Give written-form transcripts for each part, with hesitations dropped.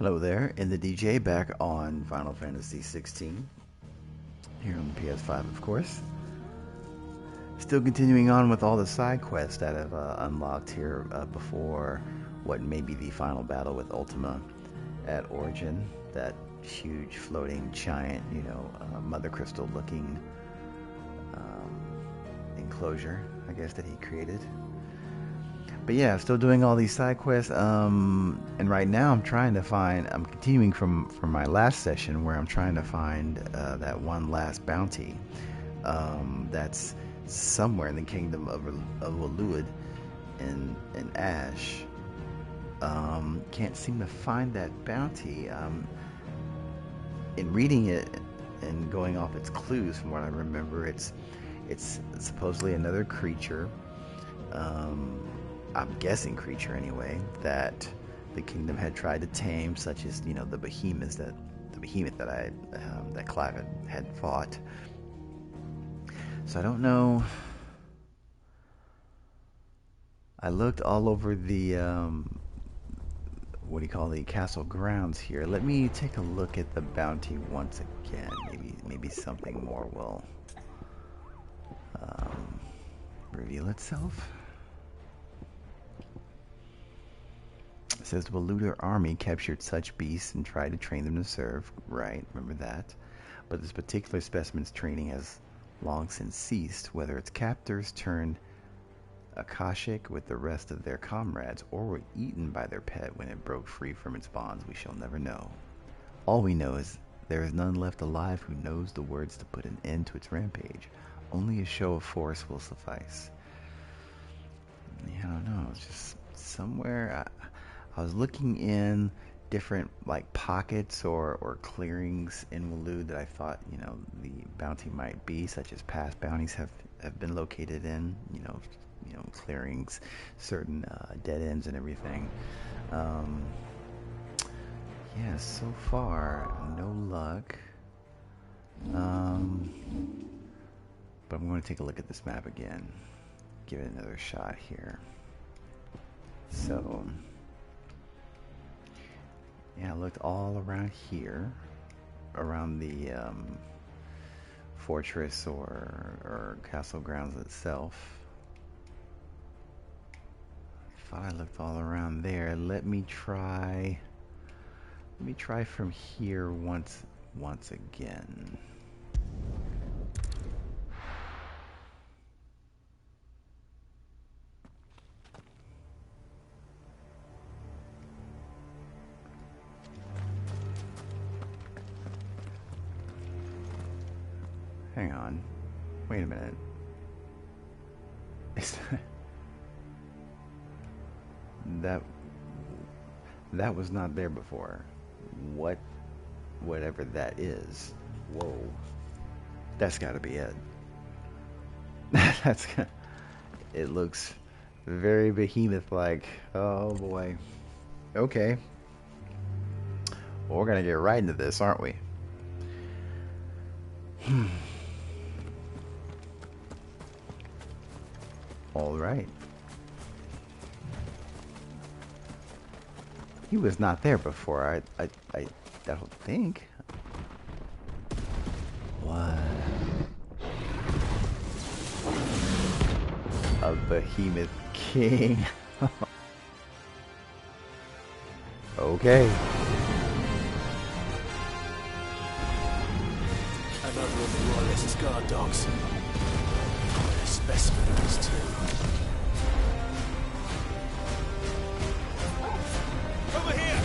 Hello there, in the DJ back on Final Fantasy 16 here on the PS5, of course. Still continuing on with all the side quests that have unlocked here before what may be the final battle with Ultima at Origin. That huge floating giant, Mother Crystal looking enclosure, I guess, that he created. But yeah, still doing all these side quests. And right now I'm continuing from my last session where I'm trying to find that one last bounty that's somewhere in the kingdom of Waloed in Ash. Can't seem to find that bounty. In reading it and going off its clues, from what I remember, it's supposedly another creature. I'm guessing creature anyway, that the kingdom had tried to tame, such as the behemoth that Clive had fought. So I don't know. I looked all over the the castle grounds here. Let me take a look at the bounty once again. Maybe something more will reveal itself. It says the Waloed army captured such beasts and tried to train them to serve. Right, remember that. But this particular specimen's training has long since ceased. Whether its captors turned Akashic with the rest of their comrades or were eaten by their pet when it broke free from its bonds, we shall never know. All we know is there is none left alive who knows the words to put an end to its rampage. Only a show of force will suffice. Yeah, I don't know. It's just somewhere. I was looking in different pockets or clearings in Waloed that I thought the bounty might be, such as past bounties have been located in clearings, certain dead ends and everything. Yeah, so far no luck. But I'm going to take a look at this map again, give it another shot here. So yeah, I looked all around here, around the fortress or castle grounds itself. Thought I looked all around there. Let me try from here once again. Hang on. Wait a minute. That was not there before. Whatever that is. Whoa. That's got to be it. It looks very behemoth-like. Oh boy. Okay. Well, we're gonna get right into this, aren't we? All right. He was not there before. I don't think. What? A behemoth king. Okay. Another of the Royalist guard dogs. A specimen of us too. Over here!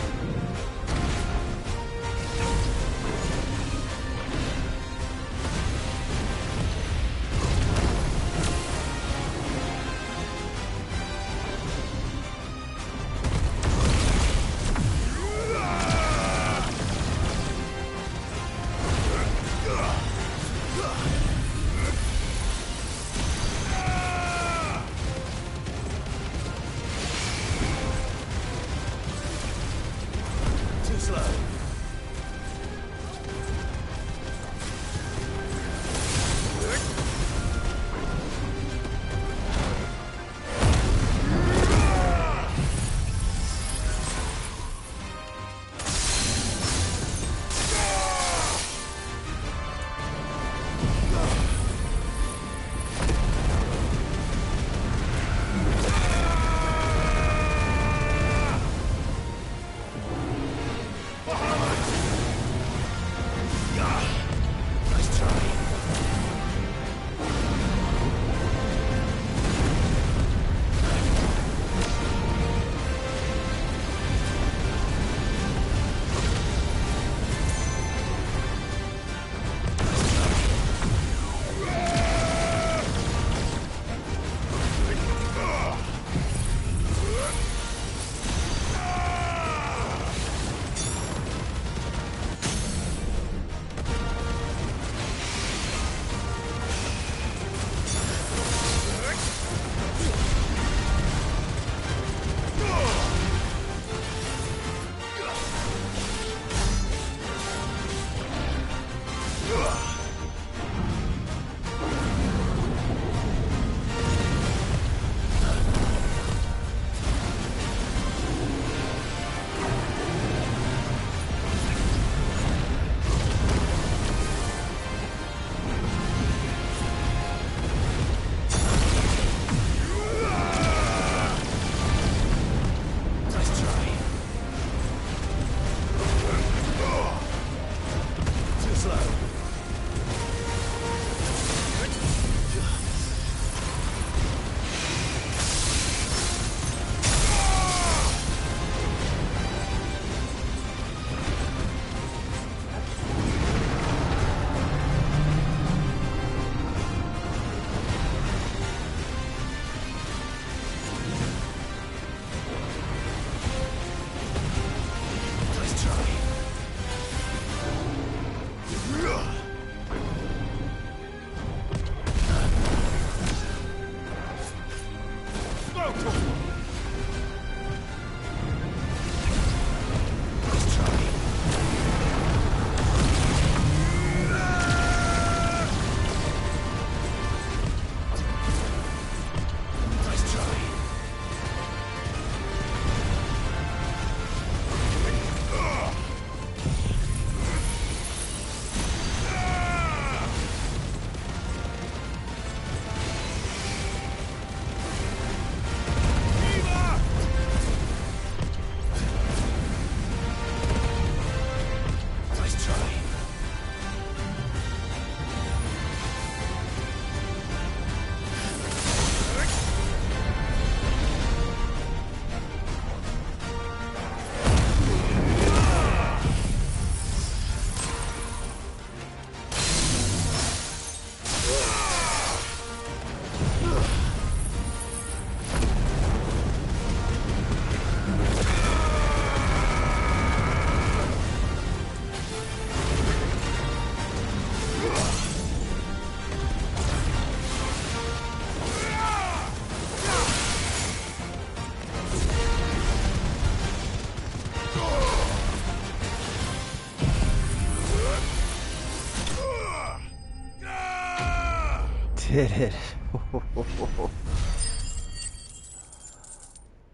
did it.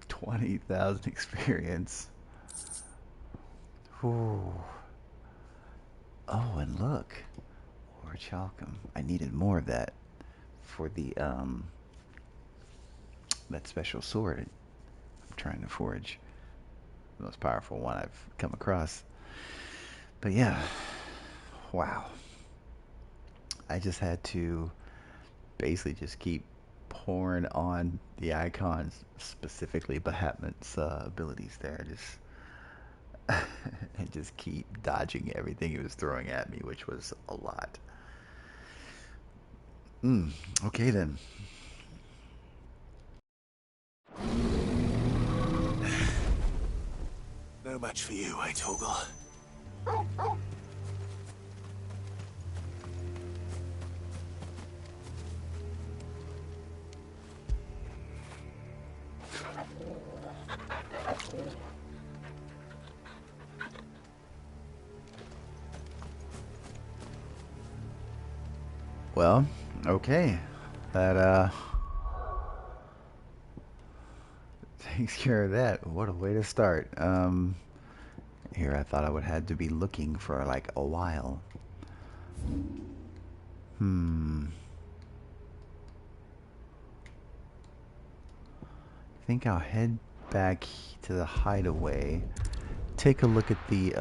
20,000 experience. Ooh. Oh, and look. Or chalcum. I needed more of that for the that special sword I'm trying to forge. The most powerful one I've come across. But yeah. Wow. I just had to basically just keep pouring on the icons, specifically Bahamut's abilities there. Just and just keep dodging everything he was throwing at me, which was a lot. Okay then. No match for you, eh, Torgal? Well, okay. That takes care of that. What a way to start. Here I thought I would have to be looking for like a while. I think I'll head back to the hideaway. Take a look at the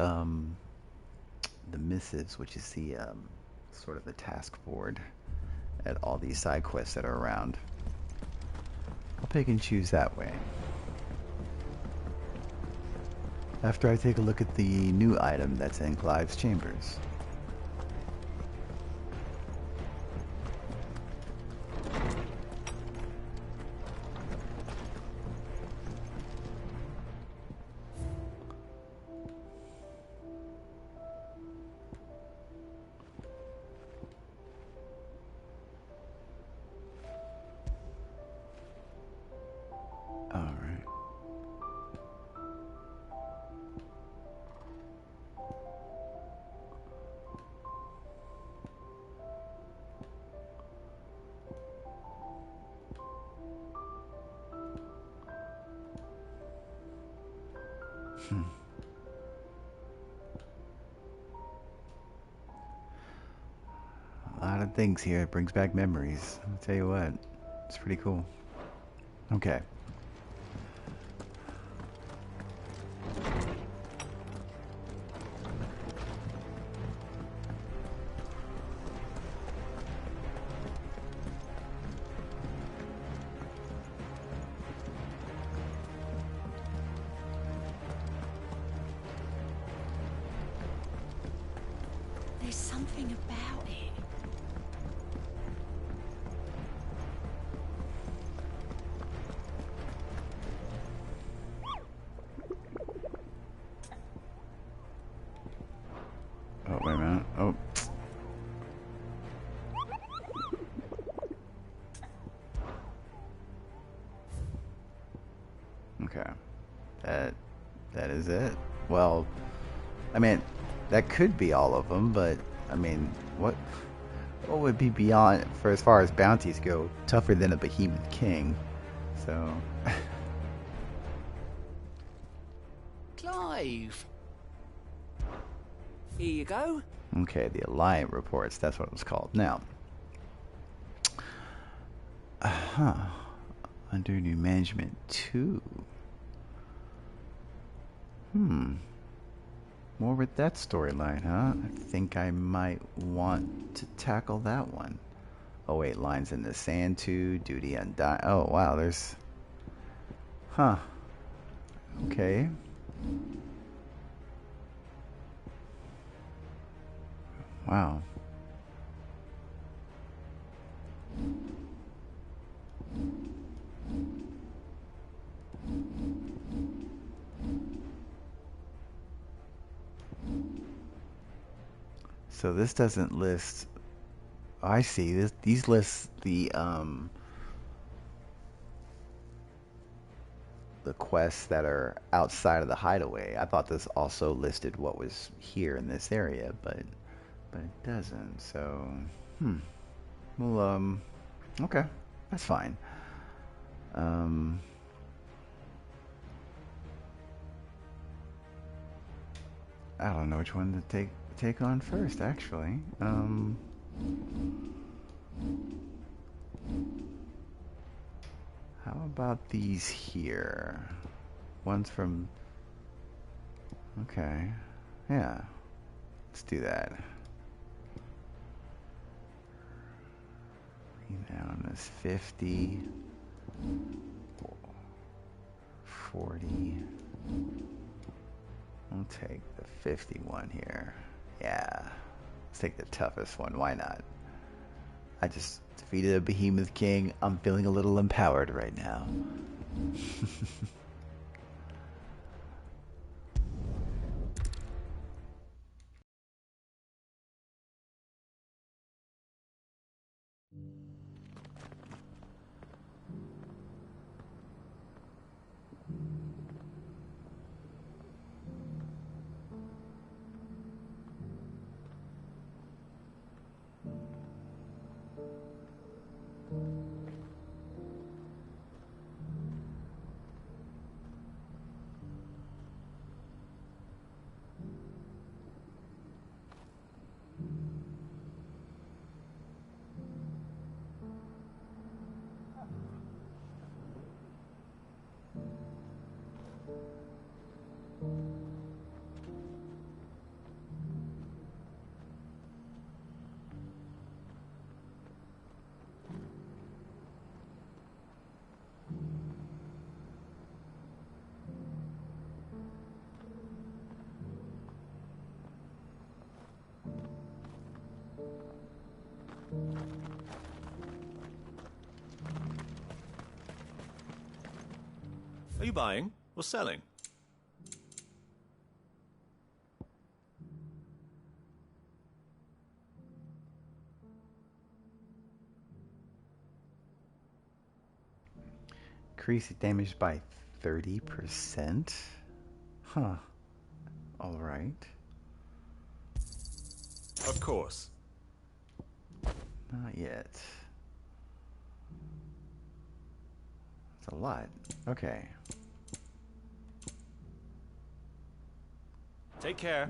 missives, which is the sort of the task board at all these side quests that are around. I'll pick and choose that way. After I take a look at the new item that's in Clive's chambers. Alright. A lot of things here. It brings back memories. I'll tell you what. It's pretty cool. Okay. There's something about it. Oh, wait a minute. Oh. Okay. That is it. Well, I mean, that could be all of them, but I mean, what would be beyond, for as far as bounties go, tougher than a behemoth king? So, Clive! Here you go. okay, the Alliant reports. That's what it was called. Now, under new management 2. More with that storyline, huh? I think I might want to tackle that one. Oh wait, lines in the sand too. Duty undone. Oh wow, there's. Huh. Okay. Wow. So this doesn't list. Oh, I see. These list the quests that are outside of the hideaway. I thought this also listed what was here in this area, but it doesn't. So, well, Okay, that's fine. Um, I don't know which one to take on first, actually. How about these here? One's from... Okay. Yeah. Let's do that. Renown is 50. 40. I'll take the 51 here. Yeah. Let's take the toughest one. Why not? I just defeated a behemoth king. I'm feeling a little empowered right now. Are you buying or selling? Increase damage by 30%? Huh. Alright. Of course. Not yet. It's a lot. Okay. Take care.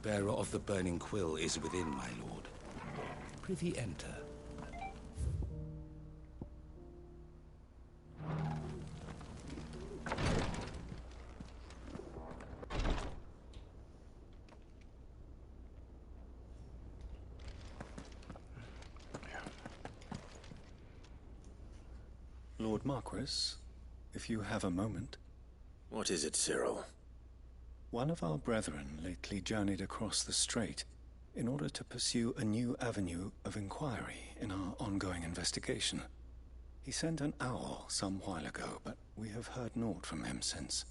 bearer of the burning quill is within, my lord. Prithee enter. Lord Marquis, if you have a moment. What is it, Cyril? One of our brethren lately journeyed across the strait in order to pursue a new avenue of inquiry in our ongoing investigation. He sent an owl some while ago, but we have heard naught from him since.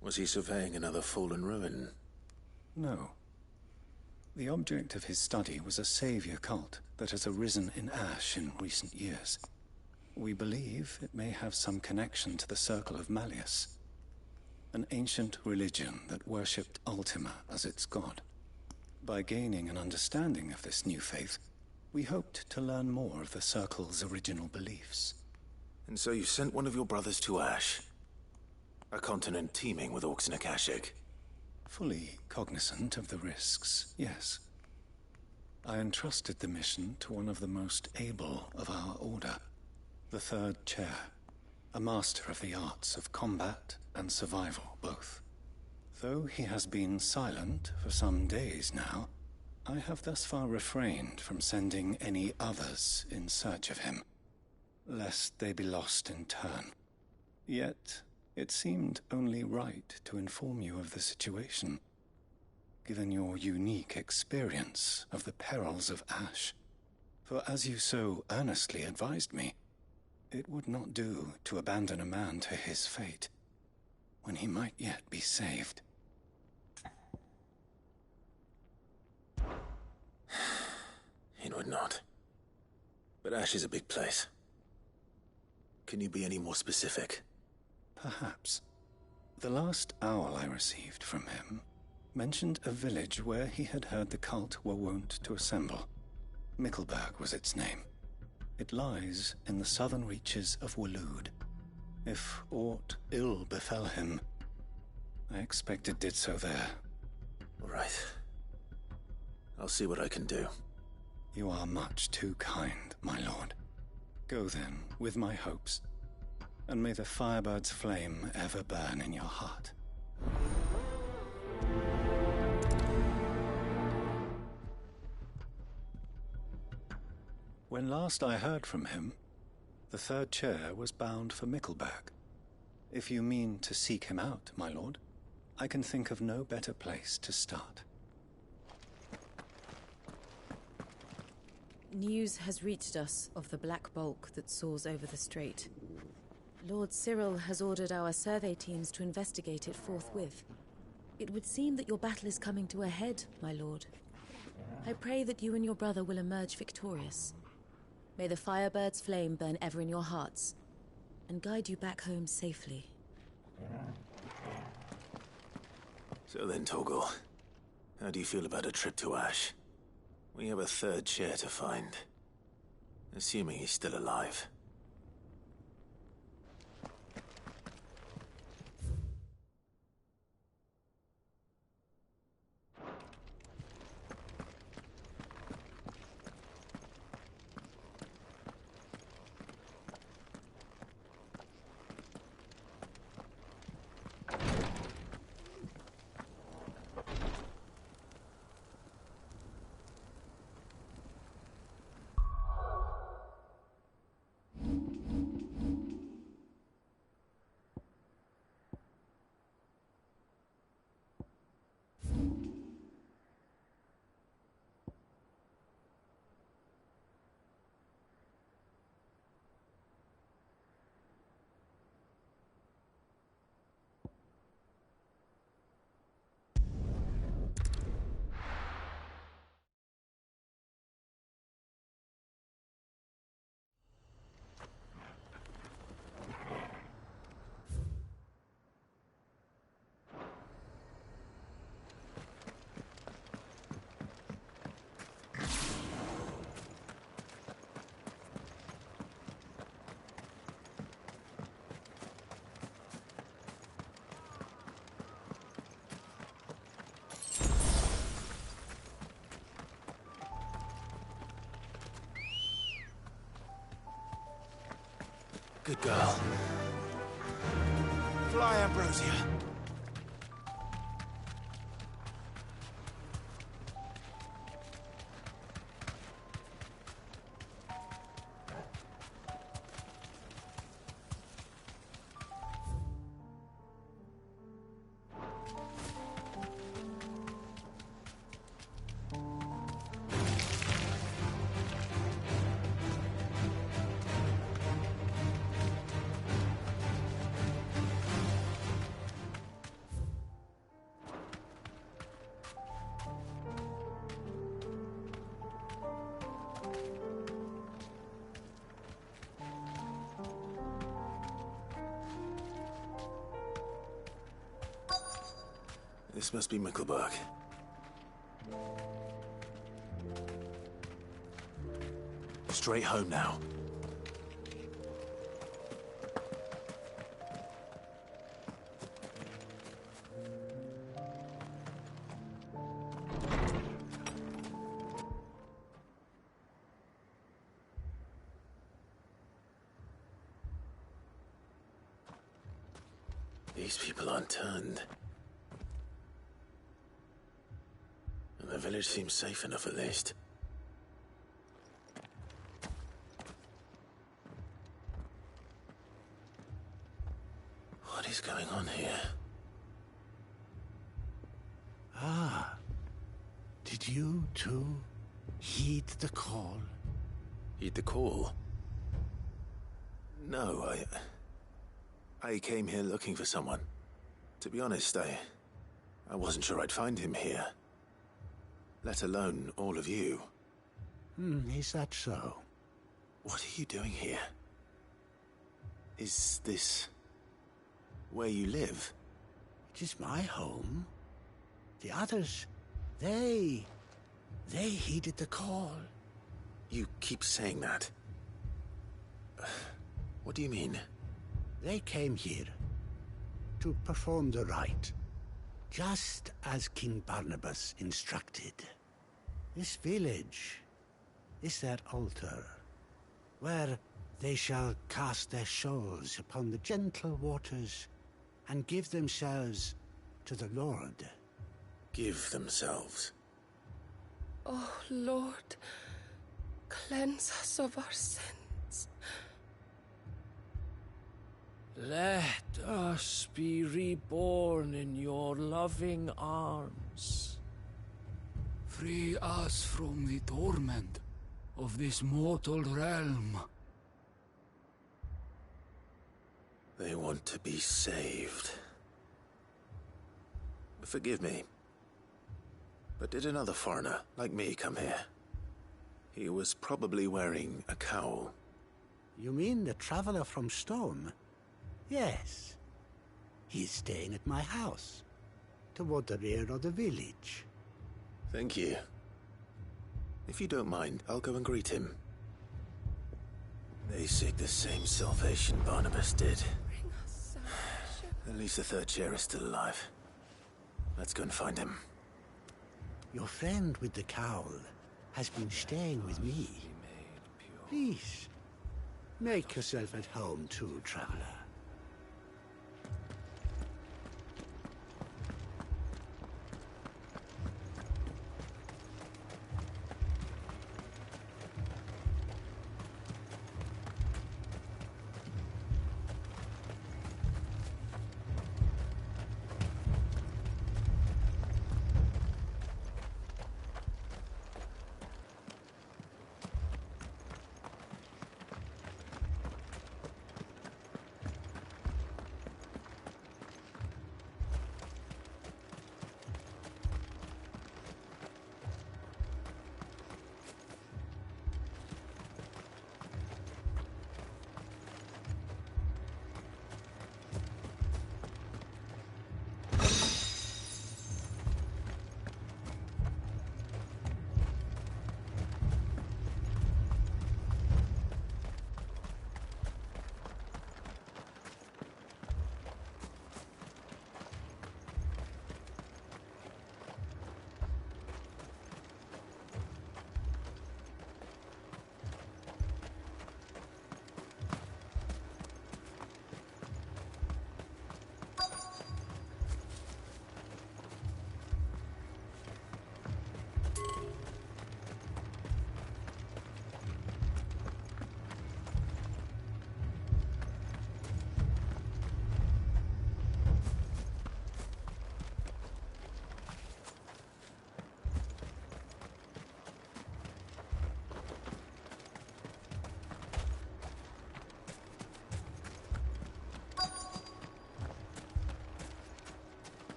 Was he surveying another fallen ruin? No. The object of his study was a savior cult that has arisen in Ash in recent years. We believe it may have some connection to the Circle of Malleus, an ancient religion that worshipped Ultima as its god. By gaining an understanding of this new faith, we hoped to learn more of the Circle's original beliefs. And so you sent one of your brothers to Ash? A continent teeming with orcs and Akashic? Fully cognizant of the risks, yes. I entrusted the mission to one of the most able of our order, the Third Chair, a master of the arts of combat and survival both. Though he has been silent for some days now, I have thus far refrained from sending any others in search of him, lest they be lost in turn. Yet, it seemed only right to inform you of the situation, given your unique experience of the perils of Ash. For as you so earnestly advised me, it would not do to abandon a man to his fate, when he might yet be saved. It would not. But Ash is a big place. Can you be any more specific? Perhaps. The last owl I received from him mentioned a village where he had heard the cult were wont to assemble. Mickleburg was its name. It lies in the southern reaches of Waloed. If aught ill befell him, I expect it did so there. All right. I'll see what I can do. You are much too kind, my lord. Go then, with my hopes, and may the Firebird's flame ever burn in your heart. When last I heard from him, the Third Chair was bound for Mickleburg. If you mean to seek him out, my lord, I can think of no better place to start. News has reached us of the black bulk that soars over the strait. Lord Cyril has ordered our survey teams to investigate it forthwith. It would seem that your battle is coming to a head, my lord. I pray that you and your brother will emerge victorious. May the Firebird's flame burn ever in your hearts, and guide you back home safely. So then, Torgal, how do you feel about a trip to Ash? We have a Third Chair to find. Assuming he's still alive. Good girl. Fly, Ambrosia. This must be Mickelberg. Straight home now. These people aren't turned. And the village seems safe enough at least. What is going on here? Ah. Did you, too, heed the call? Heed the call? No, I came here looking for someone. To be honest, I wasn't sure I'd find him here. Let alone all of you. Is that so? What are you doing here? Is this where you live? It is my home. The others, they heeded the call. You keep saying that. What do you mean? They came here to perform the rite, just as King Barnabas instructed. This village is their altar, where they shall cast their souls upon the gentle waters and give themselves to the Lord. Give themselves? Oh, Lord, cleanse us of our sins. Let us be reborn in your loving arms. Free us from the torment of this mortal realm. They want to be saved. Forgive me, but did another foreigner like me come here? He was probably wearing a cowl. You mean the traveler from Stone? Yes. He's staying at my house, toward the rear of the village. Thank you. If you don't mind, I'll go and greet him. They seek the same salvation Barnabas did. Bring us salvation. At least the third chair is still alive. Let's go and find him. Your friend with the cowl has been staying with me. Please, make yourself at home too, traveler.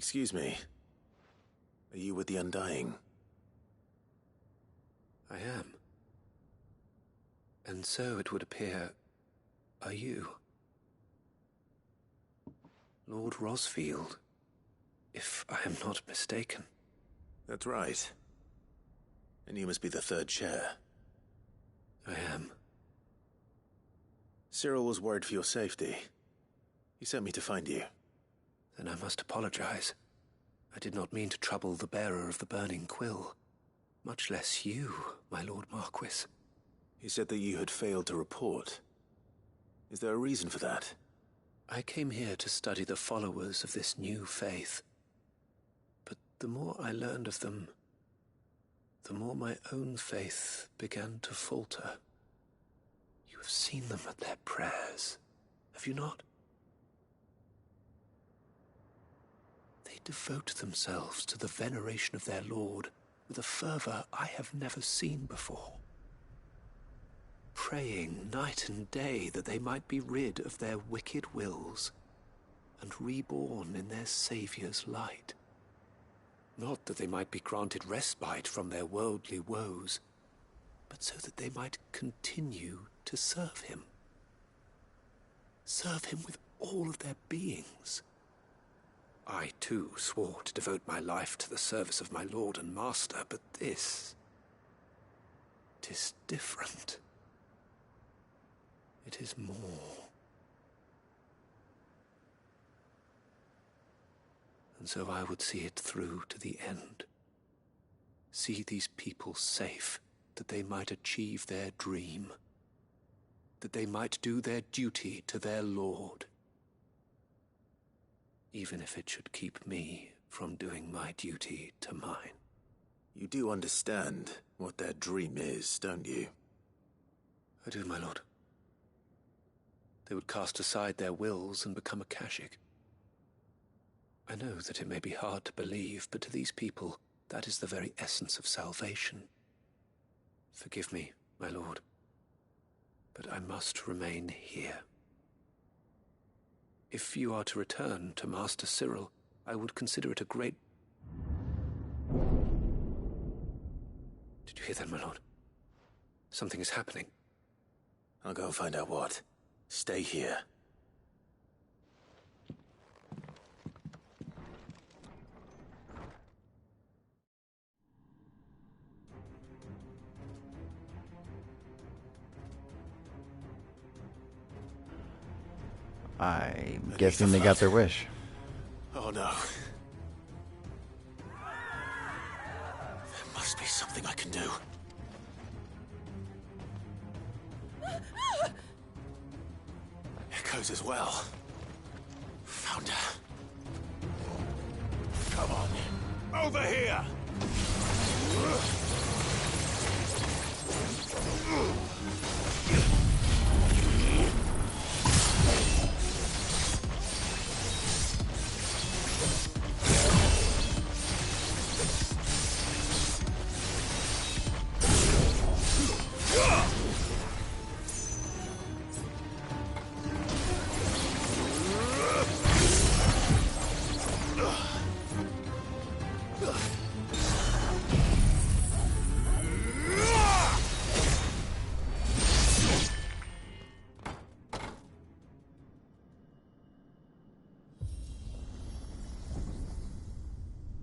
Excuse me. Are you with the Undying? I am. And so it would appear, are you? Lord Rosfield, if I am not mistaken. That's right. And you must be the third chair. I am. Cyril was worried for your safety. He sent me to find you. Then I must apologize. I did not mean to trouble the bearer of the burning quill. Much less you, my Lord Marquis. He said that you had failed to report. Is there a reason for that? I came here to study the followers of this new faith. But the more I learned of them, the more my own faith began to falter. You have seen them at their prayers, have you not? They devote themselves to the veneration of their Lord with a fervor I have never seen before. Praying night and day that they might be rid of their wicked wills and reborn in their Saviour's light. Not that they might be granted respite from their worldly woes, but so that they might continue to serve him. Serve him with all of their beings. I, too, swore to devote my life to the service of my Lord and Master, but this... 'tis different. It is more. And so I would see it through to the end. See these people safe, that they might achieve their dream. That they might do their duty to their Lord. Even if it should keep me from doing my duty to mine. You do understand what their dream is, don't you? I do, my lord. They would cast aside their wills and become a Kashik. I know that it may be hard to believe, but to these people, that is the very essence of salvation. Forgive me, my lord, but I must remain here. If you are to return to Master Cyril, I would consider it a great... Did you hear that, my lord? Something is happening. I'll go and find out what. Stay here. I'm guessing they got their wish. Oh no. There must be something I can do. Echoes as well. Found her. Come on. Over here!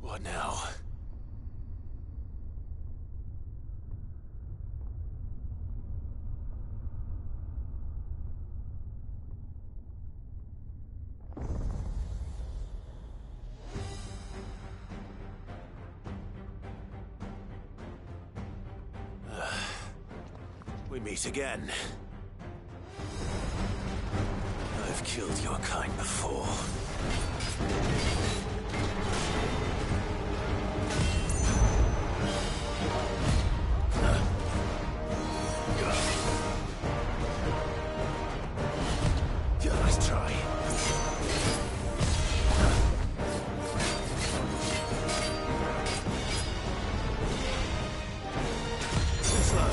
What now? We meet again. I've killed your kind before. Nice try. Slow.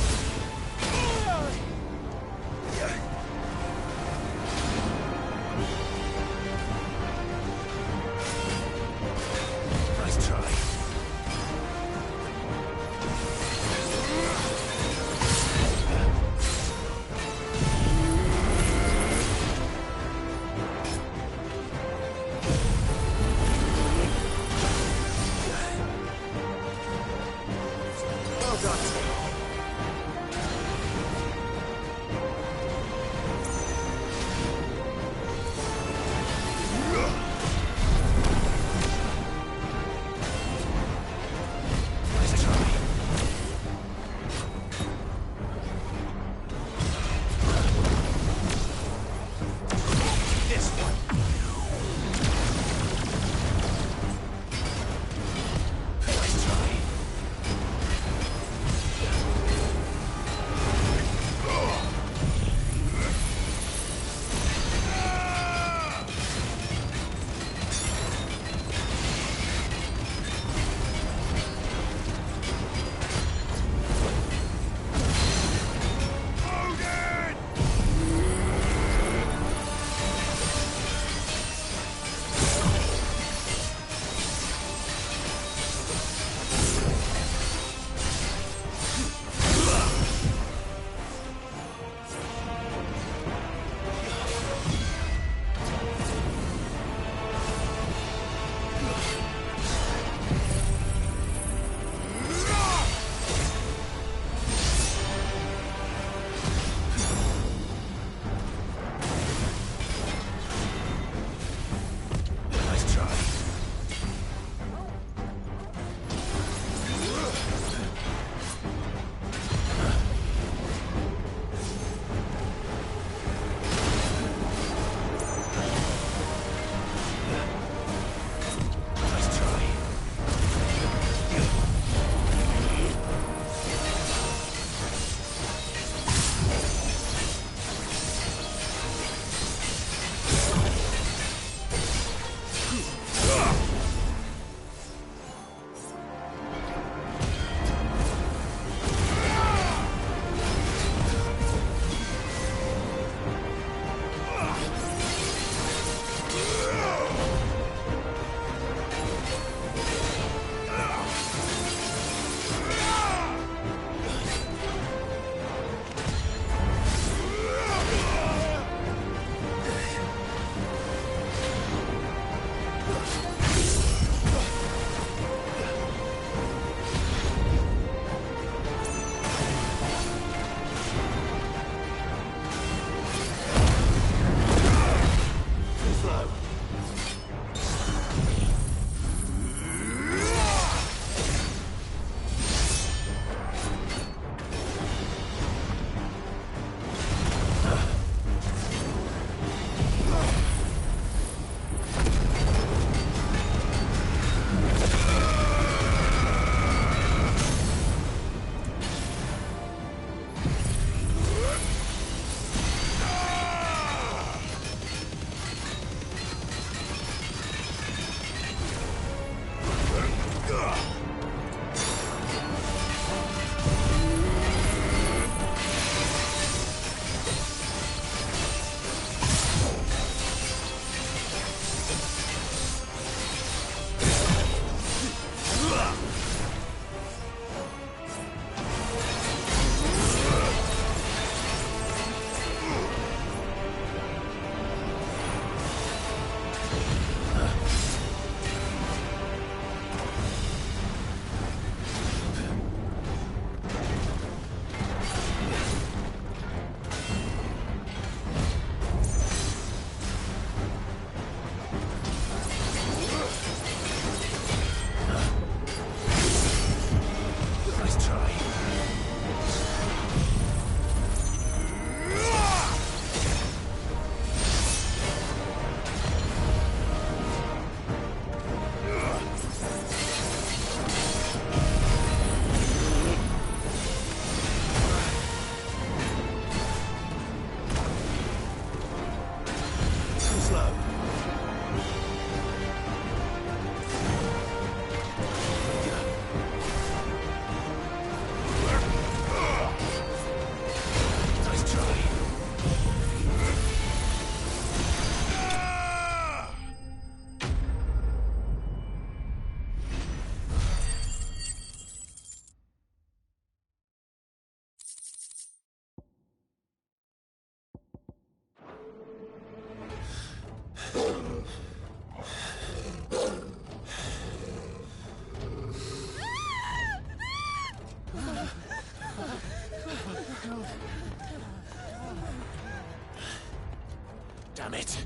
Damn it!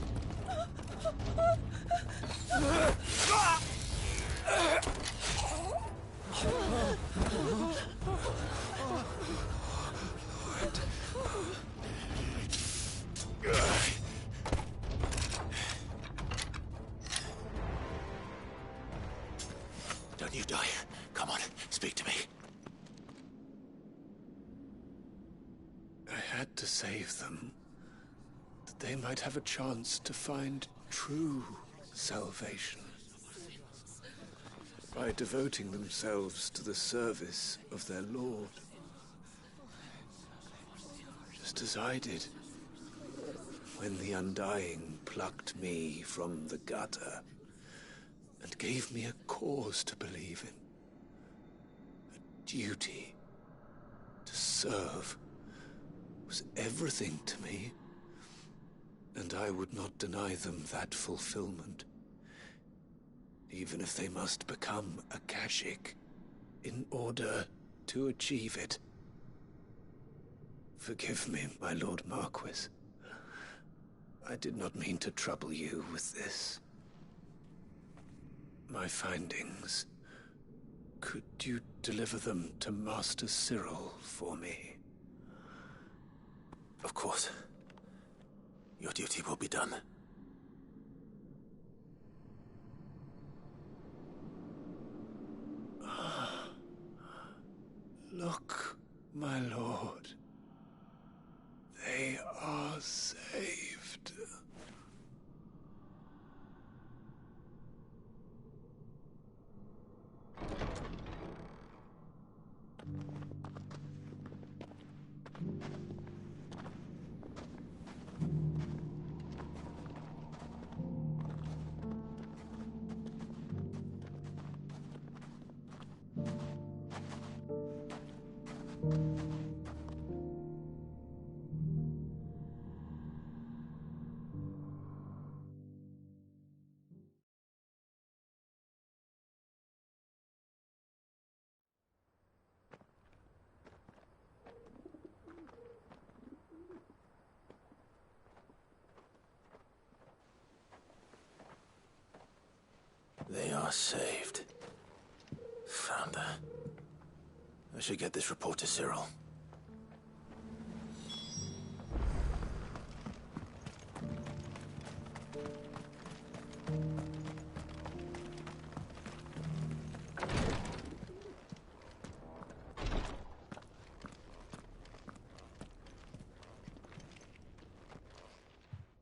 Don't you die. Come on, speak to me. I had to save them, that they might have a chance to find true salvation. By devoting themselves to the service of their Lord. Just as I did when the Undying plucked me from the gutter and gave me a cause to believe in. A duty to serve was everything to me, and I would not deny them that fulfillment, even if they must become a Kashik in order to achieve it. Forgive me, my Lord Marquis. I did not mean to trouble you with this. My findings. Could you deliver them to Master Cyril for me? Of course. Your duty will be done. Look, my lord. They are saved. They are saved. Found her. I should get this report to Cyril.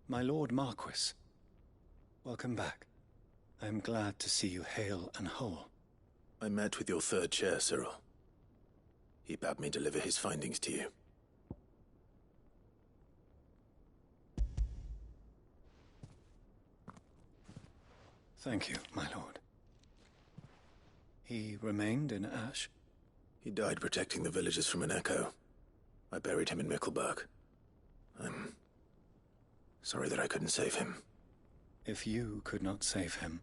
My Lord Marquis, welcome back. I am glad to see you hale and whole. I met with your third chair, Cyril. He bade me deliver his findings to you. Thank you, my lord. He remained in Ash? He died protecting the villagers from an echo. I buried him in Mickelberg. I'm sorry that I couldn't save him. If you could not save him,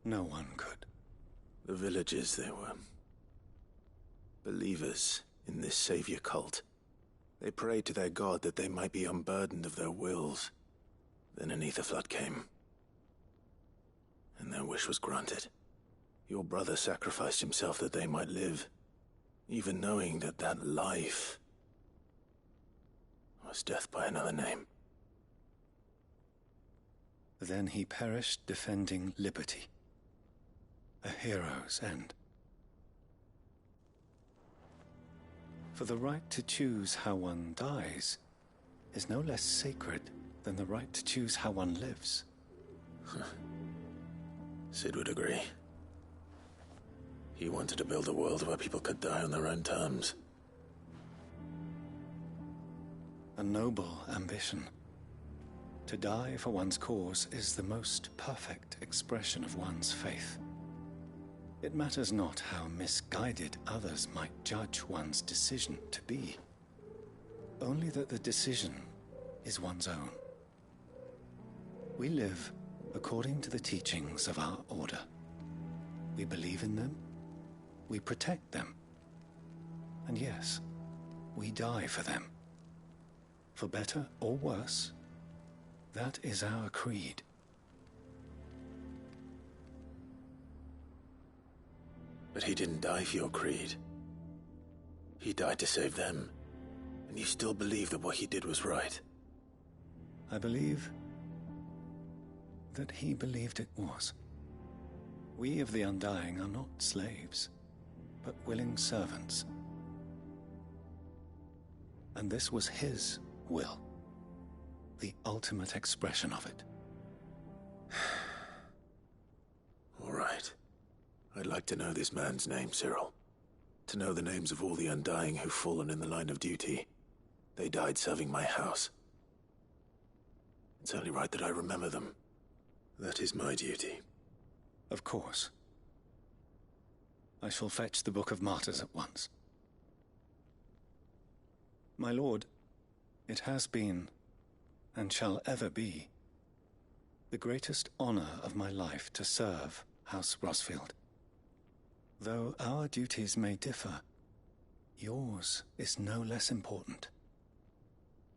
no one could. The villagers, they were believers in this savior cult. They prayed to their god that they might be unburdened of their wills. Then an ether flood came, and their wish was granted. Your brother sacrificed himself that they might live, even knowing that that life was death by another name. Then he perished defending liberty. A hero's end. For the right to choose how one dies is no less sacred than the right to choose how one lives. Sid would agree. He wanted to build a world where people could die on their own terms. A noble ambition. To die for one's cause is the most perfect expression of one's faith. It matters not how misguided others might judge one's decision to be. Only that the decision is one's own. We live according to the teachings of our order. We believe in them, we protect them, and yes, we die for them. For better or worse, that is our creed. But he didn't die for your creed. He died to save them. And you still believe that what he did was right? I believe that he believed it was. We of the Undying are not slaves, but willing servants. And this was his will, the ultimate expression of it. All right. I'd like to know this man's name, Cyril. To know the names of all the Undying who've fallen in the line of duty. They died serving my house. It's only right that I remember them. That is my duty. Of course. I shall fetch the Book of Martyrs at once. My lord, it has been, and shall ever be, the greatest honor of my life to serve House Rosfield. Though our duties may differ, yours is no less important.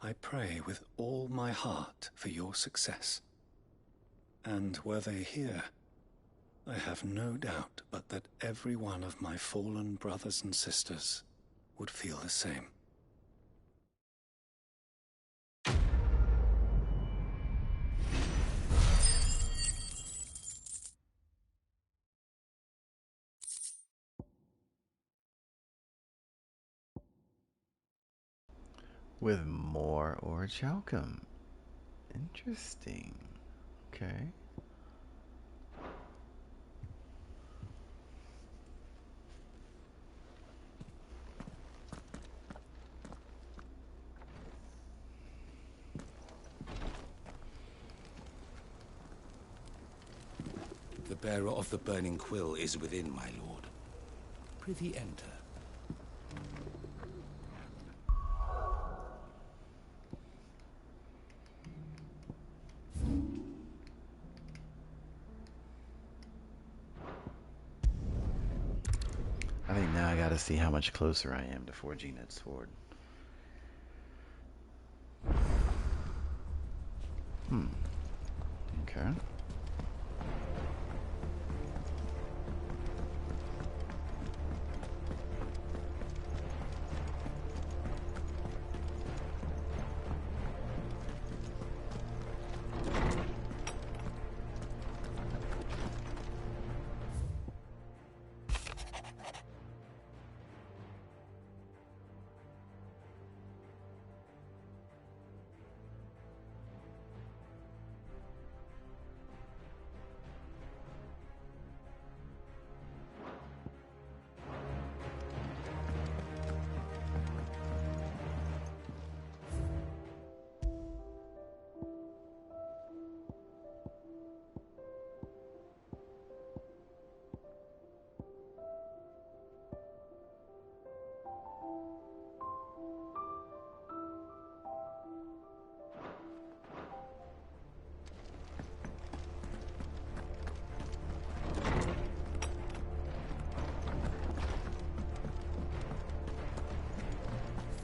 I pray with all my heart for your success. And were they here, I have no doubt but that every one of my fallen brothers and sisters would feel the same. With more orichalcum. Interesting. Okay. The bearer of the burning quill is within, my lord. Prithee enter. I think now I gotta see how much closer I am to forging that sword. Okay.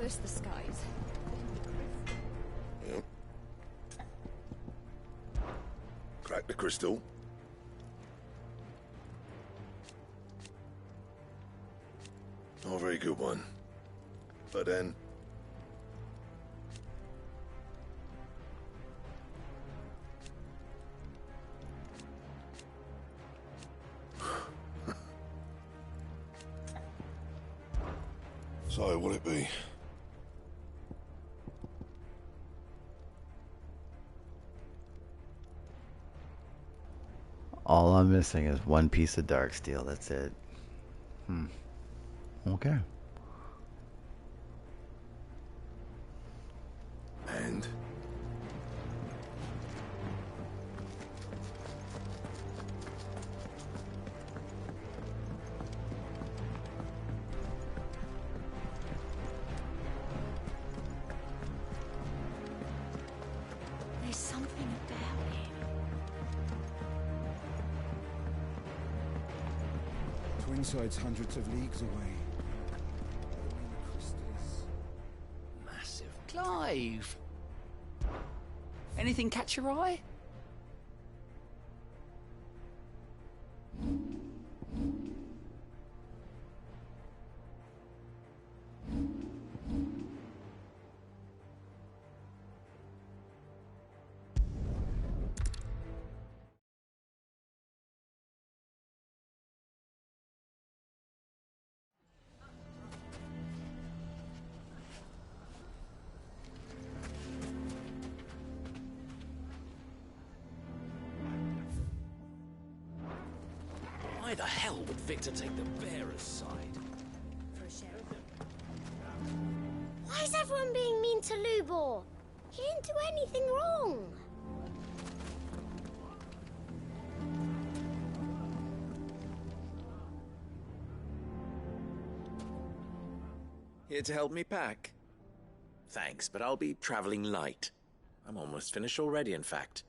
First the skies. Yep. Crack the crystal. Not a very good one. But then... So, what'll it be? All I'm missing is one piece of dark steel. That's it. Okay. And? There's something about it. Twinside's hundreds of leagues away. The crystals Clive! Anything catch your eye? Why the hell would Victor take the bearer's side? Why is everyone being mean to Lubor? He didn't do anything wrong. Here to help me pack? Thanks, but I'll be traveling light. I'm almost finished already, in fact.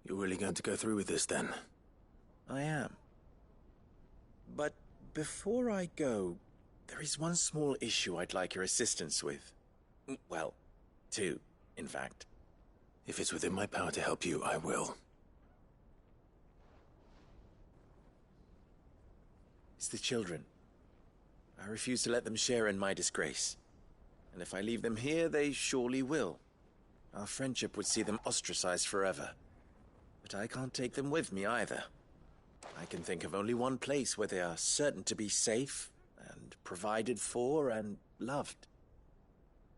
You're really going to go through with this, then? I am. But before I go, there is one small issue I'd like your assistance with. Well, two, in fact. If it's within my power to help you, I will. It's the children. I refuse to let them share in my disgrace. And if I leave them here, they surely will. Our friendship would see them ostracized forever. But I can't take them with me either. I can think of only one place where they are certain to be safe, and provided for, and loved.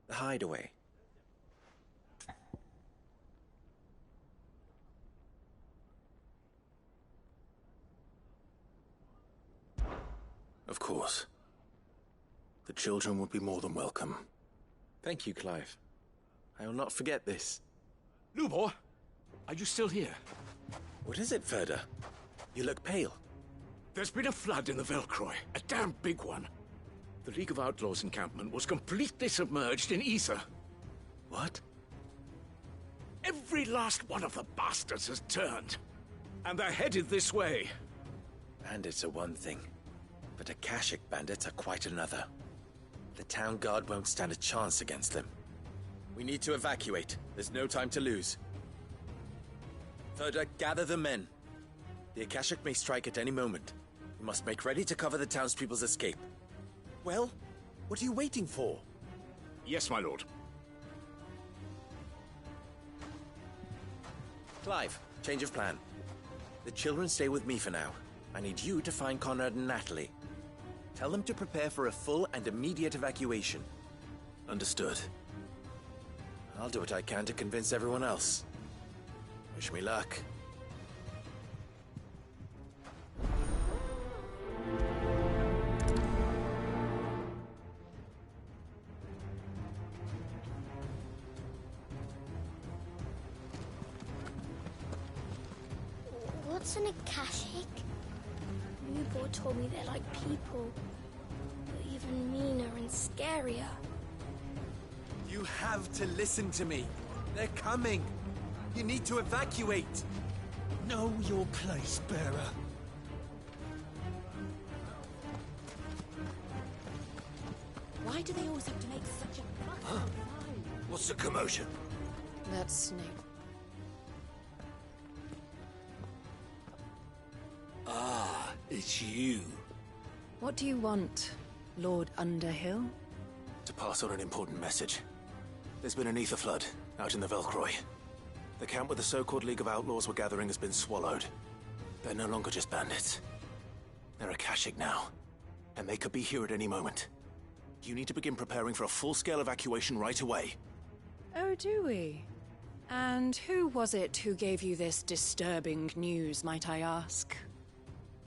The Hideaway. Of course. The children would be more than welcome. Thank you, Clive. I will not forget this. Lubor, are you still here? What is it, Ferda? You look pale. There's been a flood in the Velcroy, a damn big one. The League of Outlaws encampment was completely submerged in ether. What? Every last one of the bastards has turned. And they're headed this way. Bandits are one thing, but Akashic bandits are quite another. The town guard won't stand a chance against them. We need to evacuate. There's no time to lose. Ferda, gather the men. The Akashic may strike at any moment. We must make ready to cover the townspeople's escape. Well, what are you waiting for? Yes, my lord. Clive, change of plan. The children stay with me for now. I need you to find Conrad and Natalie. Tell them to prepare for a full and immediate evacuation. Understood. I'll do what I can to convince everyone else. Wish me luck. What's an Akashic? Lubor told me they're like people, but even meaner and scarier. You have to listen to me. They're coming. You need to evacuate. Know your place, bearer. Why do they always have to make such a fuss? Huh? What's the commotion? That snake. Ah, it's you. What do you want, Lord Underhill? To pass on an important message. There's been an ether flood out in the Velcroy. The camp where the so-called League of Outlaws were gathering has been swallowed. They're no longer just bandits. They're Akashic now, and they could be here at any moment. You need to begin preparing for a full-scale evacuation right away. Oh, do we? And who was it who gave you this disturbing news, might I ask?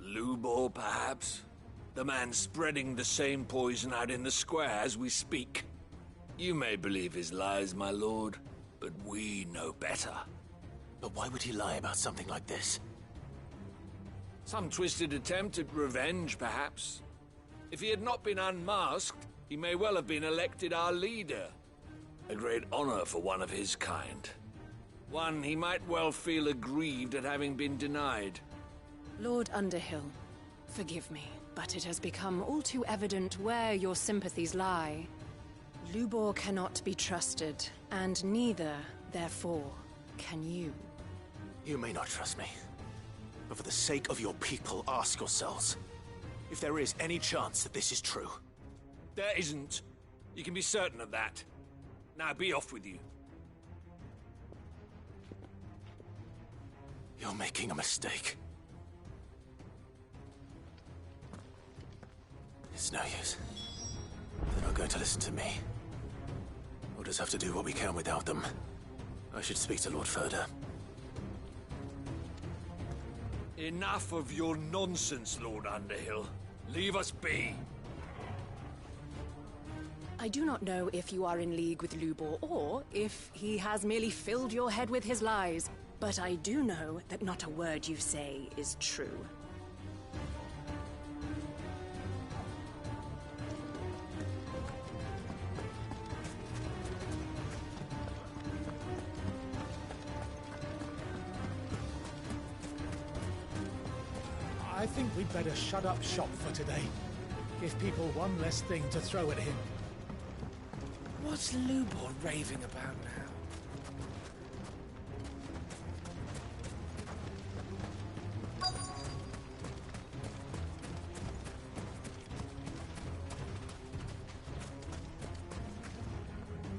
Lubor, perhaps? The man spreading the same poison out in the square as we speak. You may believe his lies, my lord, but we know better. But why would he lie about something like this? Some twisted attempt at revenge, perhaps. If he had not been unmasked, he may well have been elected our leader. A great honor for one of his kind. One he might well feel aggrieved at having been denied. Lord Underhill, forgive me, but it has become all too evident where your sympathies lie. Lubor cannot be trusted, and neither, therefore, can you. You may not trust me, but for the sake of your people, ask yourselves if there is any chance that this is true. There isn't. You can be certain of that. Now be off with you. You're making a mistake. It's no use. They're not going to listen to me. We'll just have to do what we can without them. I should speak to Lord Furder. Enough of your nonsense, Lord Underhill. Leave us be. I do not know if you are in league with Lubor, or if he has merely filled your head with his lies, but I do know that not a word you say is true. I think we'd better shut up shop for today. Give people one less thing to throw at him. What's Lubor raving about now?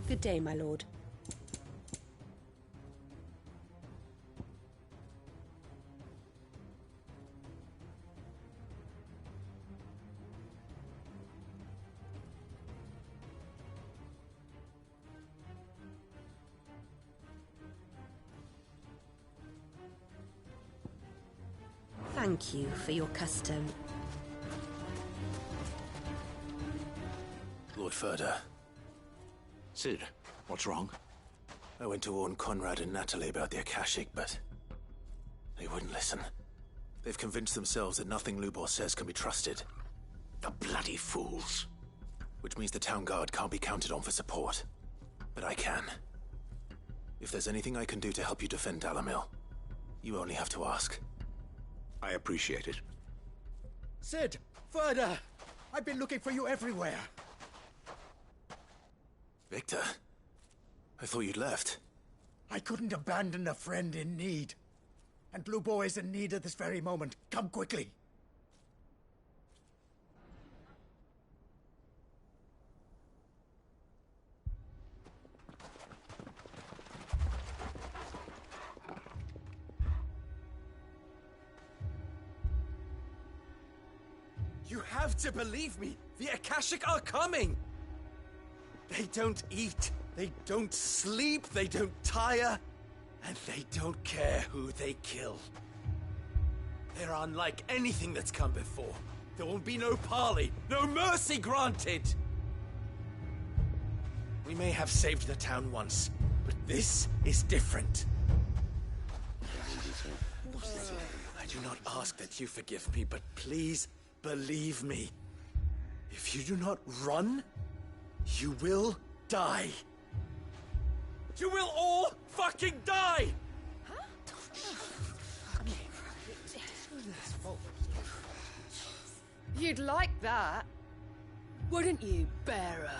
Good day, my lord. Thank you for your custom. Lord Furder. Cid, what's wrong? I went to warn Conrad and Natalie about the Akashic, but they wouldn't listen. They've convinced themselves that nothing Lubor says can be trusted. The bloody fools. Which means the town guard can't be counted on for support. But I can. If there's anything I can do to help you defend Dalamil, you only have to ask. I appreciate it. Cid! Further! I've been looking for you everywhere. Victor? I thought you'd left. I couldn't abandon a friend in need. And Lubor is in need at this very moment. Come quickly. You have to believe me! The Akashic are coming! They don't eat, they don't sleep, they don't tire, and they don't care who they kill. They're unlike anything that's come before. There will be no parley, no mercy granted! We may have saved the town once, but this is different. I do not ask that you forgive me, but please believe me. If you do not run, you will die. You will all fucking die! You'd like that, wouldn't you, bearer?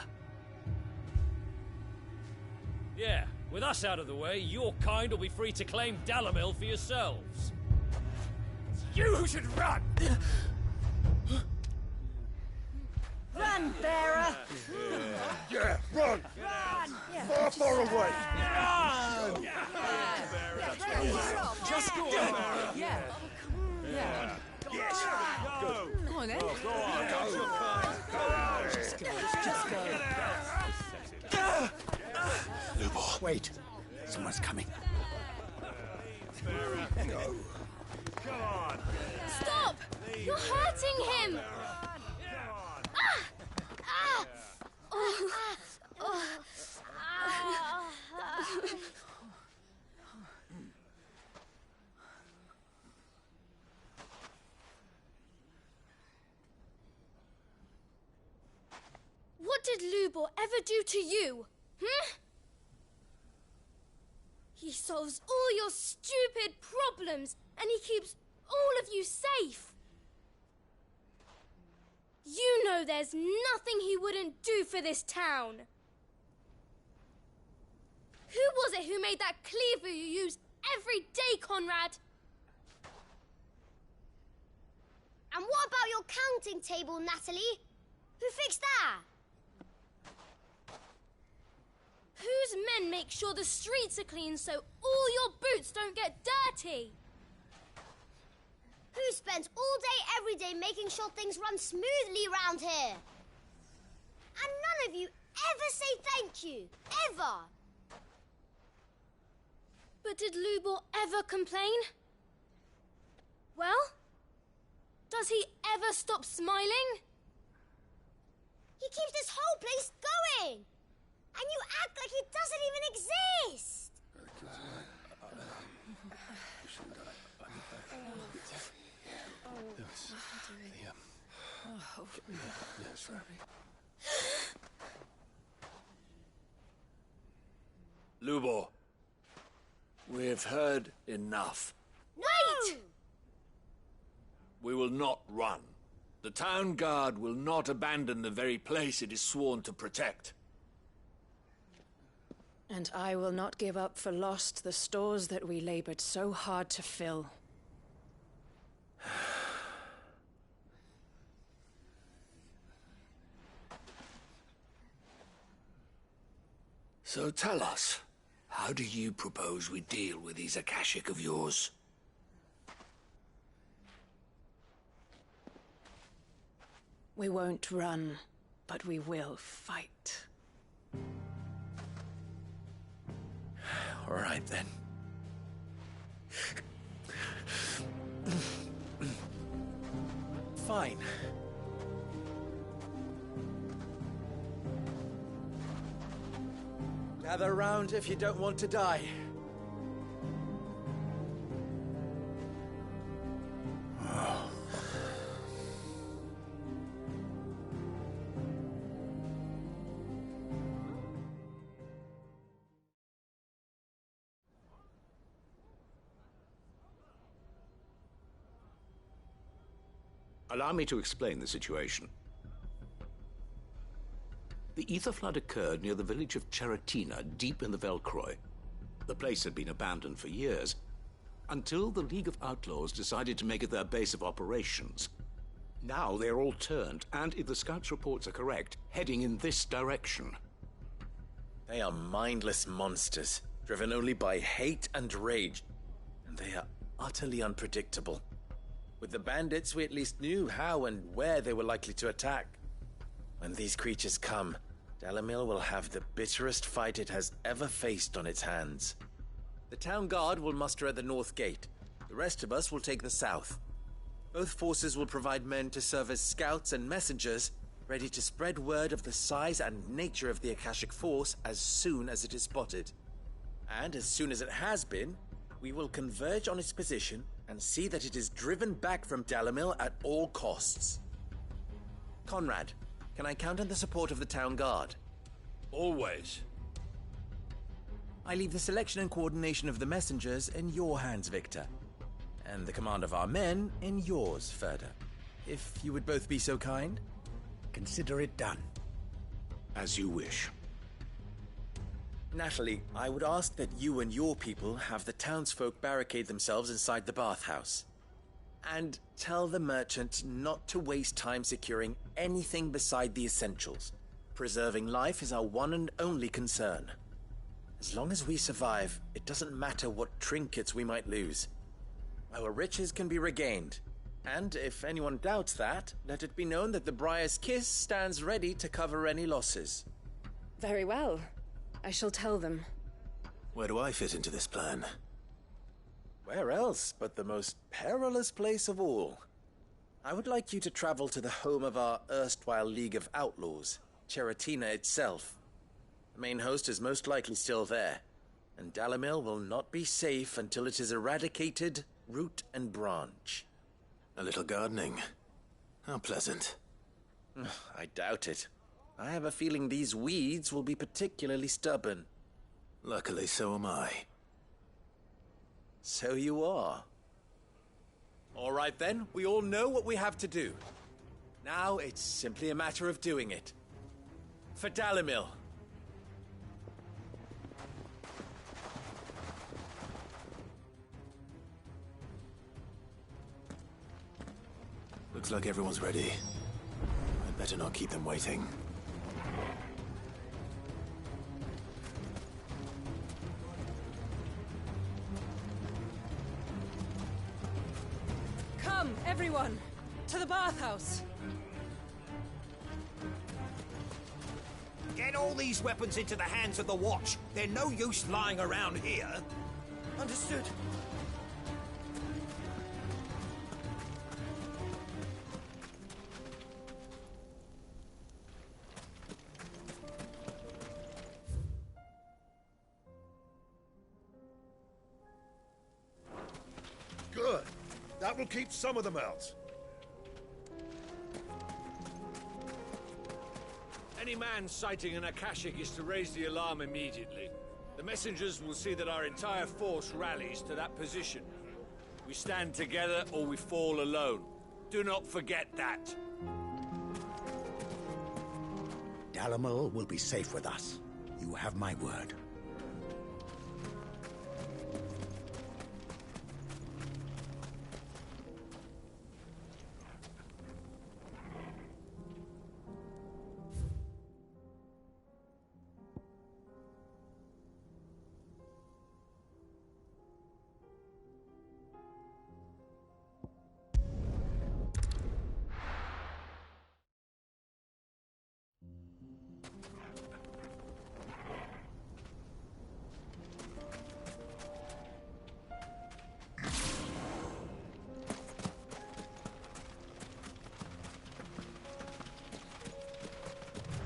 Yeah, with us out of the way, your kind will be free to claim Dalamil for yourselves. You should run! Run, bearer! Yeah, run! Run! Far away! Run! Just go on! Yeah. Yeah. Yes! Go on, then. Go on! Go! Just go. Lubor. Wait. Someone's coming. No. Come on! Stop! You're hurting him! What did Lubor ever do to you? He solves all your stupid problems, and he keeps all of you safe. You know there's nothing he wouldn't do for this town. Who was it who made that cleaver you use every day, Conrad? And what about your counting table, Natalie? Who fixed that? Whose men make sure the streets are clean so all your boots don't get dirty? Who spends all day every day making sure things run smoothly round here? And none of you ever say thank you, ever. But did Lubor ever complain? Well, does he ever stop smiling? He keeps this whole place going. And you act like he doesn't even exist. Lubor, we've heard enough. Wait! We will not run. The town guard will not abandon the very place it is sworn to protect. And I will not give up for lost the stores that we labored so hard to fill. So tell us, how do you propose we deal with these Akashic of yours? We won't run, but we will fight. All right, then. Fine. Gather round if you don't want to die. Allow me to explain the situation. The ether flood occurred near the village of Cheratina, deep in the Velcroy. The place had been abandoned for years, until the League of Outlaws decided to make it their base of operations. Now they're all turned, and if the scouts' reports are correct, heading in this direction. They are mindless monsters, driven only by hate and rage, and they are utterly unpredictable. With the bandits, we at least knew how and where they were likely to attack. When these creatures come, Dalamil will have the bitterest fight it has ever faced on its hands. The town guard will muster at the north gate. The rest of us will take the south. Both forces will provide men to serve as scouts and messengers, ready to spread word of the size and nature of the Akashic force as soon as it is spotted. And as soon as it has been, we will converge on its position and see that it is driven back from Dalamil at all costs. Conrad, can I count on the support of the town guard? Always. I leave the selection and coordination of the messengers in your hands, Victor. And the command of our men in yours, Ferda. If you would both be so kind. Consider it done. As you wish. Natalie, I would ask that you and your people have the townsfolk barricade themselves inside the bathhouse. And tell the merchant not to waste time securing anything beside the essentials. Preserving life is our one and only concern. As long as we survive, it doesn't matter what trinkets we might lose. Our riches can be regained. And if anyone doubts that, let it be known that the Briar's Kiss stands ready to cover any losses. Very well. I shall tell them. Where do I fit into this plan? Where else but the most perilous place of all? I would like you to travel to the home of our erstwhile League of Outlaws, Cheratina itself. The main host is most likely still there, and Dalamil will not be safe until it is eradicated, root and branch. A little gardening. How pleasant. I doubt it. I have a feeling these weeds will be particularly stubborn. Luckily, so am I. So you are. All right then, we all know what we have to do. Now it's simply a matter of doing it. For Dalamil. Looks like everyone's ready. I'd better not keep them waiting. Come, everyone! To the bathhouse! Get all these weapons into the hands of the Watch. They're no use lying around here. Understood. Good. That will keep some of them out. Any man sighting an Akashic is to raise the alarm immediately. The messengers will see that our entire force rallies to that position. We stand together or we fall alone. Do not forget that. Dalamil will be safe with us. You have my word.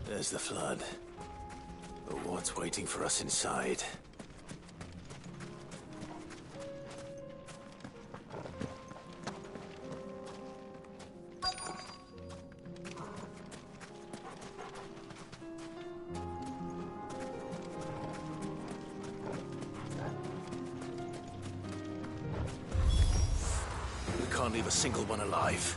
There's the flood. But what's waiting for us inside? We can't leave a single one alive.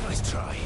Nice try.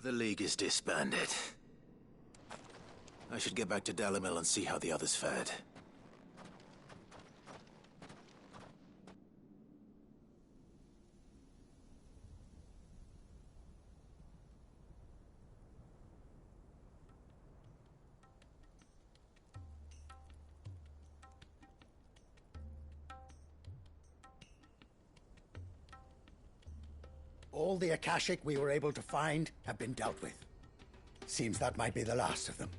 The League is disbanded. I should get back to Dalimil and see how the others fared. All the Akashic we were able to find have been dealt with. Seems that might be the last of them.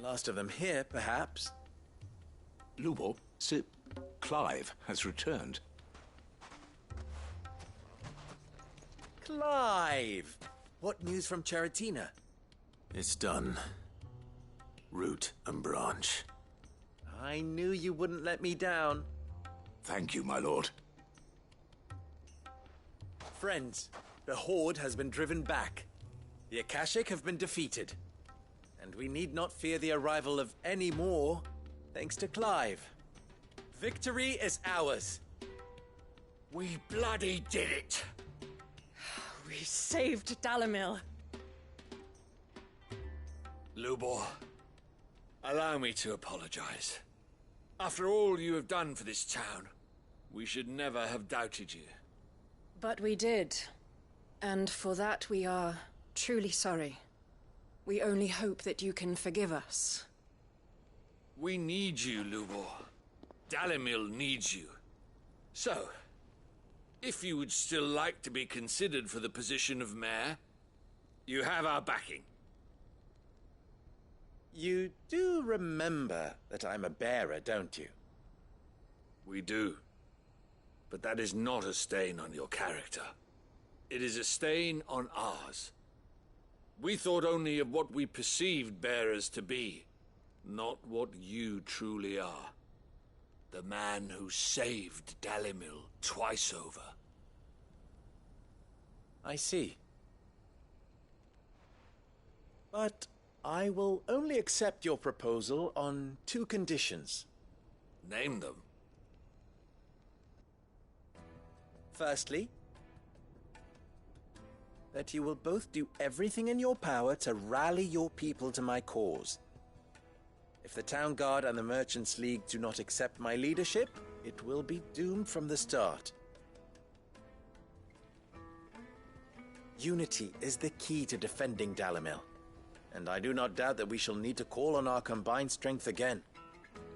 Last of them here, perhaps. Lubo, Sir Clive has returned. Clive! What news from Charatina? It's done. Root and branch. I knew you wouldn't let me down. Thank you, my lord. Friends, the Horde has been driven back. The Akashic have been defeated. And we need not fear the arrival of any more, thanks to Clive. Victory is ours. We bloody did it! We saved Dalimil. Lubor, allow me to apologize. After all you have done for this town, we should never have doubted you. But we did. And for that we are truly sorry. We only hope that you can forgive us. We need you, Lubor. Dalimil needs you. So, if you would still like to be considered for the position of mayor, you have our backing. You do remember that I'm a bearer, don't you? We do. But that is not a stain on your character. It is a stain on ours. We thought only of what we perceived bearers to be, not what you truly are. The man who saved Dalimil twice over. I see. But I will only accept your proposal on 2 conditions. Name them. Firstly, that you will both do everything in your power to rally your people to my cause. If the Town Guard and the Merchants League do not accept my leadership, it will be doomed from the start. Unity is the key to defending Dalimil, and I do not doubt that we shall need to call on our combined strength again.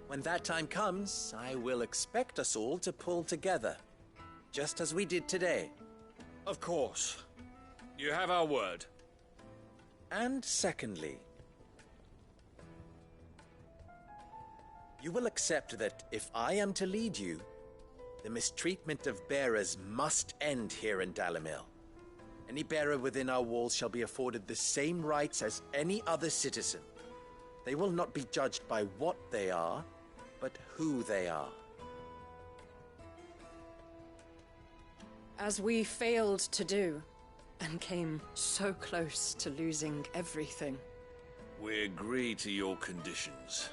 When that time comes, I will expect us all to pull together, just as we did today. Of course. You have our word. And secondly, you will accept that if I am to lead you, the mistreatment of bearers must end here in Dalimil. Any bearer within our walls shall be afforded the same rights as any other citizen. They will not be judged by what they are, but who they are. As we failed to do, and came so close to losing everything. We agree to your conditions.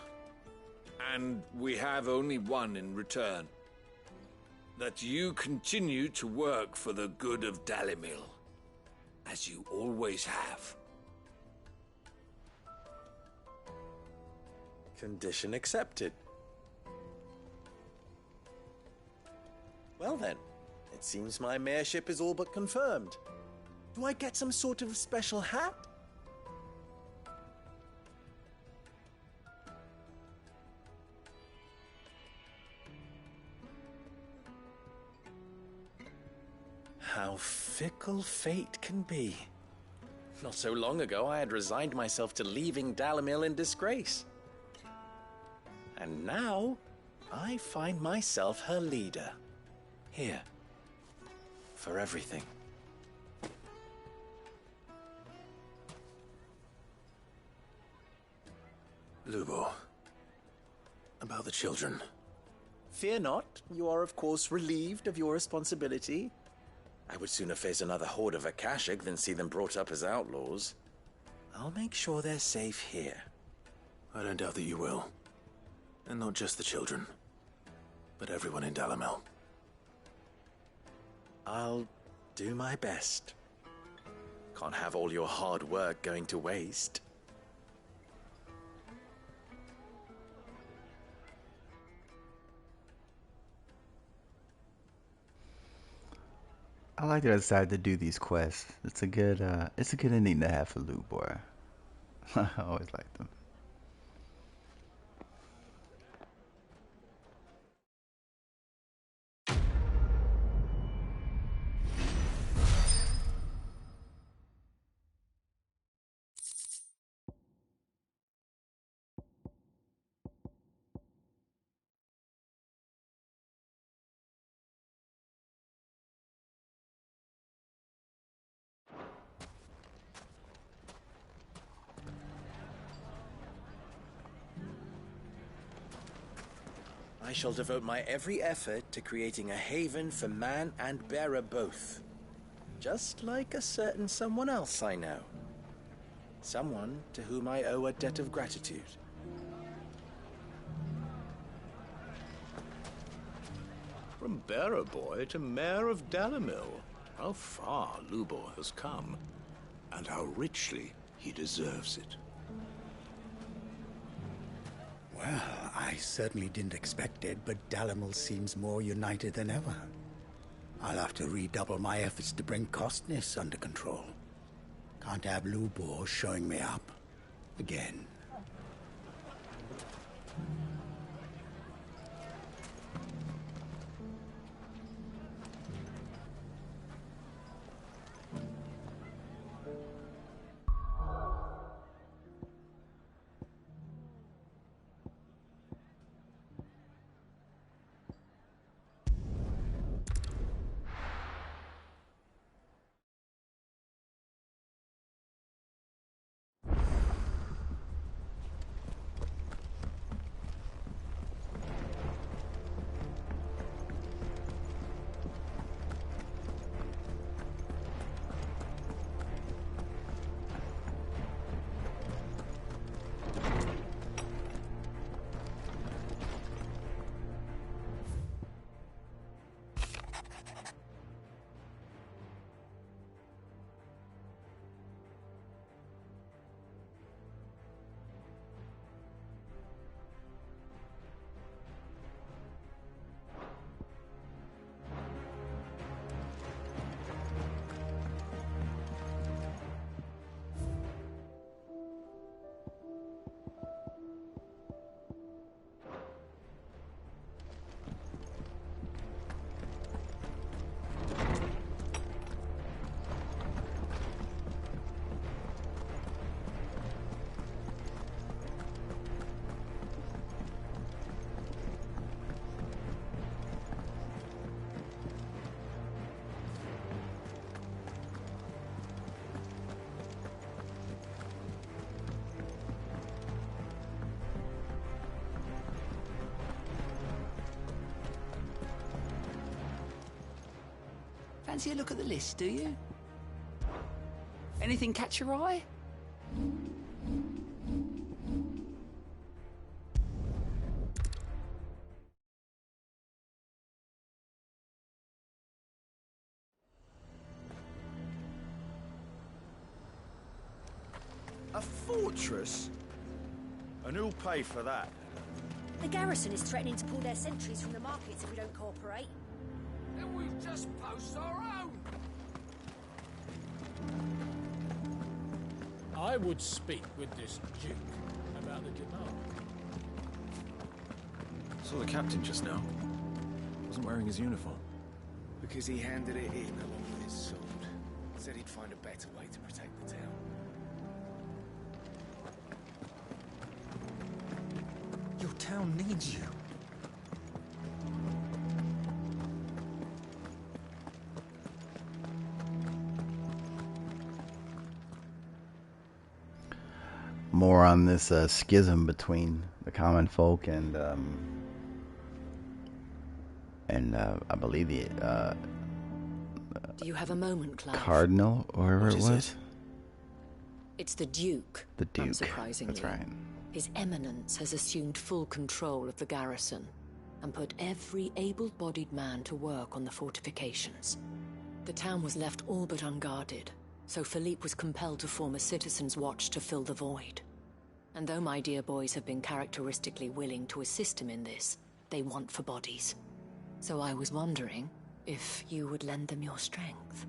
And we have only one in return. That you continue to work for the good of Dalimil, as you always have. Condition accepted. Well then, it seems my mayorship is all but confirmed. Do I get some sort of special hat? How fickle fate can be. Not so long ago, I had resigned myself to leaving Dalimil in disgrace. And now, I find myself her leader. Here. For everything. Lubo. About the children. Fear not. You are, of course, relieved of your responsibility. I would sooner face another horde of Akashic than see them brought up as outlaws. I'll make sure they're safe here. I don't doubt that you will. And not just the children, but everyone in Dalimil. I'll do my best. Can't have all your hard work going to waste. I like that I decided to do these quests. It's a good ending to have for Loot Boy. I always like them. I shall devote my every effort to creating a haven for man and bearer both. Just like a certain someone else I know. Someone to whom I owe a debt of gratitude. From bearer boy to mayor of Dalamil, how far Lubor has come, and how richly he deserves it. Well, I certainly didn't expect it, but Dalamil seems more united than ever. I'll have to redouble my efforts to bring Costness under control. Can't have Lubor showing me up again. Fancy a look at the list, do you? Anything catch your eye? A fortress? And who'll pay for that? The garrison is threatening to pull their sentries from the markets if we don't cooperate. Then we just post our own. I would speak with this Duke about the demand. Saw the captain just now. Wasn't wearing his uniform. Because he handed it in along with his sword. Said he'd find a better way to protect the town. Your town needs you. More on this schism between the common folk and I believe the Do you have a moment, Clive? cardinal or whoever it was. It's the Duke. The Duke. Unsurprisingly. That's right. His Eminence has assumed full control of the garrison and put every able-bodied man to work on the fortifications. The town was left all but unguarded, So Philippe was compelled to form a citizen's watch to fill the void. And though my dear boys have been characteristically willing to assist him in this, they want for bodies. So I was wondering if you would lend them your strength,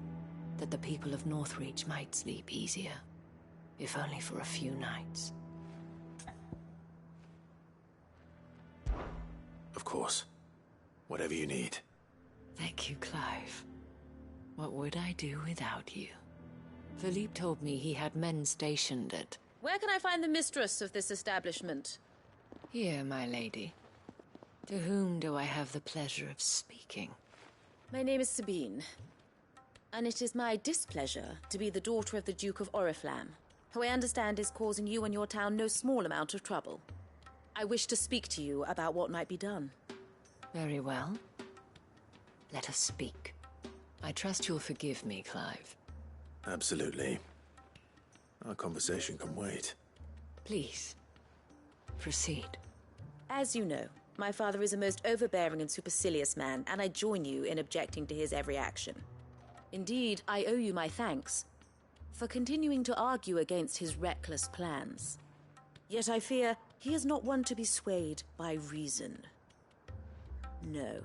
that the people of Northreach might sleep easier, if only for a few nights. Of course. Whatever you need. Thank you, Clive. What would I do without you? Philippe told me he had men stationed at... Where can I find the mistress of this establishment? Here, my lady. To whom do I have the pleasure of speaking? My name is Sabine, and it is my displeasure to be the daughter of the Duke of Oriflamme, who I understand is causing you and your town no small amount of trouble. I wish to speak to you about what might be done. Very well. Let us speak. I trust you'll forgive me, Clive. Absolutely. Our conversation can wait. Please, proceed. As you know, my father is a most overbearing and supercilious man, and I join you in objecting to his every action. Indeed, I owe you my thanks for continuing to argue against his reckless plans. Yet I fear he is not one to be swayed by reason. No.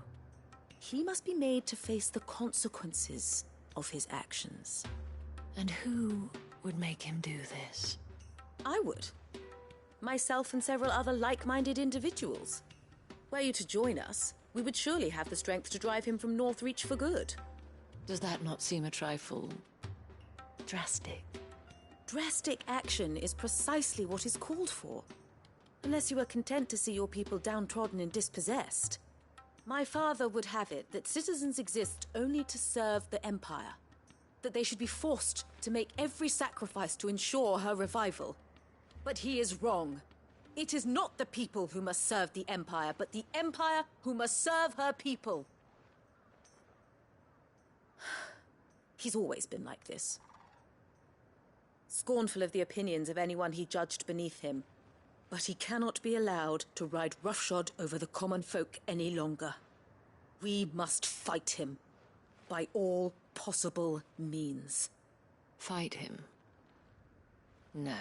He must be made to face the consequences of his actions. And who would make him do this? I would. Myself and several other like-minded individuals. Were you to join us, we would surely have the strength to drive him from Northreach for good. Does that not seem a trifle... drastic? Drastic action is precisely what is called for. Unless you are content to see your people downtrodden and dispossessed. My father would have it that citizens exist only to serve the Empire. That they should be forced to make every sacrifice to ensure her revival. But he is wrong. It is not the people who must serve the Empire, but the Empire who must serve her people. He's always been like this. Scornful of the opinions of anyone he judged beneath him. But he cannot be allowed to ride roughshod over the common folk any longer. We must fight him. By all possible means. Fight him? No.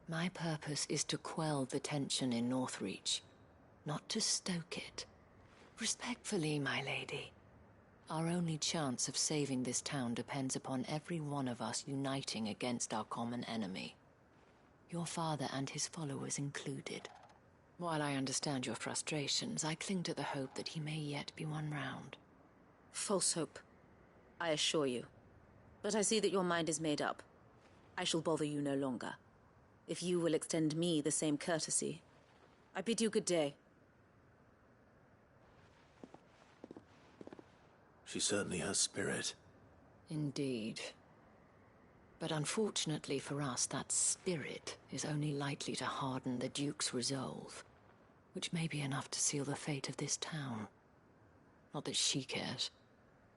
My purpose is to quell the tension in Northreach, not to stoke it. Respectfully, my lady. Our only chance of saving this town depends upon every one of us uniting against our common enemy. Your father and his followers included. While I understand your frustrations, I cling to the hope that he may yet be won round. False hope, I assure you. But I see that your mind is made up. I shall bother you no longer. If you will extend me the same courtesy, I bid you good day. She certainly has spirit. Indeed. But unfortunately for us, that spirit is only likely to harden the Duke's resolve, which may be enough to seal the fate of this town. Not that she cares.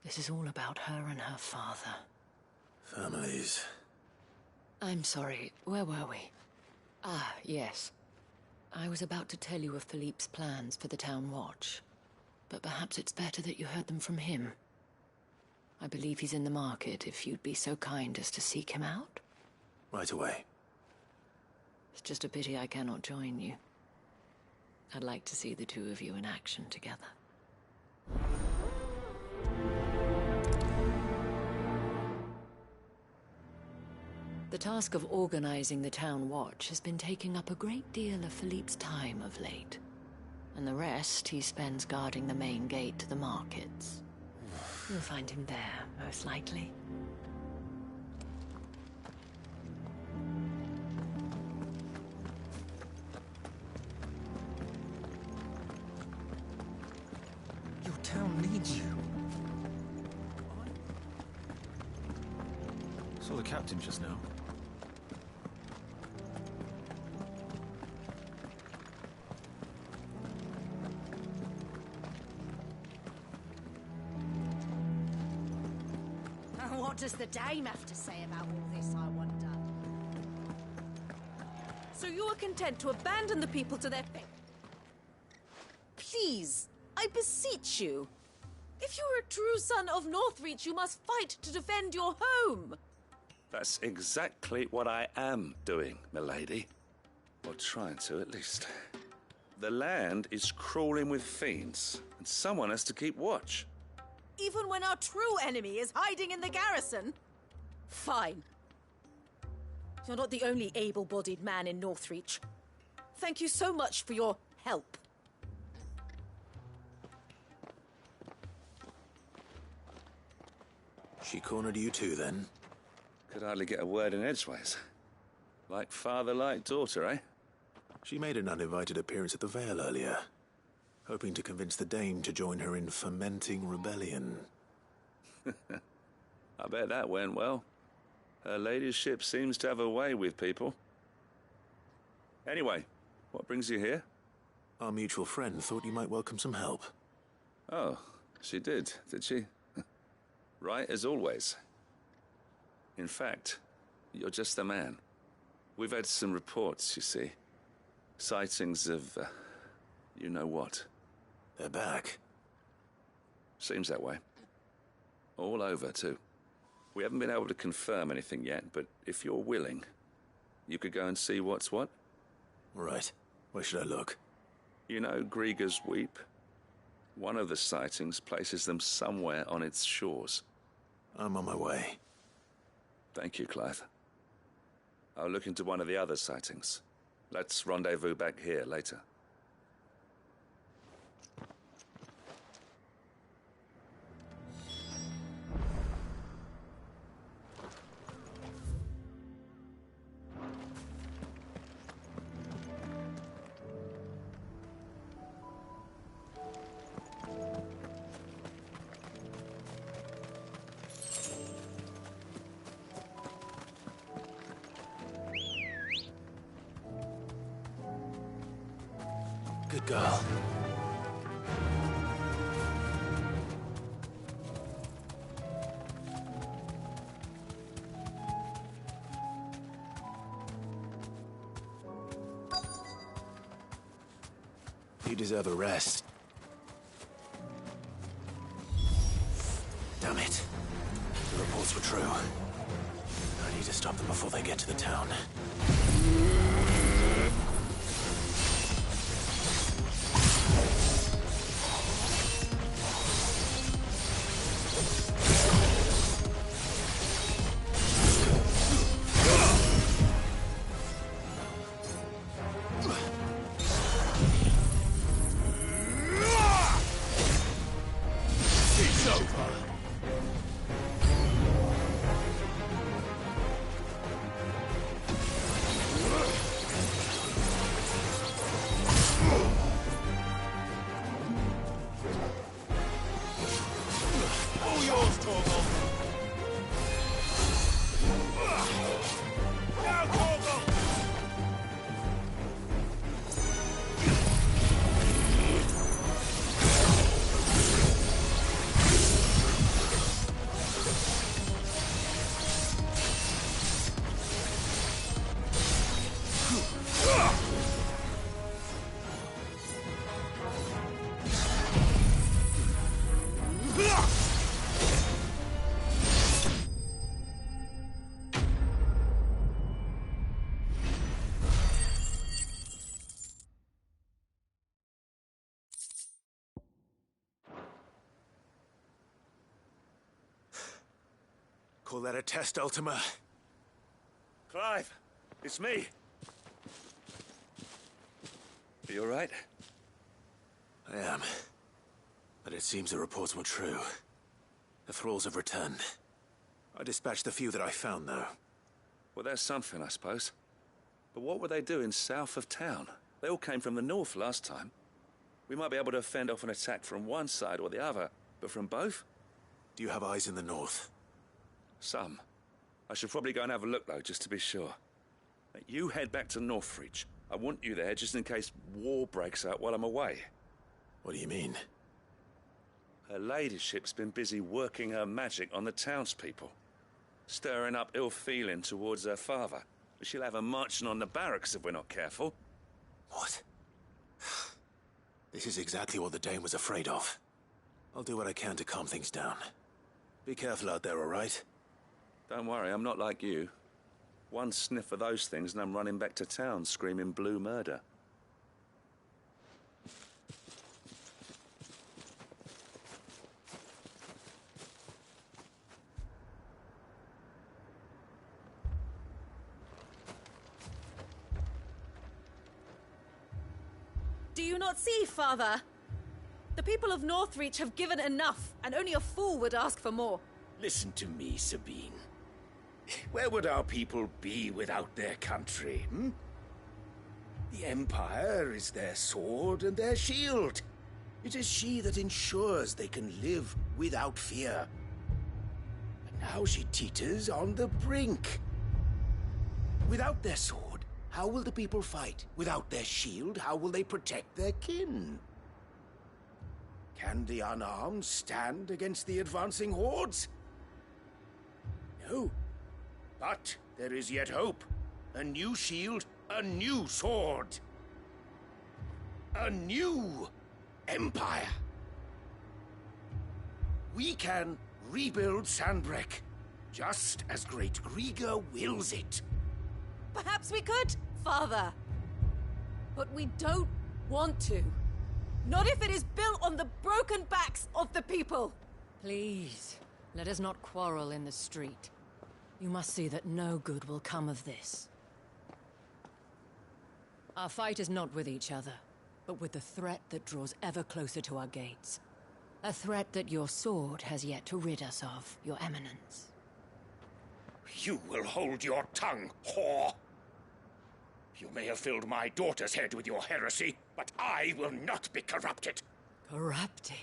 This is all about her and her father. Families. I'm sorry, where were we? Ah, yes. I was about to tell you of Philippe's plans for the town watch, but perhaps it's better that you heard them from him. I believe he's in the market, if you'd be so kind as to seek him out. Right away. It's just a pity I cannot join you. I'd like to see the two of you in action together. The task of organizing the town watch has been taking up a great deal of Philippe's time of late. And the rest he spends guarding the main gate to the markets. You'll find him there, most likely. Your town needs you. Saw the captain just now. What does the dame have to say about all this, I wonder? So you are content to abandon the people to their fate? Please, I beseech you. If If you're a true son of Northreach, you must fight to defend your home. That's exactly what I am doing, milady. Or trying to, at least. The land is crawling with fiends, and someone has to keep watch. Even when our true enemy is hiding in the garrison? Fine. You're not the only able-bodied man in Northreach. Thank you so much for your help. She cornered you too, then? Could hardly get a word in edgeways. Like father, like daughter, eh? She made an uninvited appearance at the Vale earlier, hoping to convince the Dame to join her in fomenting rebellion. I bet that went well. Her ladyship seems to have a way with people. Anyway, what brings you here? Our mutual friend thought you might welcome some help. Oh, she did she? Right as always. In fact, you're just the man. We've had some reports, you see. Sightings of, you know what. They're back. Seems that way. All over, too. We haven't been able to confirm anything yet, but if you're willing, you could go and see what's what. Right. Where should I look? You know Grieger's Weep? One of the sightings places them somewhere on its shores. I'm on my way. Thank you, Clive. I'll look into one of the other sightings. Let's rendezvous back here later. Good girl. You deserve a rest. Damn it. The reports were true. I need to stop them before they get to the town. Call that a test, Ultima? Clive, it's me. Are you all right? I am. But it seems the reports were true. The thralls have returned. I dispatched the few that I found, though. Well, there's something, I suppose. But what were they doing south of town? They all came from the north last time. We might be able to fend off an attack from one side or the other, but from both? Do you have eyes in the north? Some. I should probably go and have a look, though, just to be sure. You head back to Northreach. I want you there just in case war breaks out while I'm away. What do you mean? Her ladyship's been busy working her magic on the townspeople. Stirring up ill feeling towards her father. She'll have her marching on the barracks if we're not careful. What? This is exactly what the Dame was afraid of. I'll do what I can to calm things down. Be careful out there, all right? Don't worry, I'm not like you. One sniff of those things and I'm running back to town screaming blue murder. Do you not see, Father? The people of Northreach have given enough, and only a fool would ask for more. Listen to me, Sabine. Where would our people be without their country, hmm? The Empire is their sword and their shield. It is she that ensures they can live without fear. And now she teeters on the brink. Without their sword, how will the people fight? Without their shield, how will they protect their kin? Can the unarmed stand against the advancing hordes? No. But there is yet hope. A new shield, a new sword. A new empire. We can rebuild Sandbreck, just as Great Griga wills it. Perhaps we could, Father. But we don't want to. Not if it is built on the broken backs of the people. Please, let us not quarrel in the street. You must see that no good will come of this. Our fight is not with each other, but with the threat that draws ever closer to our gates. A threat that your sword has yet to rid us of, Your Eminence. You will hold your tongue, whore! You may have filled my daughter's head with your heresy, but I will not be corrupted. Corrupted?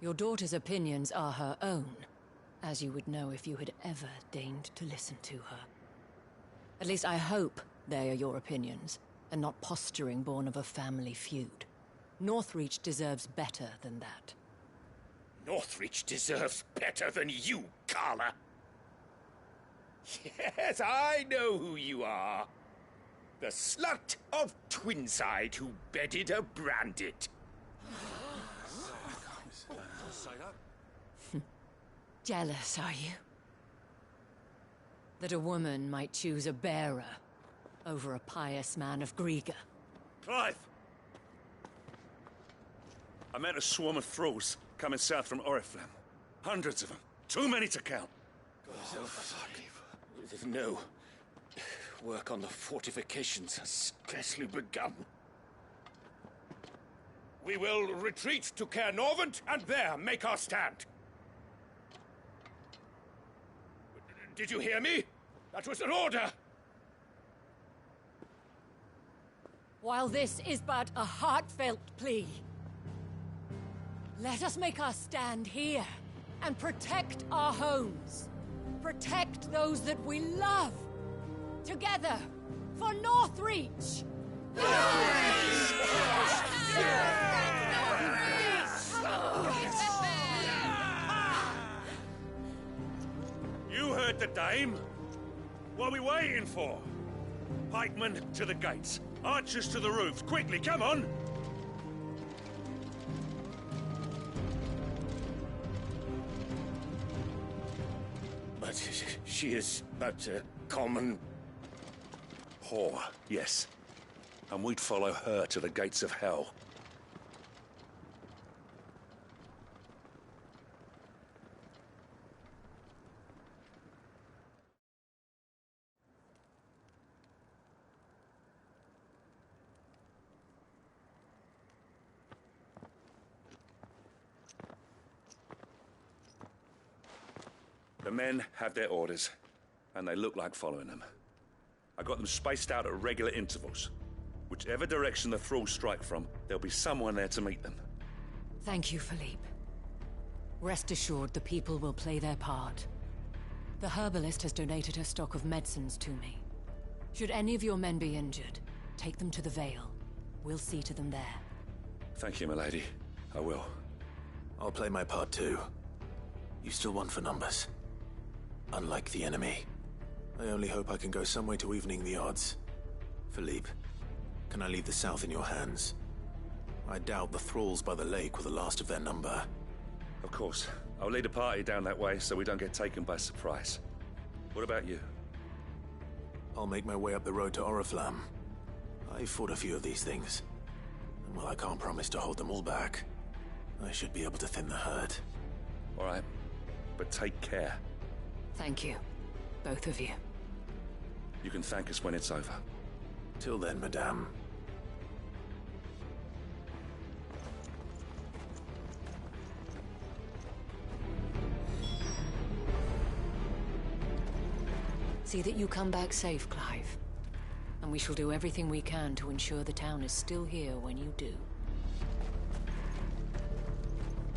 Your daughter's opinions are her own, as you would know if you had ever deigned to listen to her. At least I hope they are your opinions, and not posturing born of a family feud. Northreach deserves better than that. Northreach deserves better than you, Carla. Yes, I know who you are. The slut of Twinside who bedded a Brandit. Jealous, are you? That a woman might choose a bearer over a pious man of Griga. Clive! I met a swarm of thralls coming south from Oriflamme. Hundreds of them. Too many to count. Oh, fuck. No. Work on the fortifications has scarcely begun. We will retreat to Caer Norvent and there make our stand. Did you hear me? That was an order! While this is but a heartfelt plea, let us make our stand here and protect our homes. Protect those that we love. Together, for Northreach! You heard the dame. What are we waiting for? Pikemen to the gates. Archers to the roofs. Quickly, come on! But she is but a common... whore, yes. And we'd follow her to the gates of hell. The men have their orders, and they look like following them. I got them spaced out at regular intervals. Whichever direction the thralls strike from, there'll be someone there to meet them. Thank you, Philippe. Rest assured the people will play their part. The herbalist has donated her stock of medicines to me. Should any of your men be injured, take them to the Vale. We'll see to them there. Thank you, milady. I will. I'll play my part too. You still want for numbers. Unlike the enemy. I only hope I can go some way to evening the odds. Philippe, can I leave the south in your hands? I doubt the thralls by the lake were the last of their number. Of course. I'll lead a party down that way so we don't get taken by surprise. What about you? I'll make my way up the road to Oriflamme. I fought a few of these things. And while I can't promise to hold them all back, I should be able to thin the herd. All right. But take care. Thank you. Both of you. You can thank us when it's over. Till then, madame. See that you come back safe, Clive. And we shall do everything we can to ensure the town is still here when you do.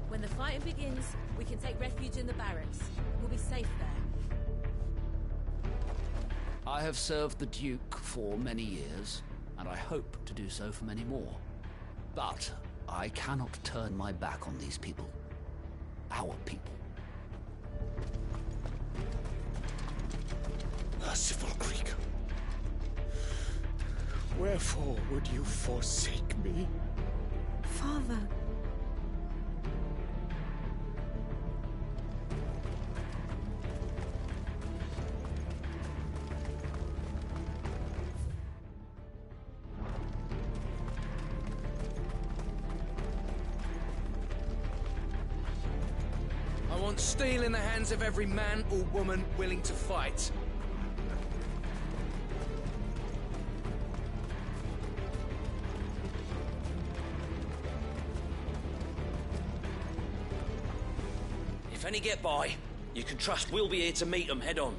When the fighting begins, we can take refuge in the barracks. We'll be safe there. I have served the Duke for many years, and I hope to do so for many more. But I cannot turn my back on these people. Our people. Merciful Creaker, wherefore would you forsake me? Father. I want steel in the hands of every man or woman willing to fight. If any get by, you can trust we'll be here to meet them head on.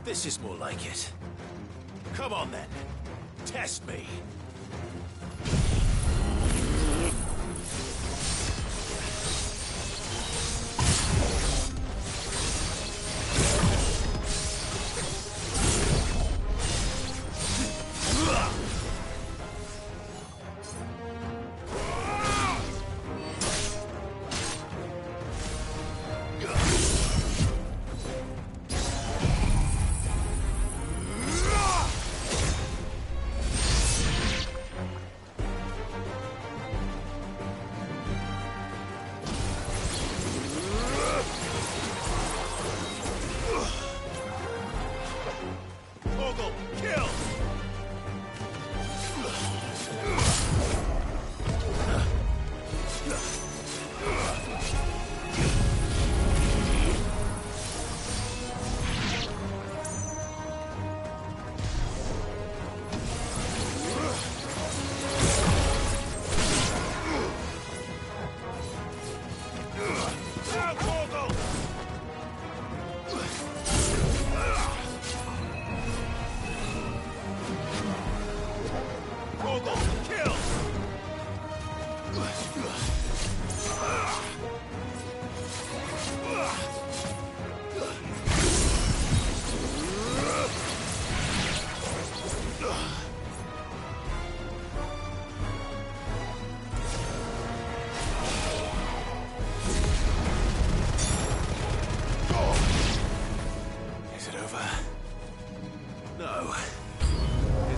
This is more like it. Come on then. Test me.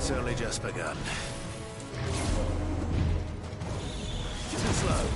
It's only just begun. Too slow.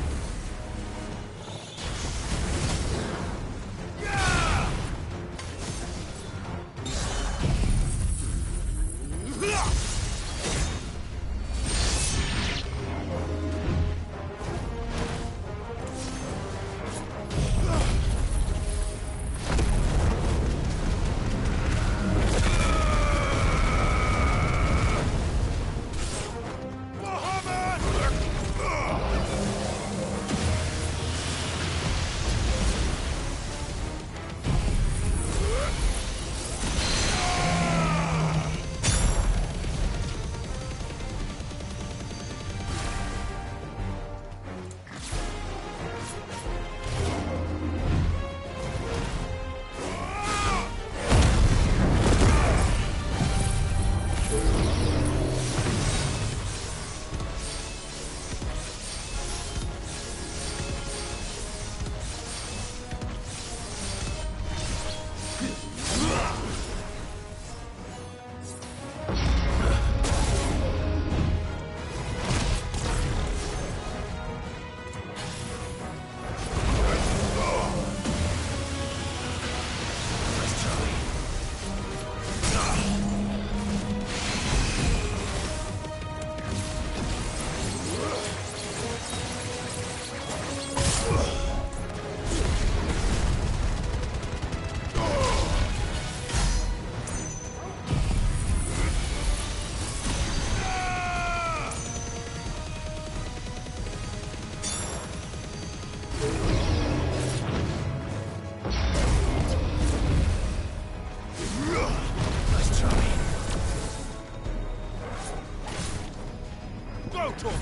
Mortal!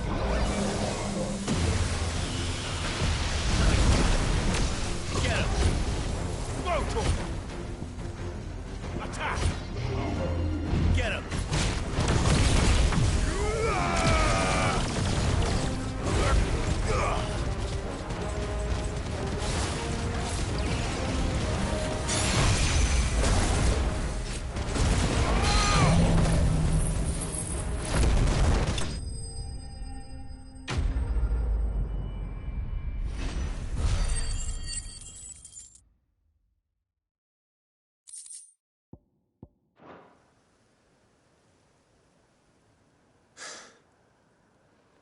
Get him! Mortal! Attack! Get him!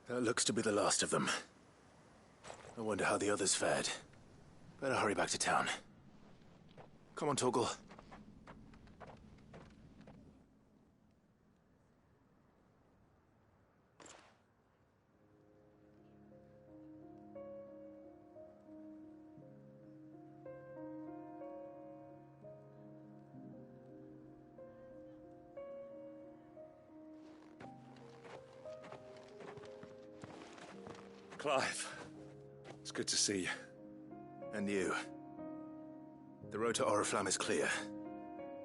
That looks to be the last of them. I wonder how the others fared. Better hurry back to town. Come on, Torgal. Clive, it's good to see you. And you. The road to Oriflamme is clear.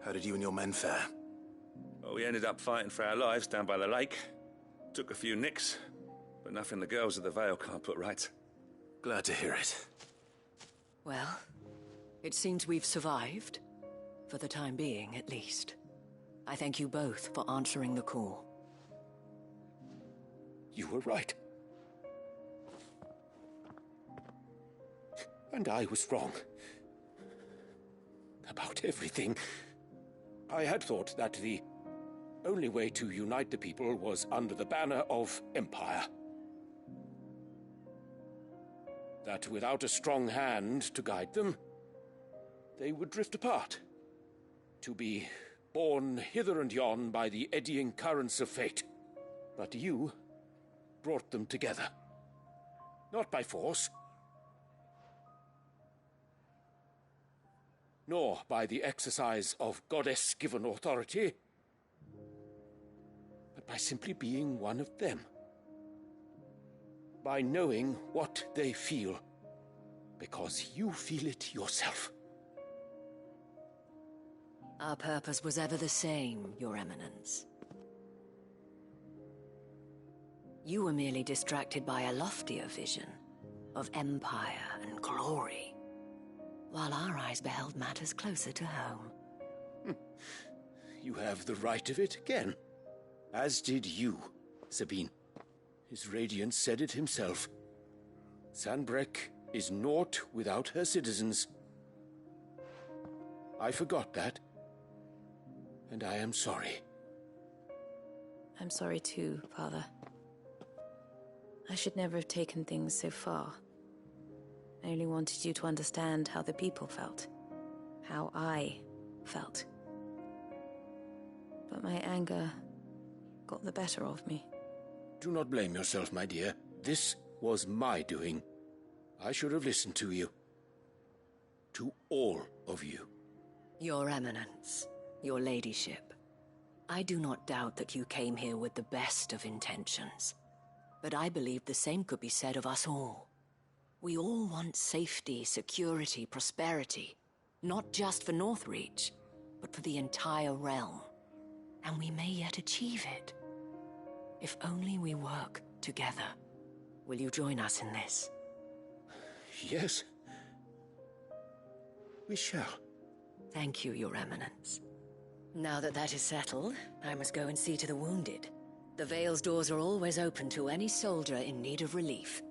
How did you and your men fare? Well, we ended up fighting for our lives down by the lake. Took a few nicks, but nothing the girls of the Vale can't put right. Glad to hear it. Well, it seems we've survived. For the time being, at least. I thank you both for answering the call. You were right. And I was wrong. About everything. I had thought that the only way to unite the people was under the banner of Empire. That without a strong hand to guide them, they would drift apart. To be borne hither and yon by the eddying currents of fate. But you brought them together. Not by force, nor by the exercise of goddess-given authority, but by simply being one of them. By knowing what they feel, because you feel it yourself. Our purpose was ever the same, Your Eminence. You were merely distracted by a loftier vision of empire and glory, while our eyes beheld matters closer to home. You have the right of it again. As did you, Sabine. His Radiance said it himself. Sanbreque is naught without her citizens. I forgot that, and I am sorry. I'm sorry too, Father. I should never have taken things so far. I only wanted you to understand how the people felt. How I felt. But my anger got the better of me. Do not blame yourself, my dear. This was my doing. I should have listened to you. To all of you. Your Eminence, your ladyship, I do not doubt that you came here with the best of intentions. But I believe the same could be said of us all. We all want safety, security, prosperity. Not just for Northreach, but for the entire realm. And we may yet achieve it. If only we work together. Will you join us in this? Yes. We shall. Thank you, Your Eminence. Now that that is settled, I must go and see to the wounded. The Vale's doors are always open to any soldier in need of relief.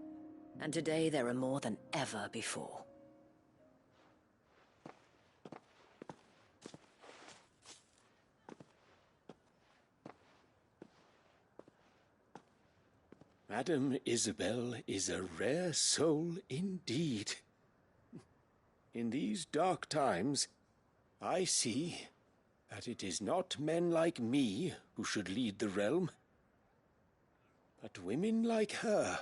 And today there are more than ever before. Madame Isabel is a rare soul indeed. In these dark times, I see that it is not men like me who should lead the realm, but women like her.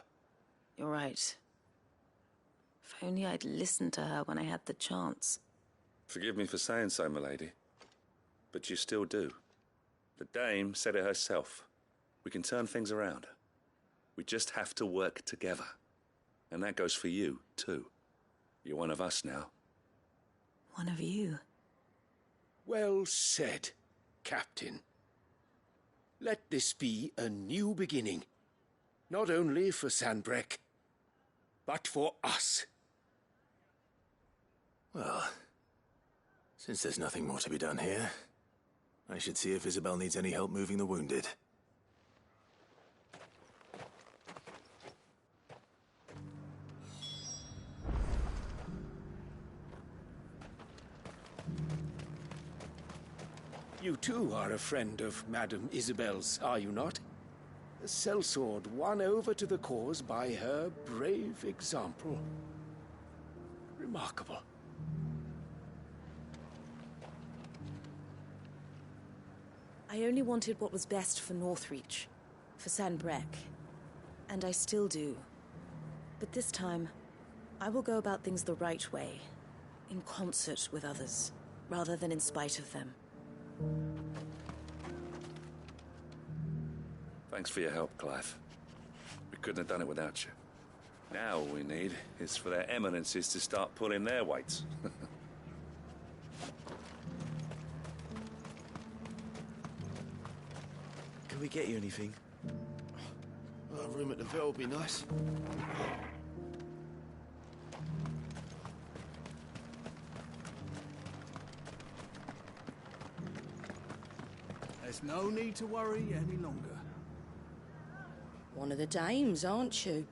You're right. If only I'd listened to her when I had the chance. Forgive me for saying so, milady, but you still do. The Dame said it herself. We can turn things around. We just have to work together. And that goes for you, too. You're one of us now. One of you. Well said, Captain. Let this be a new beginning. Not only for Sanbreque, but for us. Well, since there's nothing more to be done here, I should see if Isabel needs any help moving the wounded. You too are a friend of Madame Isabel's, are you not? A sellsword won over to the cause by her brave example. Remarkable. I only wanted what was best for Northreach, for Sanbreque, and I still do. But this time, I will go about things the right way, in concert with others, rather than in spite of them. Thanks for your help, Clive. We couldn't have done it without you. Now all we need is for their eminences to start pulling their weights. Can we get you anything? A room at the Vale would be nice. There's no need to worry any longer. One of the dames, aren't you?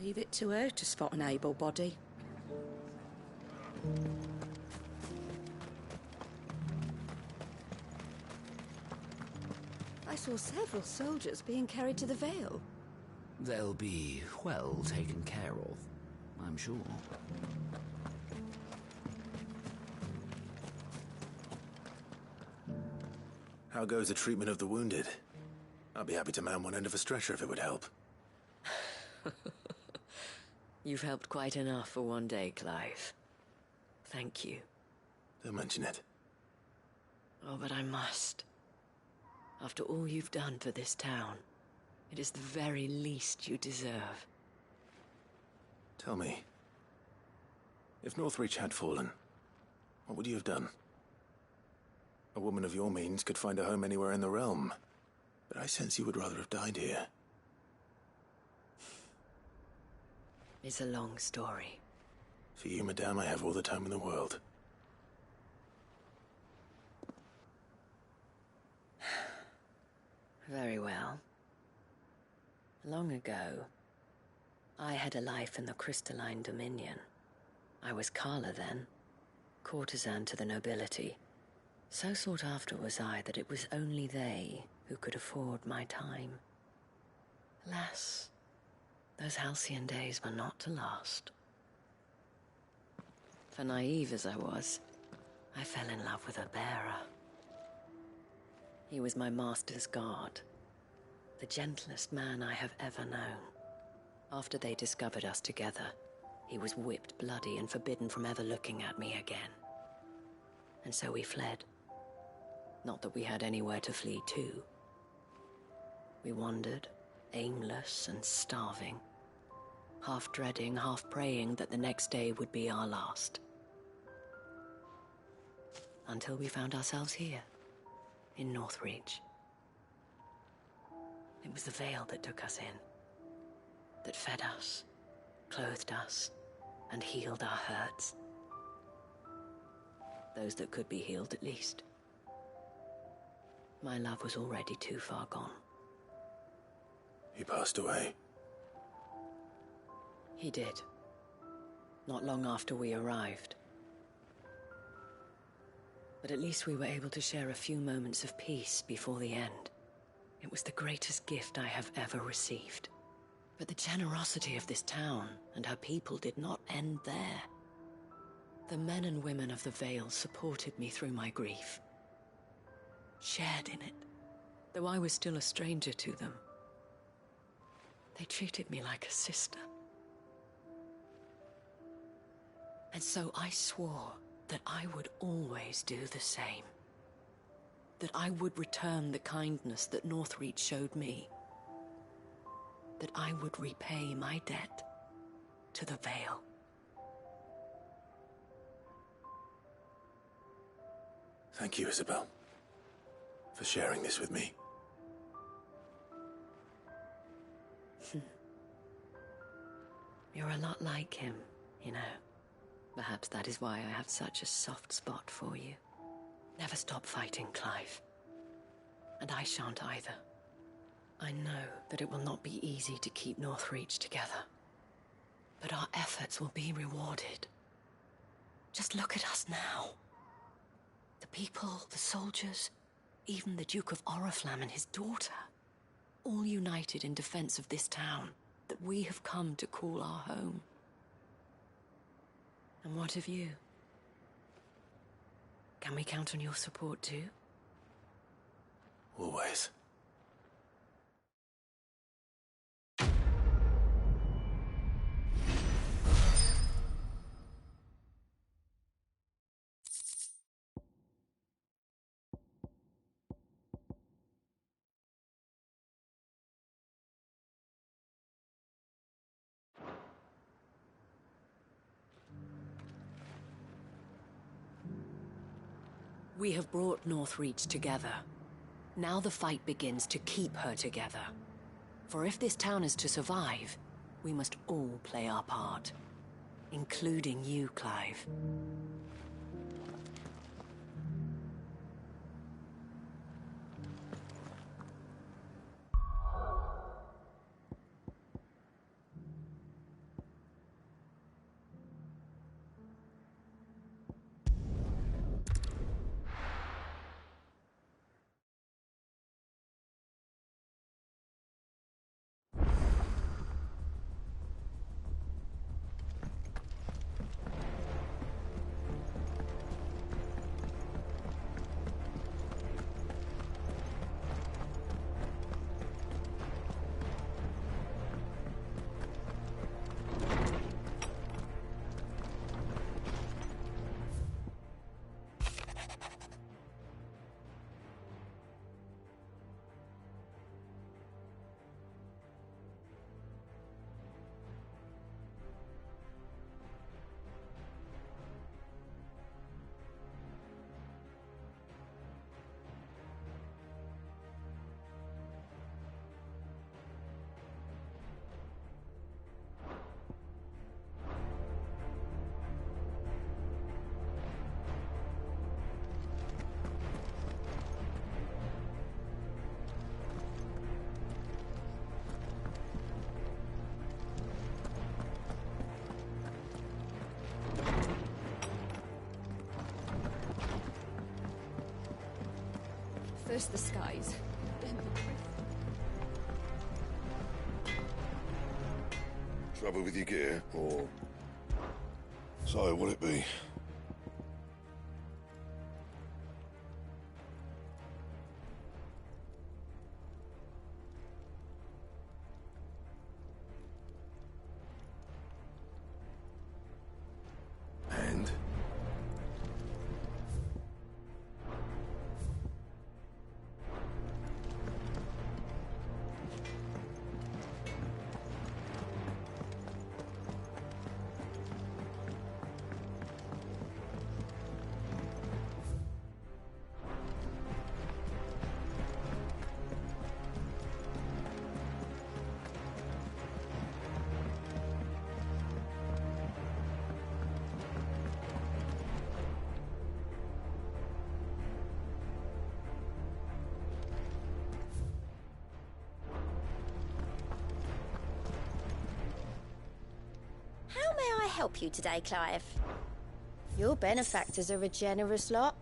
Leave it to her to spot an able body. I saw several soldiers being carried to the Vale. They'll be well taken care of, I'm sure. How goes the treatment of the wounded? I'll be happy to man one end of a stretcher if it would help. You've helped quite enough for one day, Clive. Thank you. Don't mention it. Oh, but I must. After all you've done for this town, it is the very least you deserve. Tell me, if Northreach had fallen, what would you have done? A woman of your means could find a home anywhere in the realm, but I sense you would rather have died here. It's a long story. For you, madame, I have all the time in the world. Very well. Long ago, I had a life in the Crystalline Dominion. I was Carla then, courtesan to the nobility. So sought after was I that it was only they who could afford my time. Alas, those halcyon days were not to last. For naive as I was, I fell in love with a bearer. He was my master's guard, the gentlest man I have ever known. After they discovered us together, he was whipped bloody and forbidden from ever looking at me again. And so we fled. Not that we had anywhere to flee to. We wandered, aimless and starving, half dreading, half praying that the next day would be our last. Until we found ourselves here, in Northreach. It was the Vale that took us in, that fed us, clothed us, and healed our hurts. Those that could be healed, at least. My love was already too far gone. He passed away. He did. Not long after we arrived. But at least we were able to share a few moments of peace before the end. It was the greatest gift I have ever received. But the generosity of this town and her people did not end there. The men and women of the Vale supported me through my grief. Shared in it, though I was still a stranger to them. They treated me like a sister. And so I swore that I would always do the same. that I would return the kindness that Northreach showed me. That I would repay my debt to the Vale. Thank you, Isabel, for sharing this with me. You're a lot like him, you know. Perhaps that is why I have such a soft spot for you. Never stop fighting, Clive. And I shan't either. I know that it will not be easy to keep Northreach together. But our efforts will be rewarded. Just look at us now. The people, the soldiers, even the Duke of Oriflamme and his daughter, all united in defense of this town that we have come to call our home. And what of you? Can we count on your support too? Always. We have brought Northreach together. Now the fight begins to keep her together. For if this town is to survive, we must all play our part. Including you, Clive. First the skies, then the cliff. Trouble with your gear, or... So, what'll it be? And? How may I help you today, Clive? Your benefactors are a generous lot.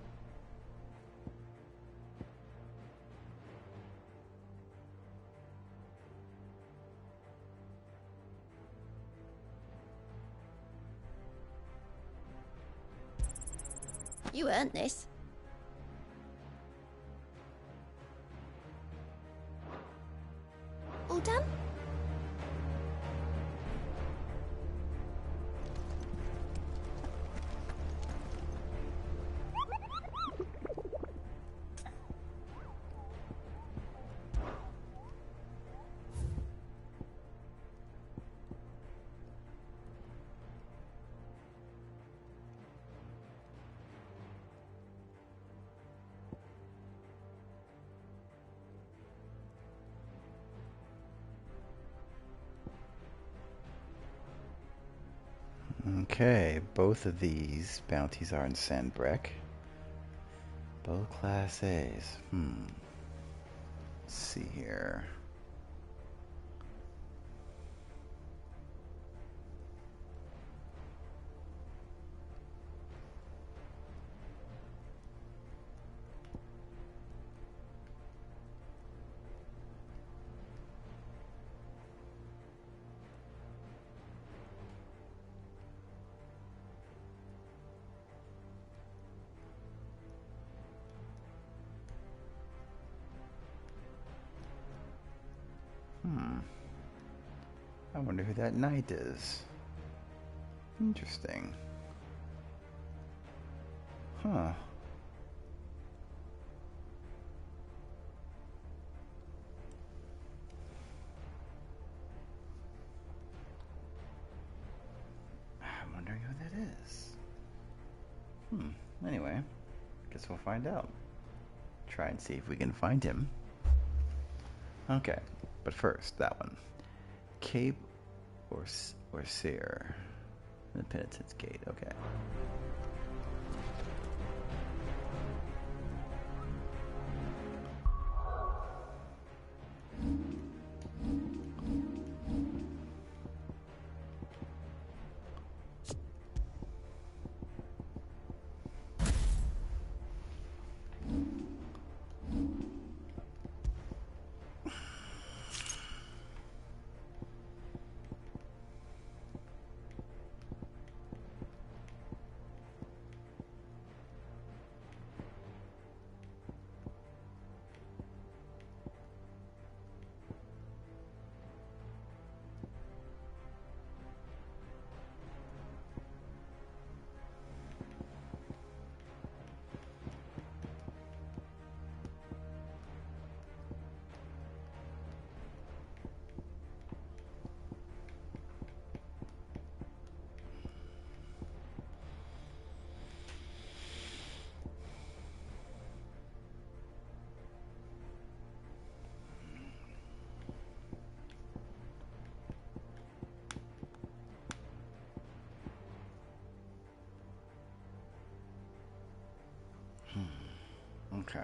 You earned this. All done? Okay, both of these bounties are in Sandbreck. Both Class A's. Let's see here. I wonder who that knight is. Interesting. Huh. I'm wondering who that is. Anyway, guess we'll find out. Try and see if we can find him. Okay, but first, that one. Cape Orseer. The Penitence Gate, okay. Okay.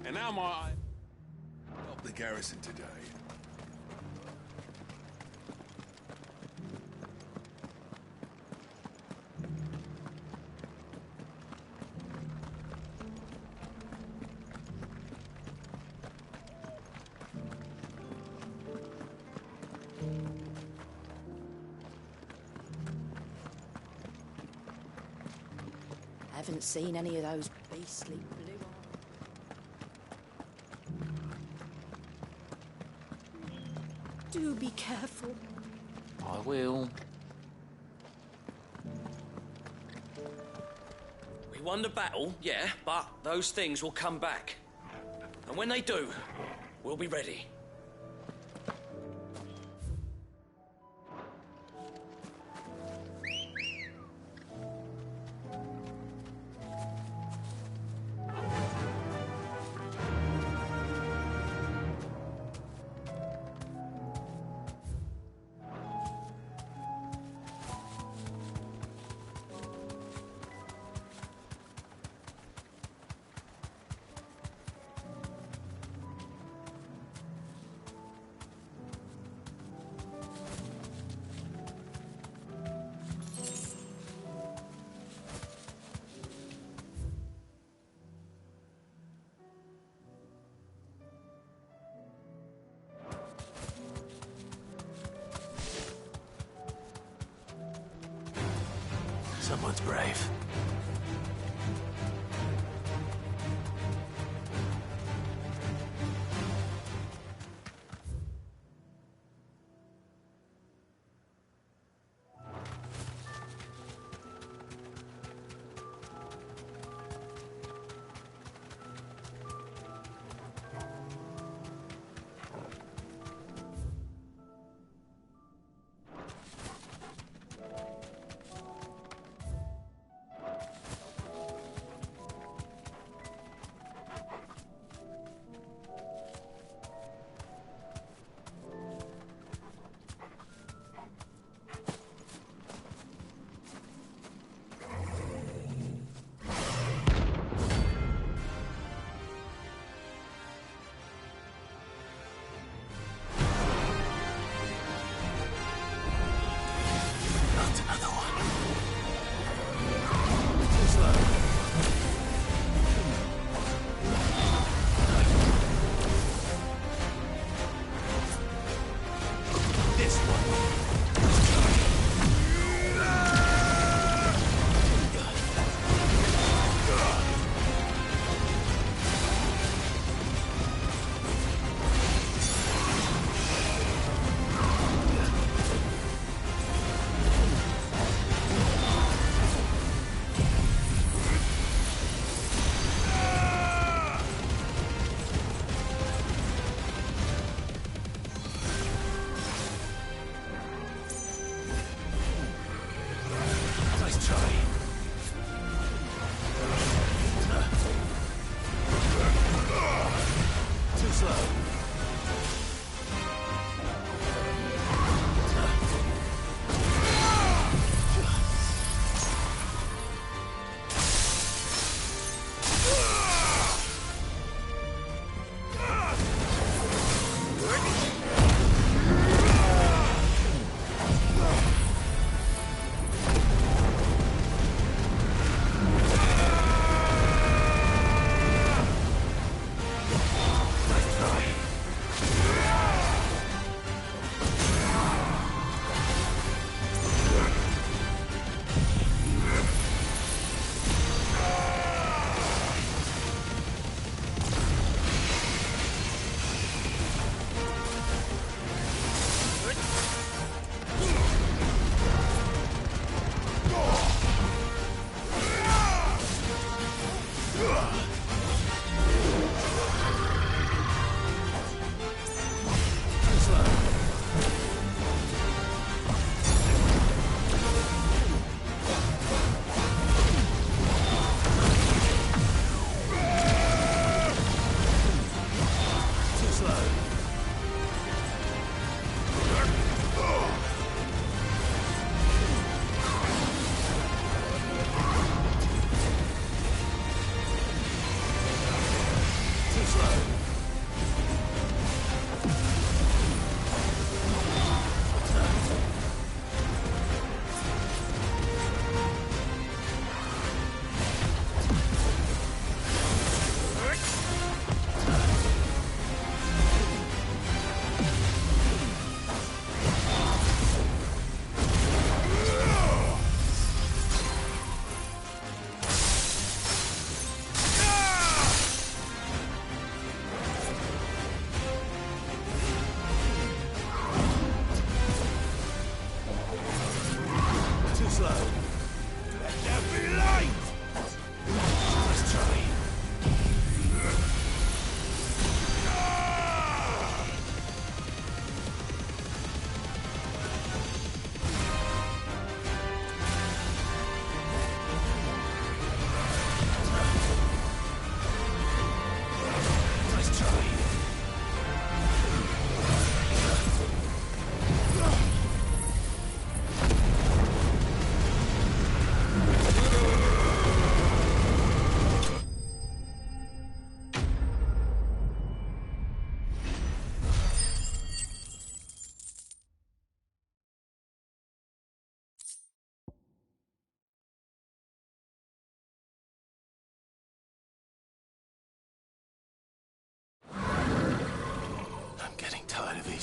And now my... help the garrison today. haven't seen any of those beastly blue eyes. Do be careful. I will. We won the battle, yeah, but those things will come back. And when they do, we'll be ready. Someone's brave.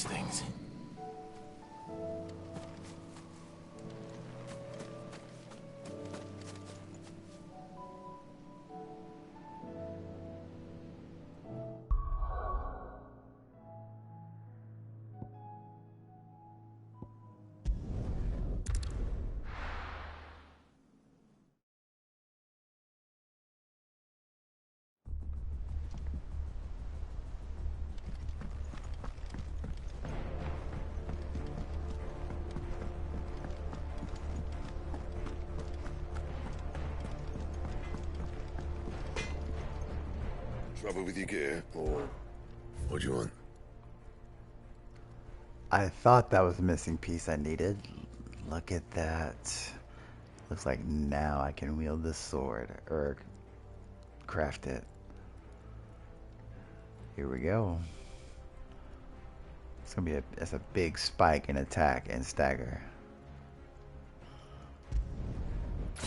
these things. Trouble with your gear, or what do you want? I thought that was the missing piece I needed. Look at that. Looks like now I can wield this sword, or craft it. Here we go. It's gonna be a big spike in attack and stagger.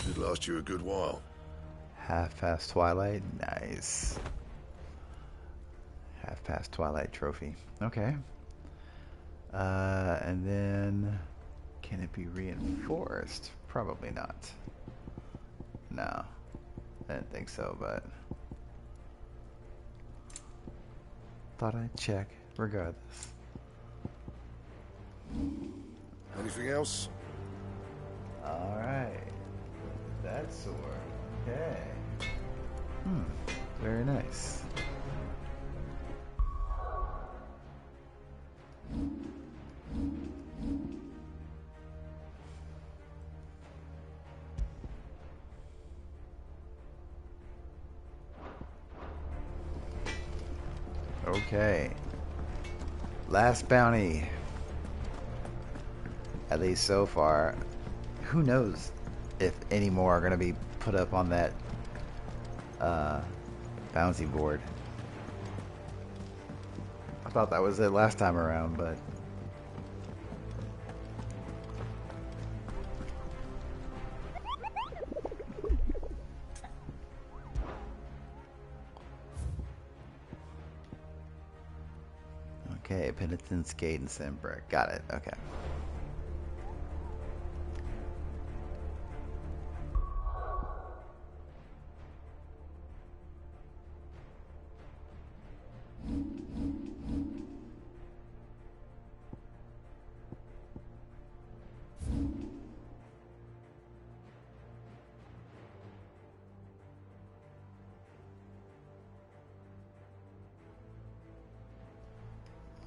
Should last you a good while. Half past twilight, nice. Half past twilight trophy. Okay. And then can it be reinforced? Probably not. No, I didn't think so, but thought I'd check regardless. Anything else? All right, that sword. Okay. Very nice. Okay. Last bounty. At least so far. Who knows if any more are going to be put up on that bouncy board. I thought that was it last time around, but okay, Penitence Gate and Simbrick. Got it. Okay.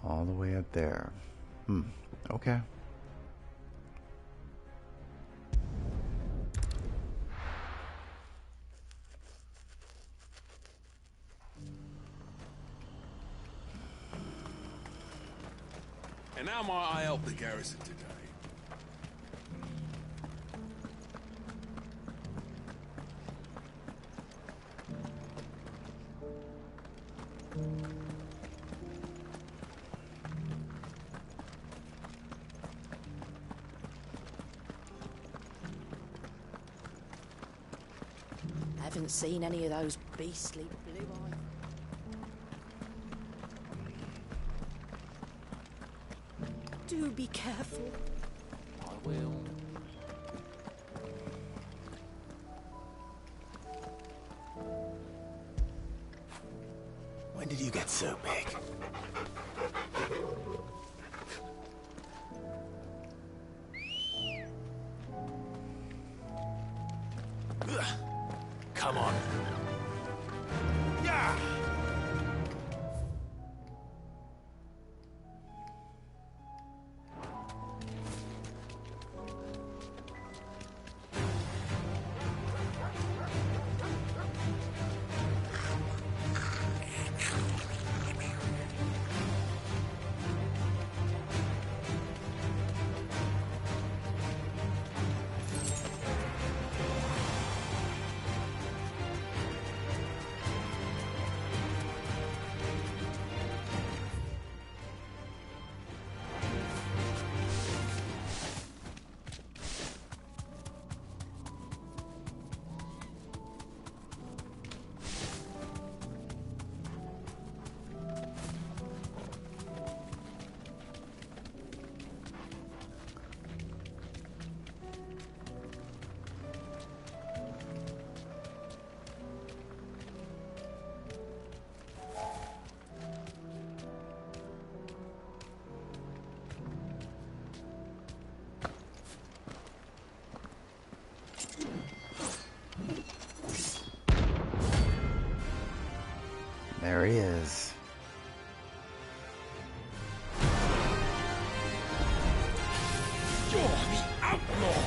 All the way up there. Okay. And how might I help the garrison today? Haven't seen any of those beastly blue eyes. Do be careful. I will. When did you get so big? Come on. Yeah. he is. You're the outlaw!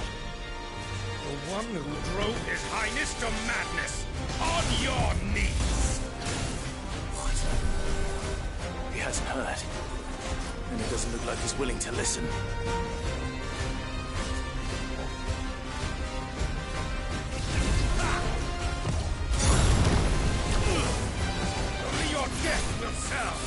The one who drove His Highness to madness! On your knees! What? He hasn't heard. And it doesn't look like he's willing to listen. Only your death will sell!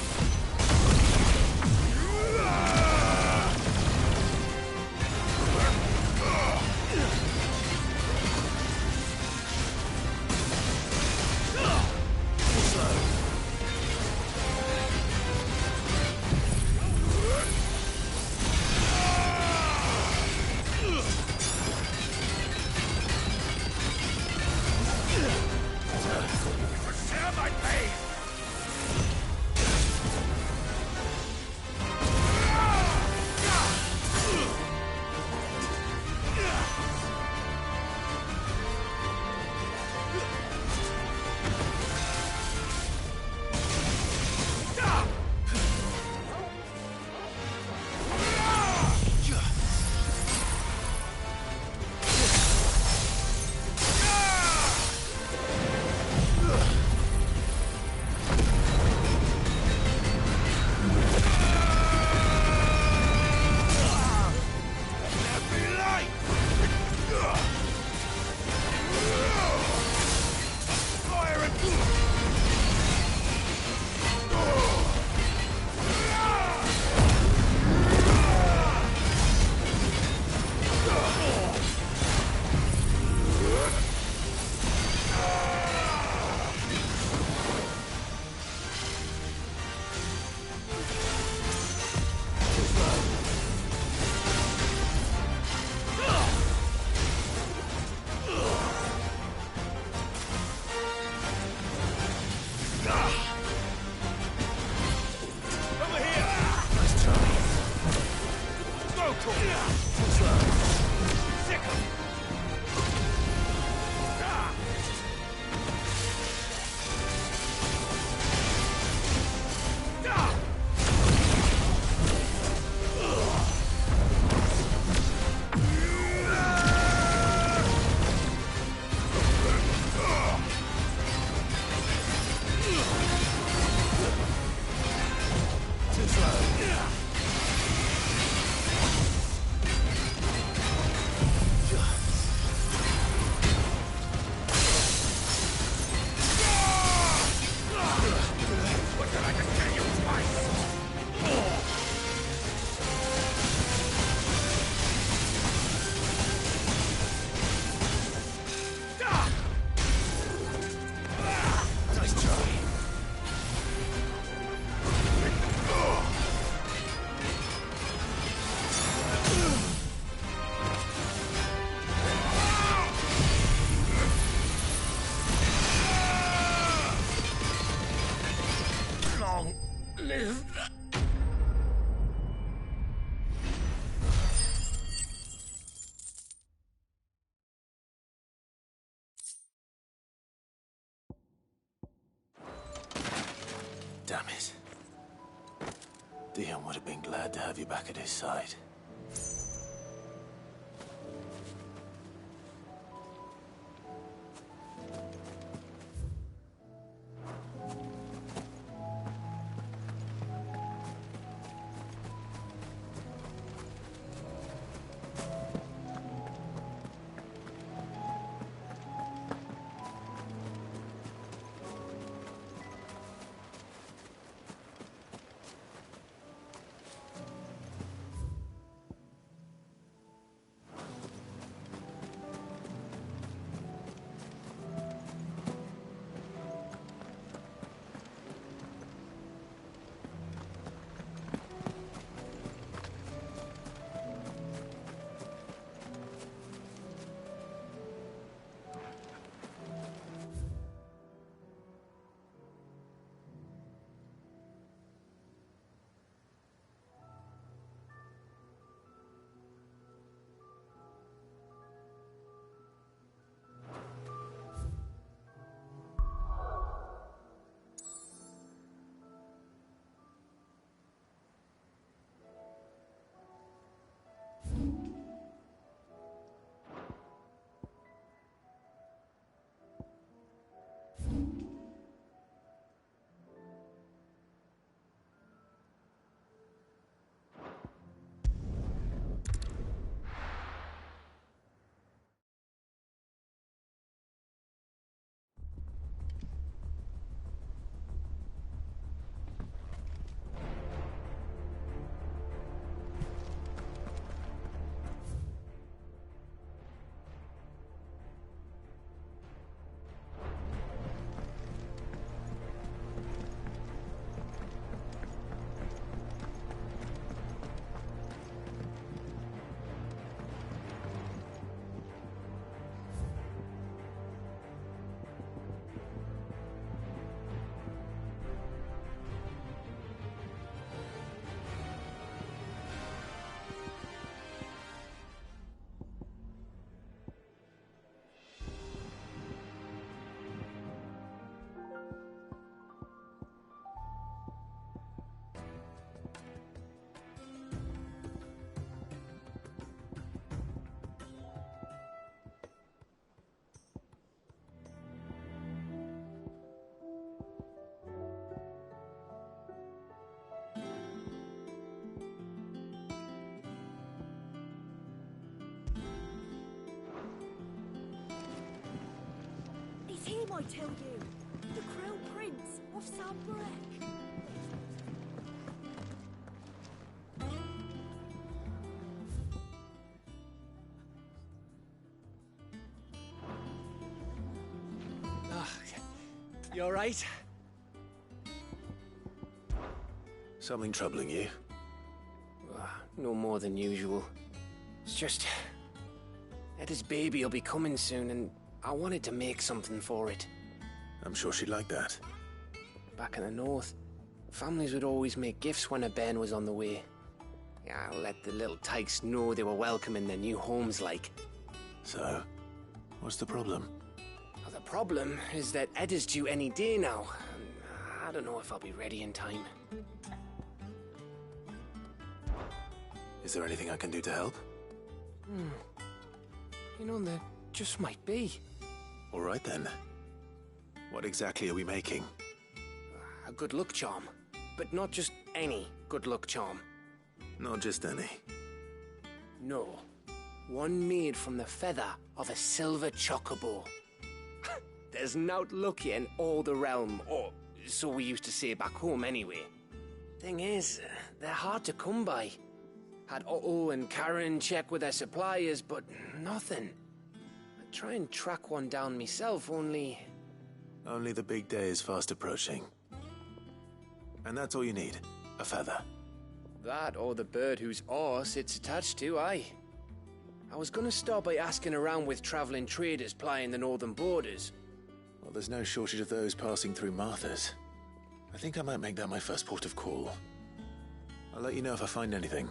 Damn it. Dion would have been glad to have you back at his side. I tell you? The Crown Prince of Sambrek. You alright? Something troubling you? No more than usual. It's just... Etta's baby will be coming soon, and I wanted to make something for it. I'm sure she'd like that. Back in the north, families would always make gifts when a bairn was on the way. Yeah, let the little tykes know they were welcome in their new homes, like. So, what's the problem? Well, the problem is that Etta's due any day now, and I don't know if I'll be ready in time. Is there anything I can do to help? You know, there just might be. All right then. What exactly are we making? A good luck charm. But not just any good luck charm. Not just any. No. One made from the feather of a silver chocobo. There's naught lucky in all the realm, or so we used to say back home anyway. Thing is, they're hard to come by. Had Otto and Karen check with their suppliers, but nothing. I try and track one down myself, only... Only the big day is fast approaching. And that's all you need, a feather. That or the bird whose horse it's attached to, aye. I was gonna start by asking around with traveling traders plying the northern borders. Well, there's no shortage of those passing through Martha's. I think I might make that my first port of call. I'll let you know if I find anything.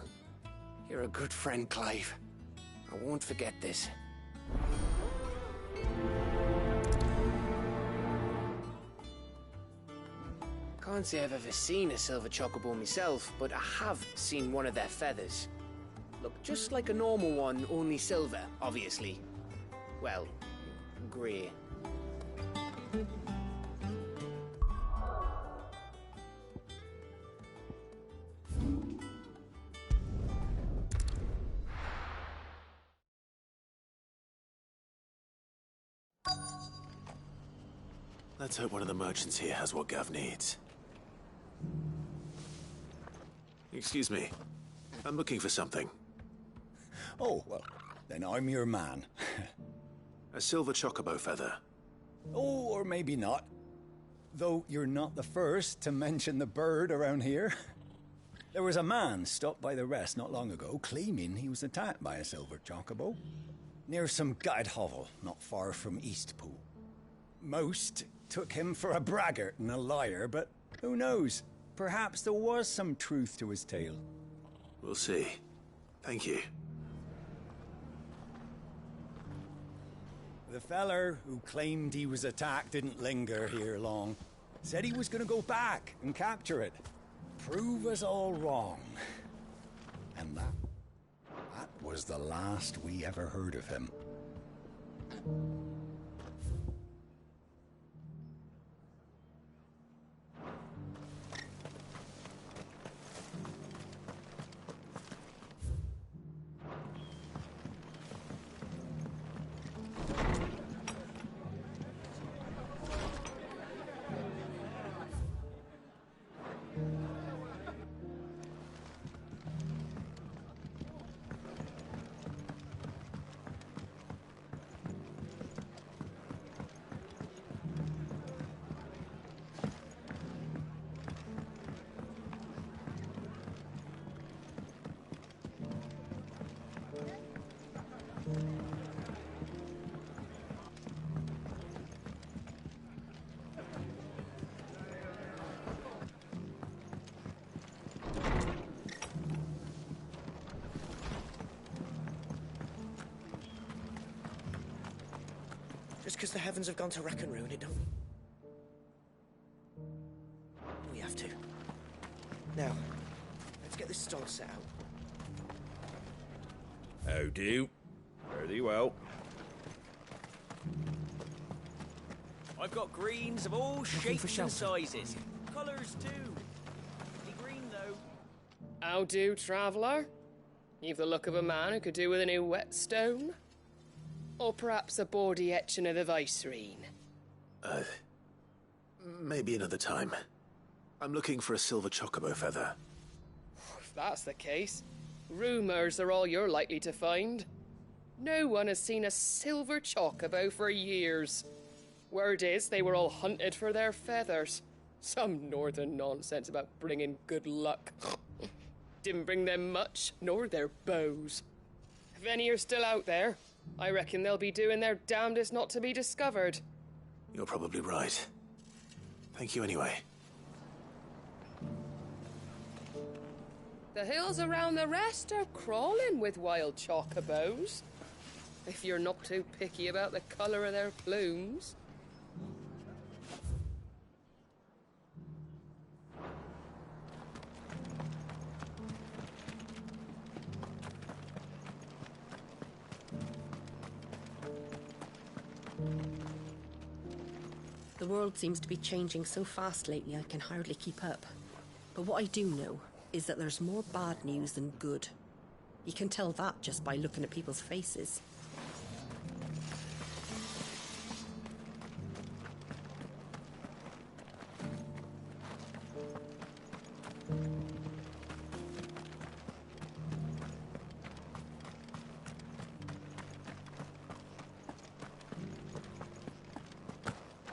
You're a good friend, Clive. I won't forget this. Can't say I've ever seen a silver chocobo myself, but I have seen one of their feathers. Look just like a normal one, only silver, obviously. Well, grey. Let's hope one of the merchants here has what Gav needs. Excuse me. I'm looking for something. Oh, well, then I'm your man. A silver chocobo feather. Oh, or maybe not. Though you're not the first to mention the bird around here. There was a man stopped by the rest not long ago claiming he was attacked by a silver chocobo near some gutted hovel not far from Eastpool. Most took him for a braggart and a liar, but who knows? Perhaps there was some truth to his tale. We'll see. Thank you. The feller who claimed he was attacked didn't linger here long. Said he was going to go back and capture it. Prove us all wrong. And that was the last we ever heard of him. Just because the heavens have gone to rack and ruin, it don't... We have to. Now, let's get this stall set out. How do? Fare thee well. I've got greens of all shapes and sizes. Colours too. Any green though. How do, traveller? You've the look of a man who could do with a new whetstone. Or perhaps a bawdy etching of the Vicerine. Maybe another time. I'm looking for a silver chocobo feather. If that's the case, rumors are all you're likely to find. No one has seen a silver chocobo for years. Word is they were all hunted for their feathers. Some northern nonsense about bringing good luck. Didn't bring them much, nor their bows. If any are still out there, I reckon they'll be doing their damnedest not to be discovered. You're probably right. Thank you anyway. The hills around the rest are crawling with wild chocobos. If you're not too picky about the colour of their plumes. The world seems to be changing so fast lately I can hardly keep up. But what I do know is that there's more bad news than good. You can tell that just by looking at people's faces.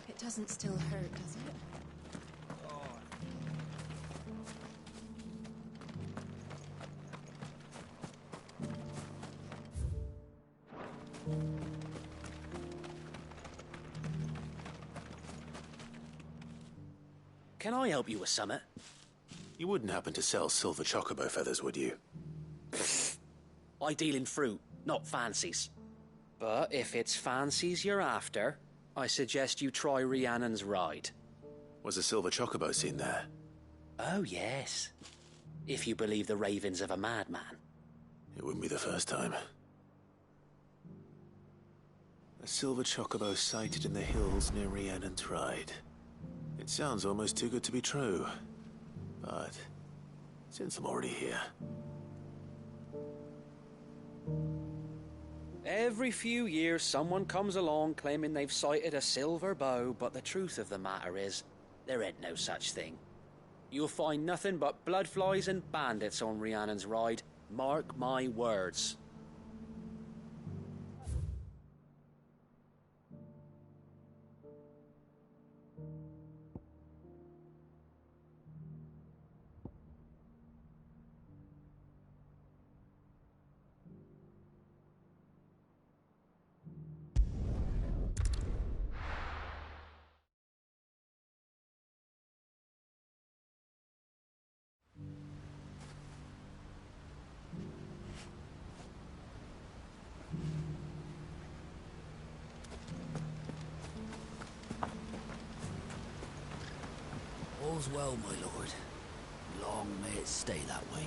It doesn't still hurt, does it? Can I help you with something? You wouldn't happen to sell silver chocobo feathers, would you? I deal in fruit, not fancies. But if it's fancies you're after, I suggest you try Rhiannon's ride. Was a silver chocobo seen there? Oh, yes. If you believe the ravings of a madman. It wouldn't be the first time. A silver chocobo sighted in the hills near Rhiannon's ride. It sounds almost too good to be true. But since I'm already here... Every few years someone comes along claiming they've sighted a silver bow, but the truth of the matter is, there ain't no such thing. You'll find nothing but bloodflies and bandits on Rhiannon's ride. Mark my words. All's well, my lord. Long may it stay that way.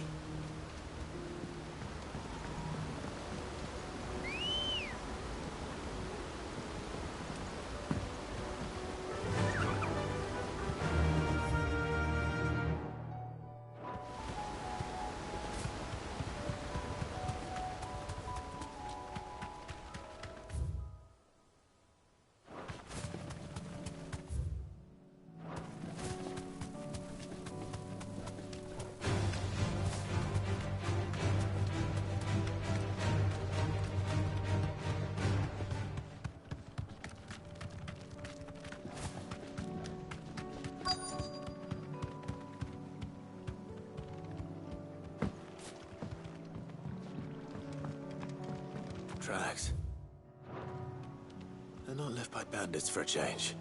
Tracks. They're not left by bandits for a change.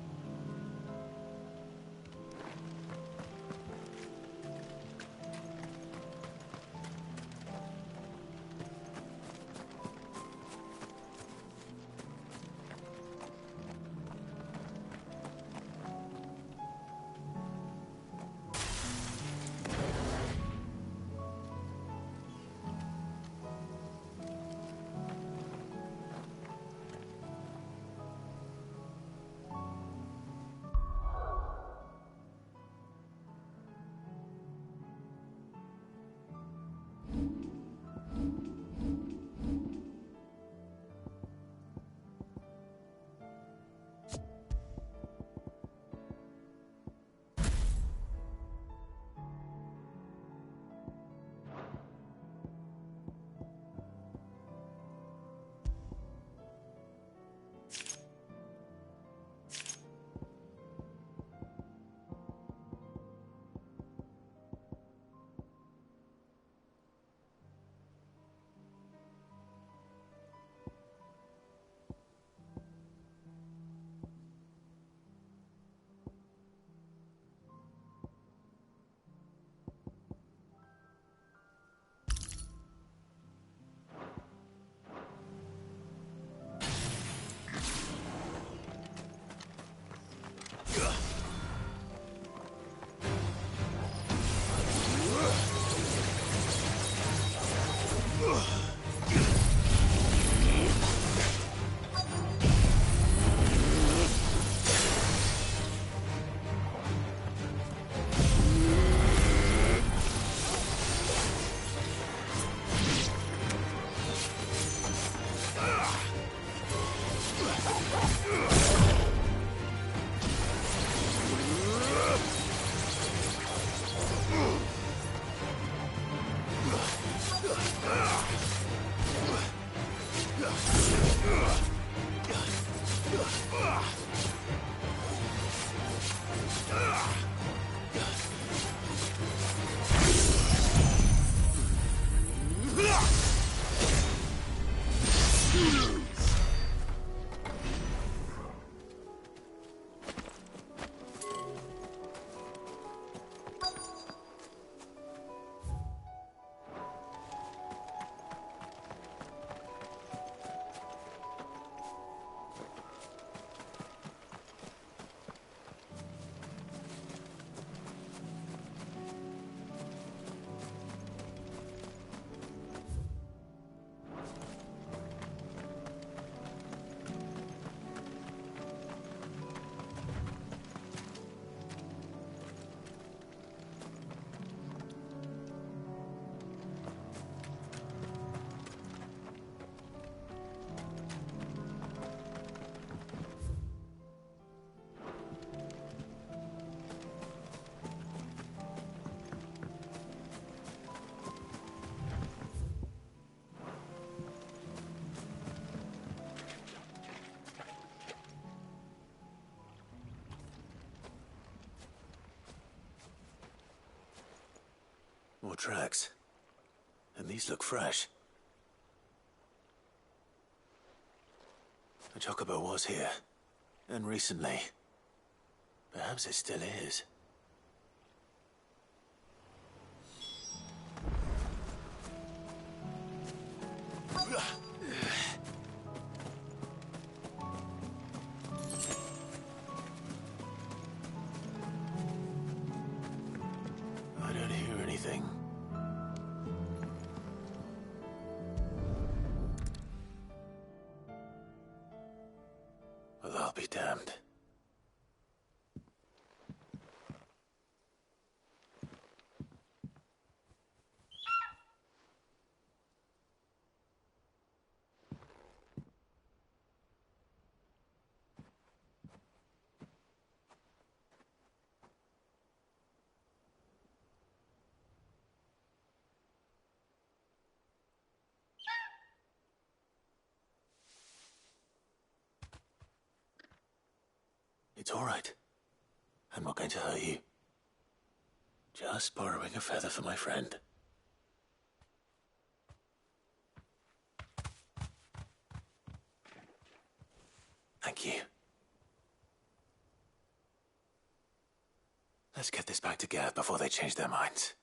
tracks. And these look fresh. The chocobo was here. And recently. Perhaps it still is. I don't hear anything. Well, I'll be damned. It's all right. I'm not going to hurt you. Just borrowing a feather for my friend. Thank you. Let's get this back to Gareth before they change their minds.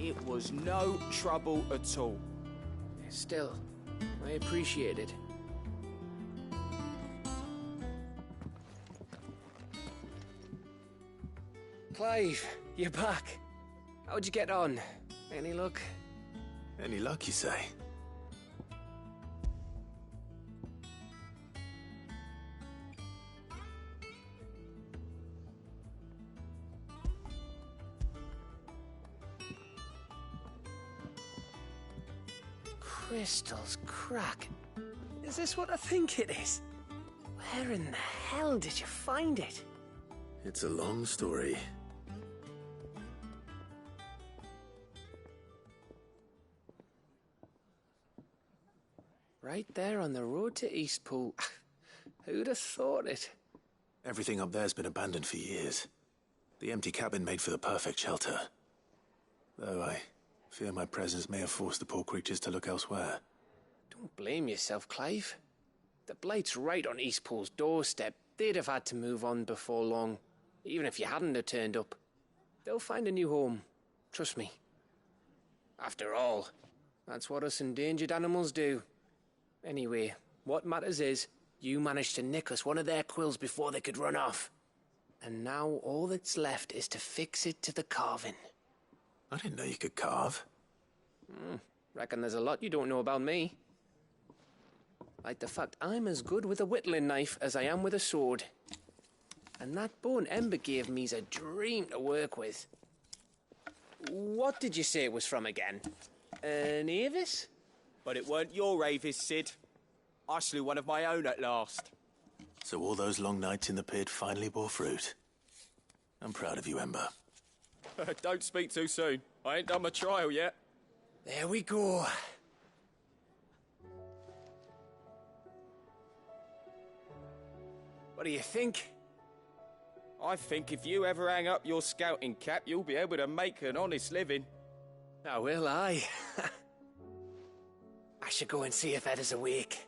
It was no trouble at all. Still, I appreciate it. Clive, you're back. How'd you get on? Any luck? Any luck, you say? Crystal's crack. Is this what I think it is? Where in the hell did you find it? It's a long story. Right there on the road to Eastpool. Who'd have thought it? Everything up there's been abandoned for years. The empty cabin made for the perfect shelter. Though I fear my presence may have forced the poor creatures to look elsewhere. Don't blame yourself, Clive. The Blight's right on Eastpool's doorstep. They'd have had to move on before long, even if you hadn't have turned up. They'll find a new home. Trust me. After all, that's what us endangered animals do. Anyway, what matters is, you managed to nick us one of their quills before they could run off. And now all that's left is to fix it to the carving. I didn't know you could carve. Reckon there's a lot you don't know about me. Like the fact I'm as good with a whittling knife as I am with a sword. And that bone Ember gave me's a dream to work with. What did you say it was from again? An Avis? But it weren't your Avis, Sid. I slew one of my own at last. So all those long nights in the pit finally bore fruit. I'm proud of you, Ember. Don't speak too soon. I ain't done my trial yet. There we go. What do you think? I think if you ever hang up your scouting cap, you'll be able to make an honest living. Oh, will I? I should go and see if Ed is awake.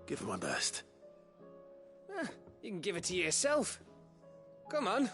Give it my best. You can give it to yourself. Come on.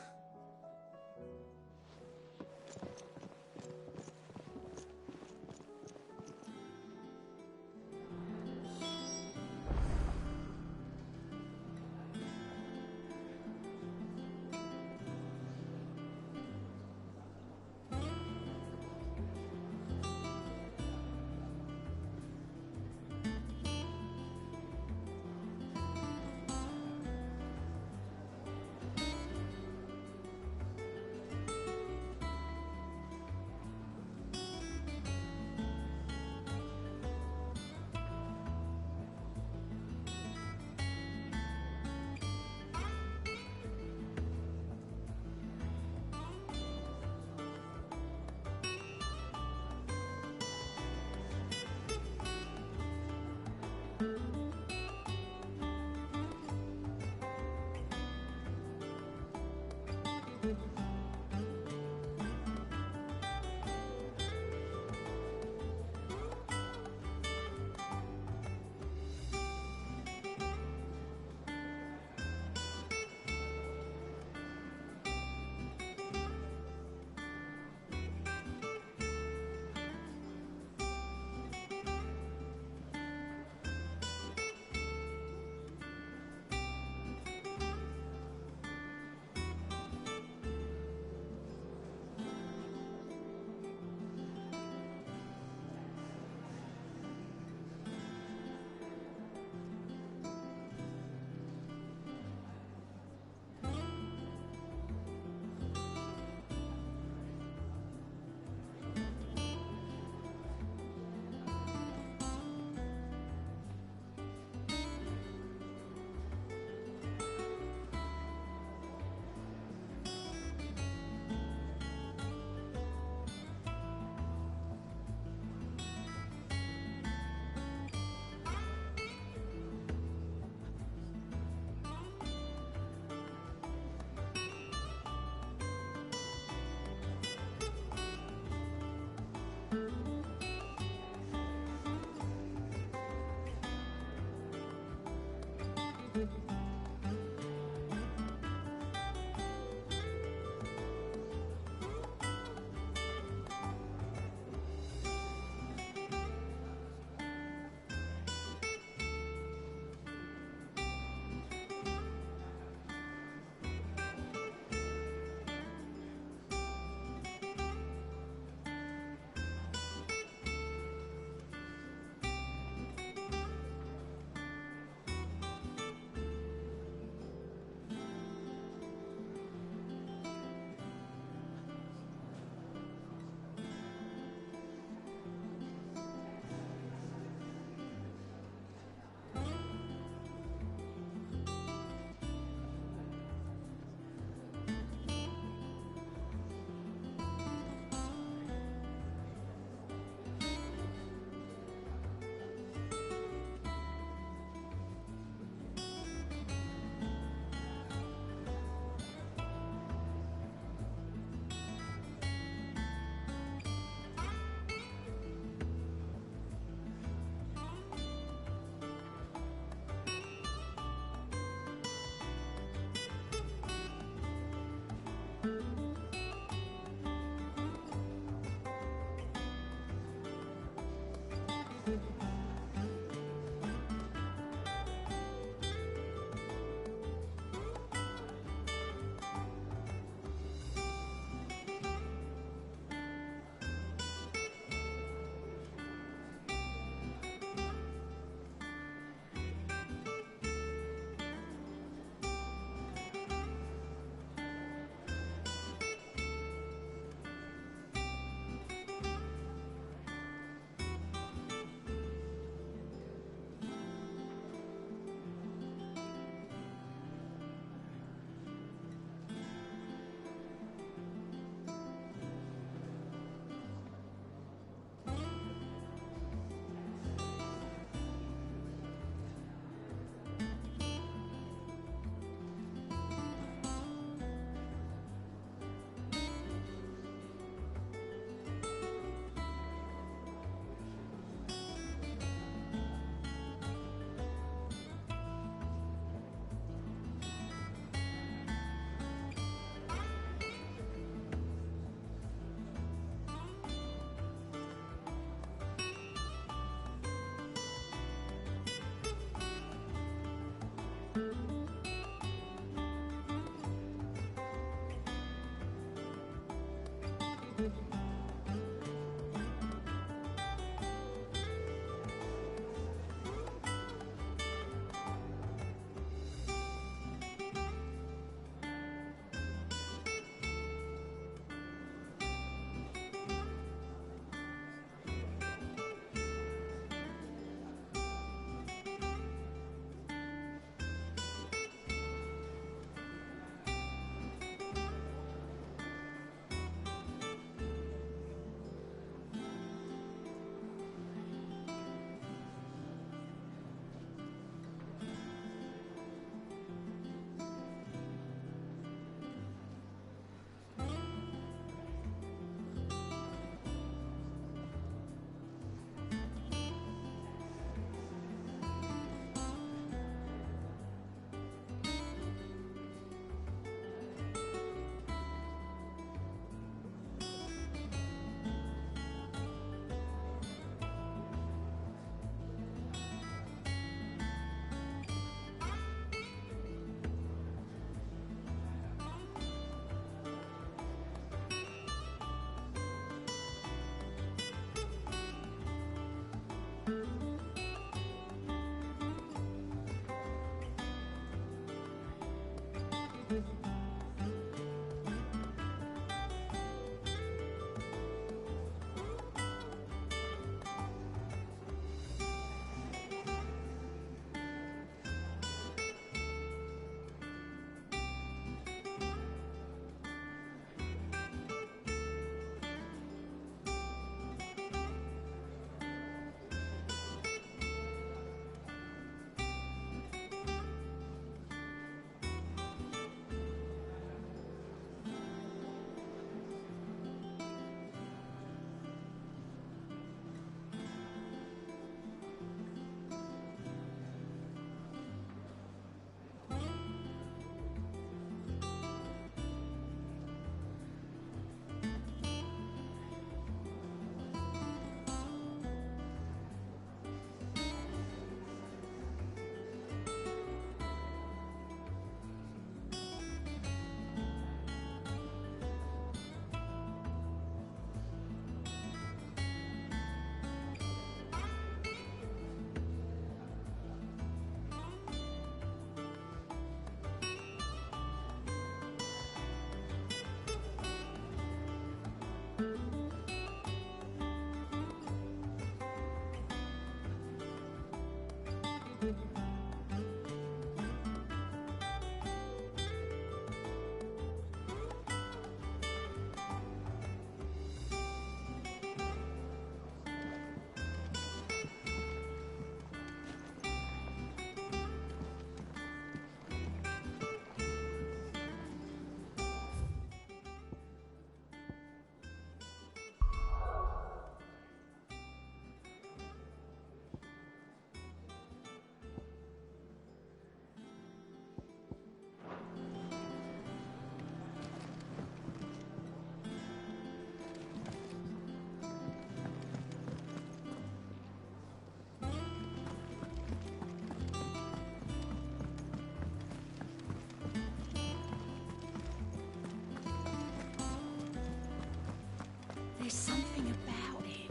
There's something about it.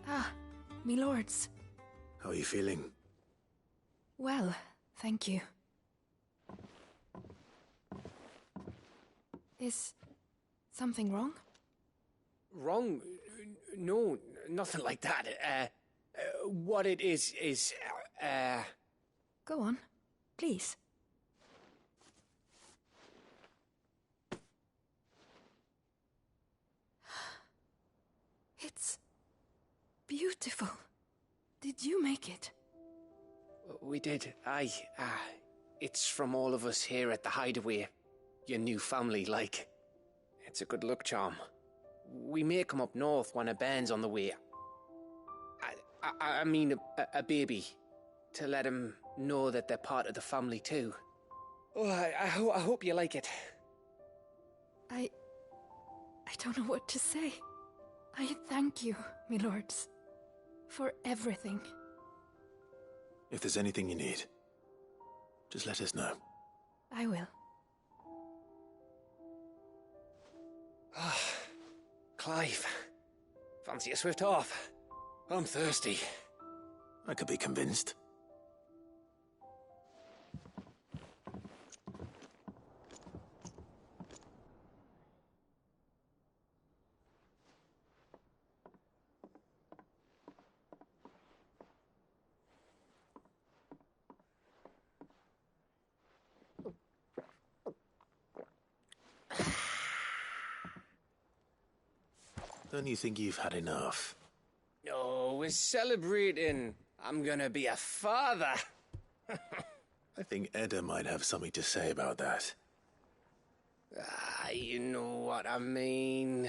Ah, me lords. How are you feeling? Well, thank you. Is something wrong? Wrong? No, nothing like that. What it is, Go on, please. It's beautiful. Did you make it? We did. Aye. It's from all of us here at the Hideaway. Your new family, like. It's a good luck charm. We may come up north when a band's on the way. I mean a baby. To let him know that they're part of the family too. Oh, I hope you like it. I don't know what to say. I thank you, my lords, for everything. If there's anything you need, just let us know. I will. Clive, fancy a swift off? I'm thirsty. I could be convinced. Don't you think you've had enough? No, we're celebrating. I'm gonna be a father. I think Edda might have something to say about that. You know what I mean.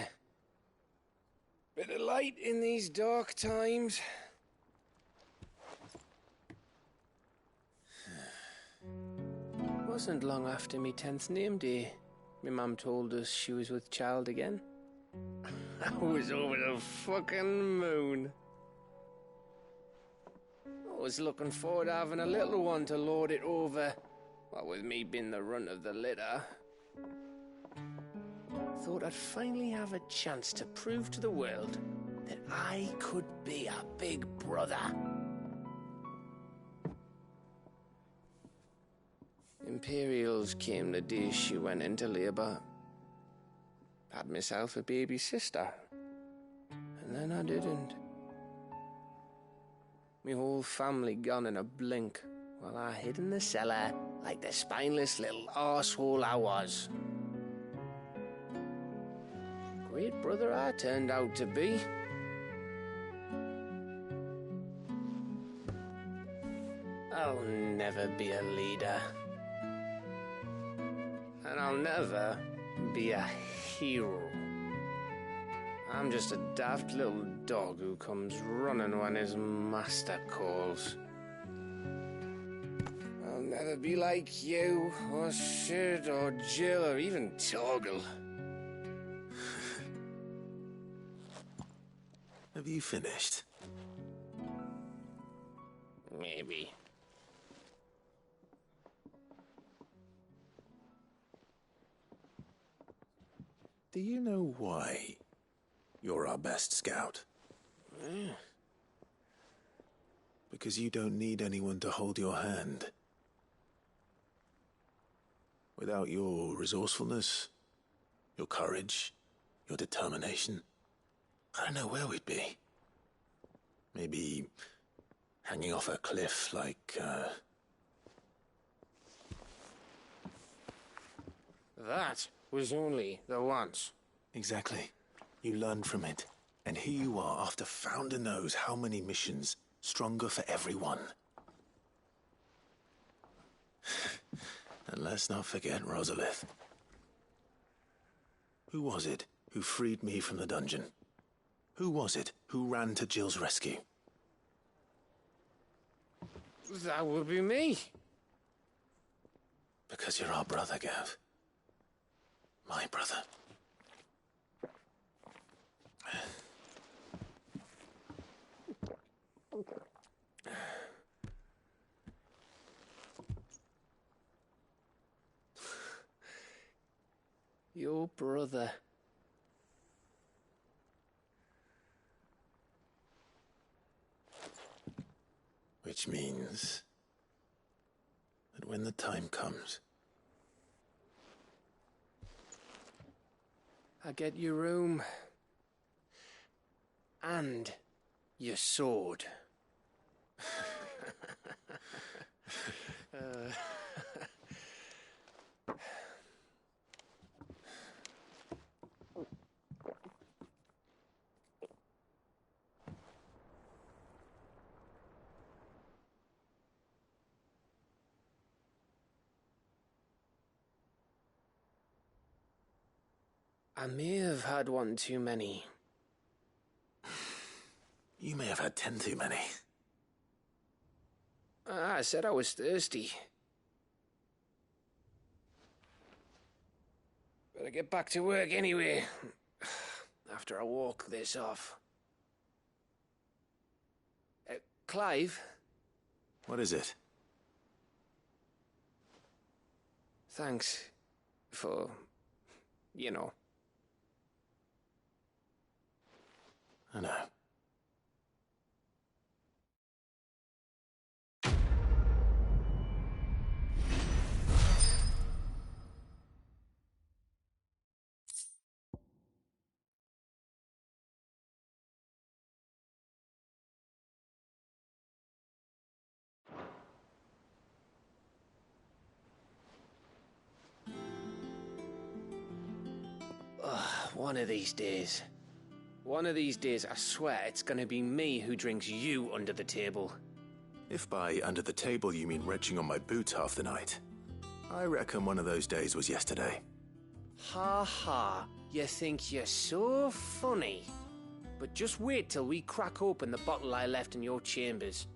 Bit of light in these dark times. Wasn't long after me 10th name day. My mum told us she was with child again. I was over the fucking moon. I was looking forward to having a little one to lord it over. What with me being the runt of the litter. Thought I'd finally have a chance to prove to the world that I could be a big brother. Imperials came the day she went into labour. Had myself a baby sister. And then I didn't. Me whole family gone in a blink, while I hid in the cellar like the spineless little arsehole I was. Great brother I turned out to be. I'll never be a leader. And I'll never be a hero. I'm just a daft little dog who comes running when his master calls. I'll never be like you, or Sid, or Jill, or even Torgal. Have you finished? Maybe. Do you know why you're our best scout? Because you don't need anyone to hold your hand. Without your resourcefulness, your courage, your determination, I don't know where we'd be. Maybe hanging off a cliff like, That was only the once. Exactly. You learned from it. And here you are after Founder knows how many missions, stronger for everyone. And let's not forget Rosalith. Who was it who freed me from the dungeon? Who was it who ran to Jill's rescue? That would be me. Because you're our brother, Gav. My brother. Your brother. Which means that when the time comes, I get your room. And your sword. I may have had one too many. you may have had 10 too many. I said I was thirsty. Better get back to work anyway, after I walk this off. Clive? What is it? Thanks for, you know. I know. One of these days. One of these days, I swear, it's gonna be me who drinks you under the table. If by under the table you mean retching on my boots half the night, I reckon one of those days was yesterday. Ha ha, you think you're so funny. But just wait till we crack open the bottle I left in your chambers.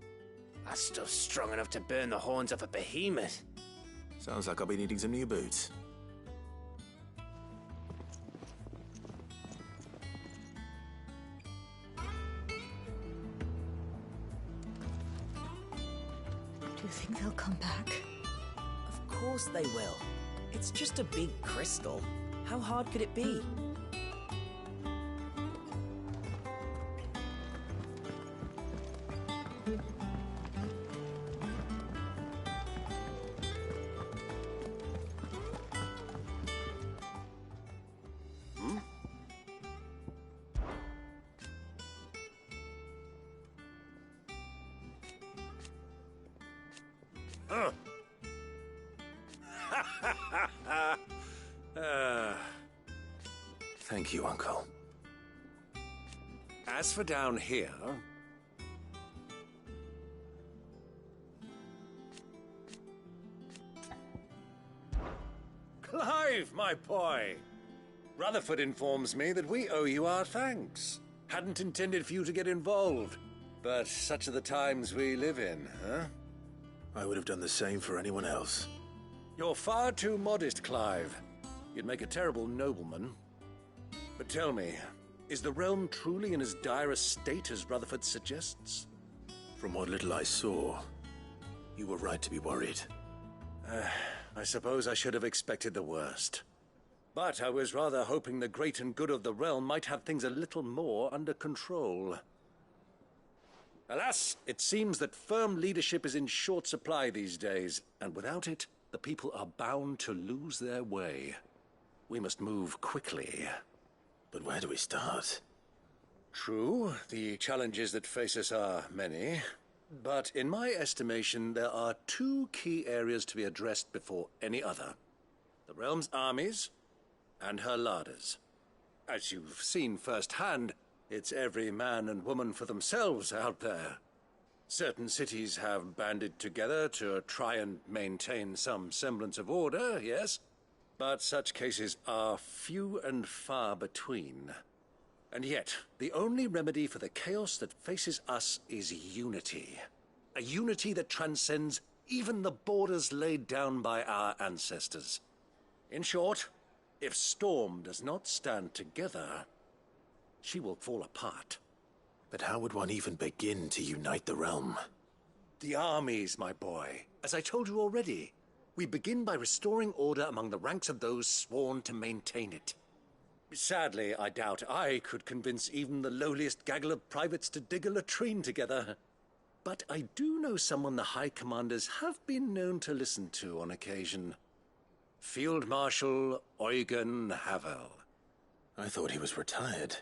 That stuff's strong enough to burn the horns off a behemoth. Sounds like I'll be needing some new boots. You think they'll come back? Of course they will. It's just a big crystal. How hard could it be? Thank you, Uncle. As for down here... Clive, my boy! Rutherford informs me that we owe you our thanks. Hadn't intended for you to get involved, but such are the times we live in, huh? I would have done the same for anyone else. You're far too modest, Clive. You'd make a terrible nobleman. But tell me, is the realm truly in as dire a state as Rutherford suggests? From what little I saw, you were right to be worried. I suppose I should have expected the worst. But I was rather hoping the great and good of the realm might have things a little more under control. Alas, it seems that firm leadership is in short supply these days, and without it, the people are bound to lose their way. We must move quickly. But where do we start? True, the challenges that face us are many. But in my estimation, there are two key areas to be addressed before any other. The realm's armies and her larders. As you've seen firsthand, it's every man and woman for themselves out there. Certain cities have banded together to try and maintain some semblance of order, yes? But such cases are few and far between. And yet, the only remedy for the chaos that faces us is unity. A unity that transcends even the borders laid down by our ancestors. In short, if Storm does not stand together, she will fall apart. But how would one even begin to unite the realm? The armies, my boy. As I told you already, we begin by restoring order among the ranks of those sworn to maintain it. Sadly, I doubt I could convince even the lowliest gaggle of privates to dig a latrine together. But I do know someone the High Commanders have been known to listen to on occasion. Field Marshal Eugen Havel. I thought he was retired.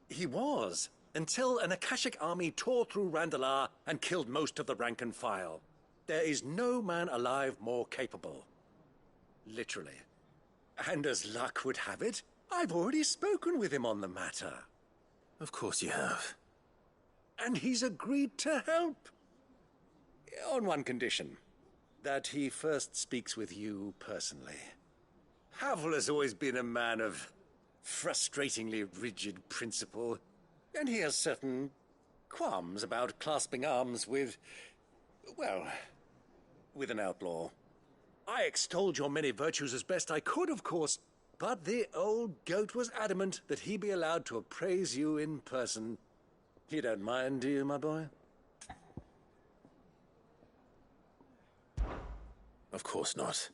He was, until an Akashic army tore through Randalar and killed most of the rank and file. There is no man alive more capable. Literally. And as luck would have it, I've already spoken with him on the matter. Of course you have. And he's agreed to help. On one condition. That he first speaks with you personally. Havel has always been a man of frustratingly rigid principle, and he has certain qualms about clasping arms with, well, with an outlaw. I extolled your many virtues as best I could, of course, but the old goat was adamant that he be allowed to appraise you in person. You don't mind, do you, my boy? Of course not.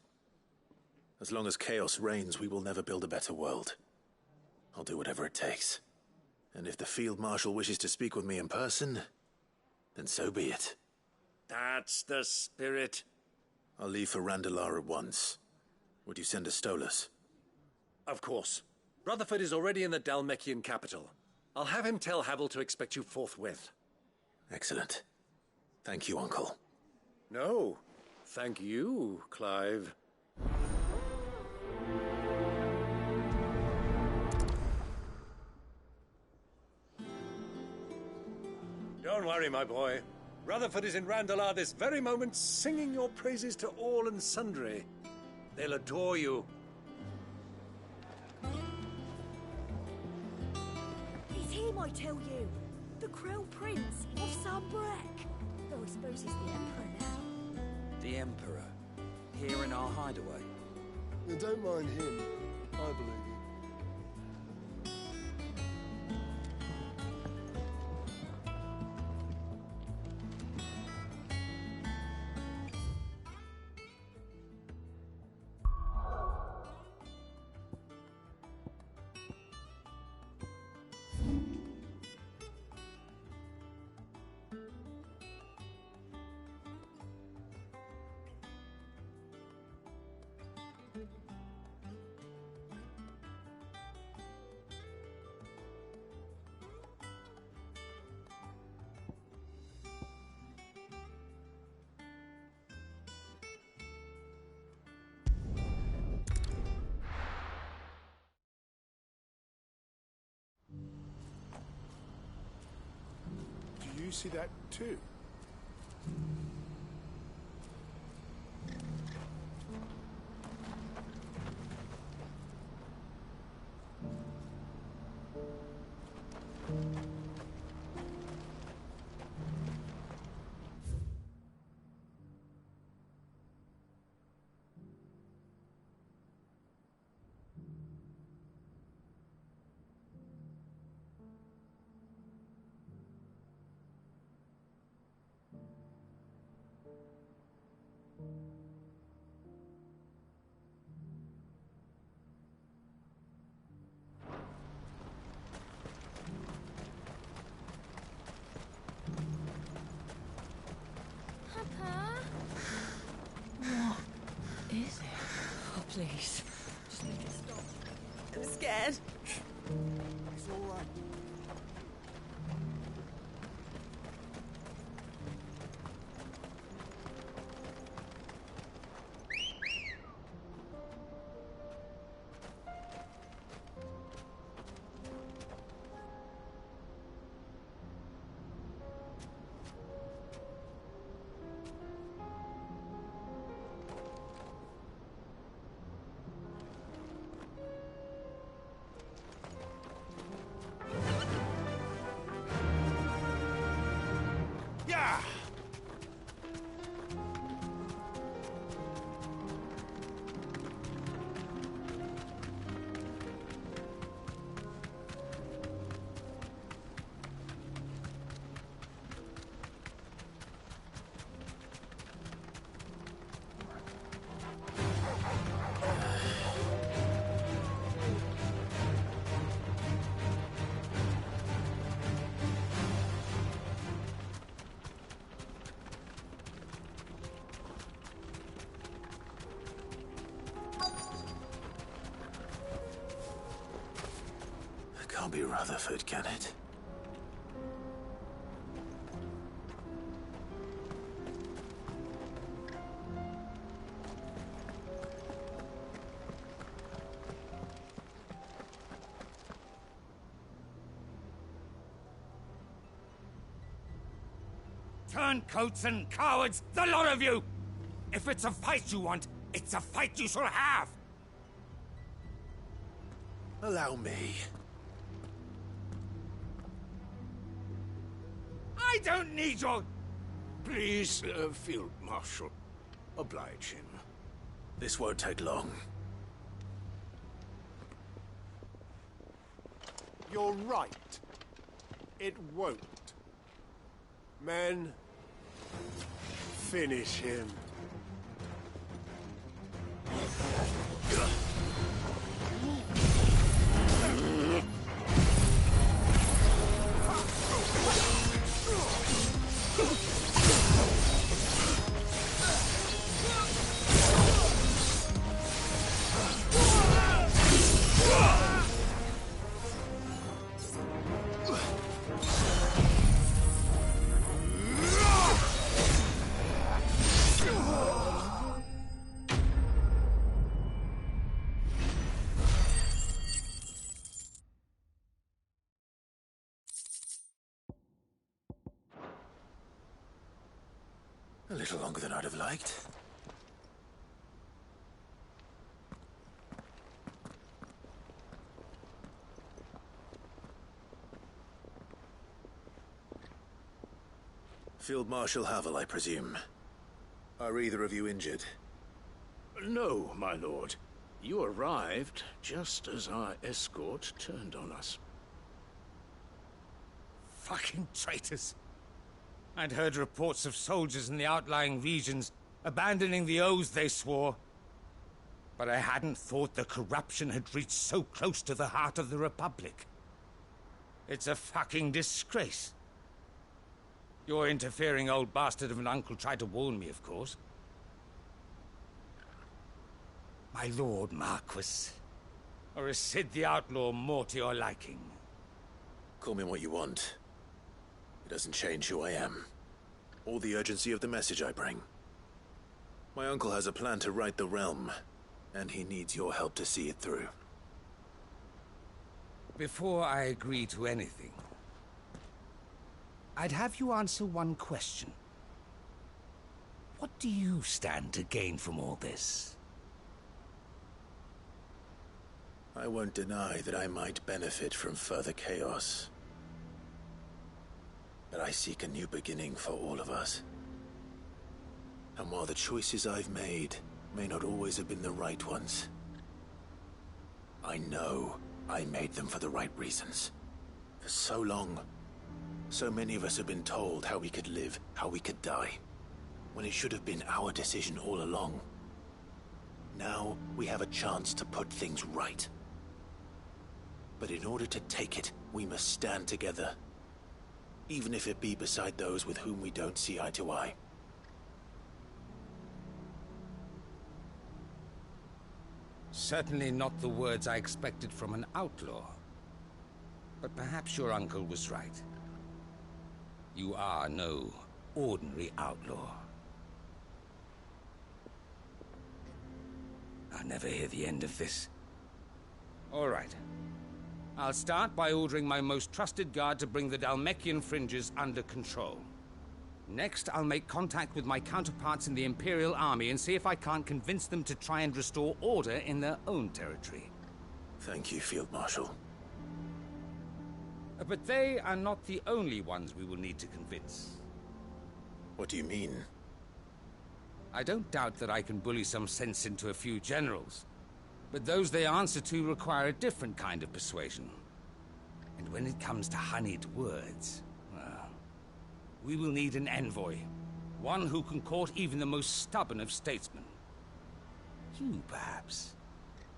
As long as chaos reigns, we will never build a better world. I'll do whatever it takes. And if the Field Marshal wishes to speak with me in person, then so be it. That's the spirit. I'll leave for Randalar at once. Would you send a Stolas? Of course. Rutherford is already in the Dalmekian capital. I'll have him tell Havel to expect you forthwith. Excellent. Thank you, Uncle. No, thank you, Clive. Don't worry, my boy. Rutherford is in Randalar this very moment, singing your praises to all and sundry. They'll adore you. It's him, I tell you. The Crown Prince of Sunbreck. Though I suppose he's the Emperor now. The Emperor? Here in our hideaway? You don't mind him. I believe you. see that too? Is it? Oh, please. Just make it stop. I'm scared. It's all right. Can't be Rutherford, can it? Turncoats and cowards, the lot of you! If it's a fight you want, it's a fight you shall have! Allow me. I don't need your... Please, Field Marshal, oblige him. This won't take long. You're right. It won't. Men, finish him. A little longer than I'd have liked. Field Marshal Havel, I presume. Are either of you injured? No, my lord. You arrived just as our escort turned on us. Fucking traitors. I'd heard reports of soldiers in the outlying regions abandoning the oaths they swore. But I hadn't thought the corruption had reached so close to the heart of the Republic. It's a fucking disgrace. Your interfering old bastard of an uncle tried to warn me, of course. My lord Marquis. Or is Sid the Outlaw more to your liking? Call me what you want. It doesn't change who I am, or the urgency of the message I bring. My uncle has a plan to right the realm, and he needs your help to see it through. Before I agree to anything, I'd have you answer one question. What do you stand to gain from all this? I won't deny that I might benefit from further chaos. But I seek a new beginning for all of us. And while the choices I've made may not always have been the right ones, I know I made them for the right reasons. For so long, so many of us have been told how we could live, how we could die, when it should have been our decision all along. Now we have a chance to put things right. But in order to take it, we must stand together, even if it be beside those with whom we don't see eye to eye. Certainly not the words I expected from an outlaw. But perhaps your uncle was right. You are no ordinary outlaw. I'll never hear the end of this. All right. I'll start by ordering my most trusted guard to bring the Dalmekian fringes under control. Next, I'll make contact with my counterparts in the Imperial Army and see if I can't convince them to try and restore order in their own territory. Thank you, Field Marshal. But they are not the only ones we will need to convince. What do you mean? I don't doubt that I can bully some sense into a few generals, but those they answer to require a different kind of persuasion. And when it comes to honeyed words, well, we will need an envoy. One who can court even the most stubborn of statesmen. You, perhaps.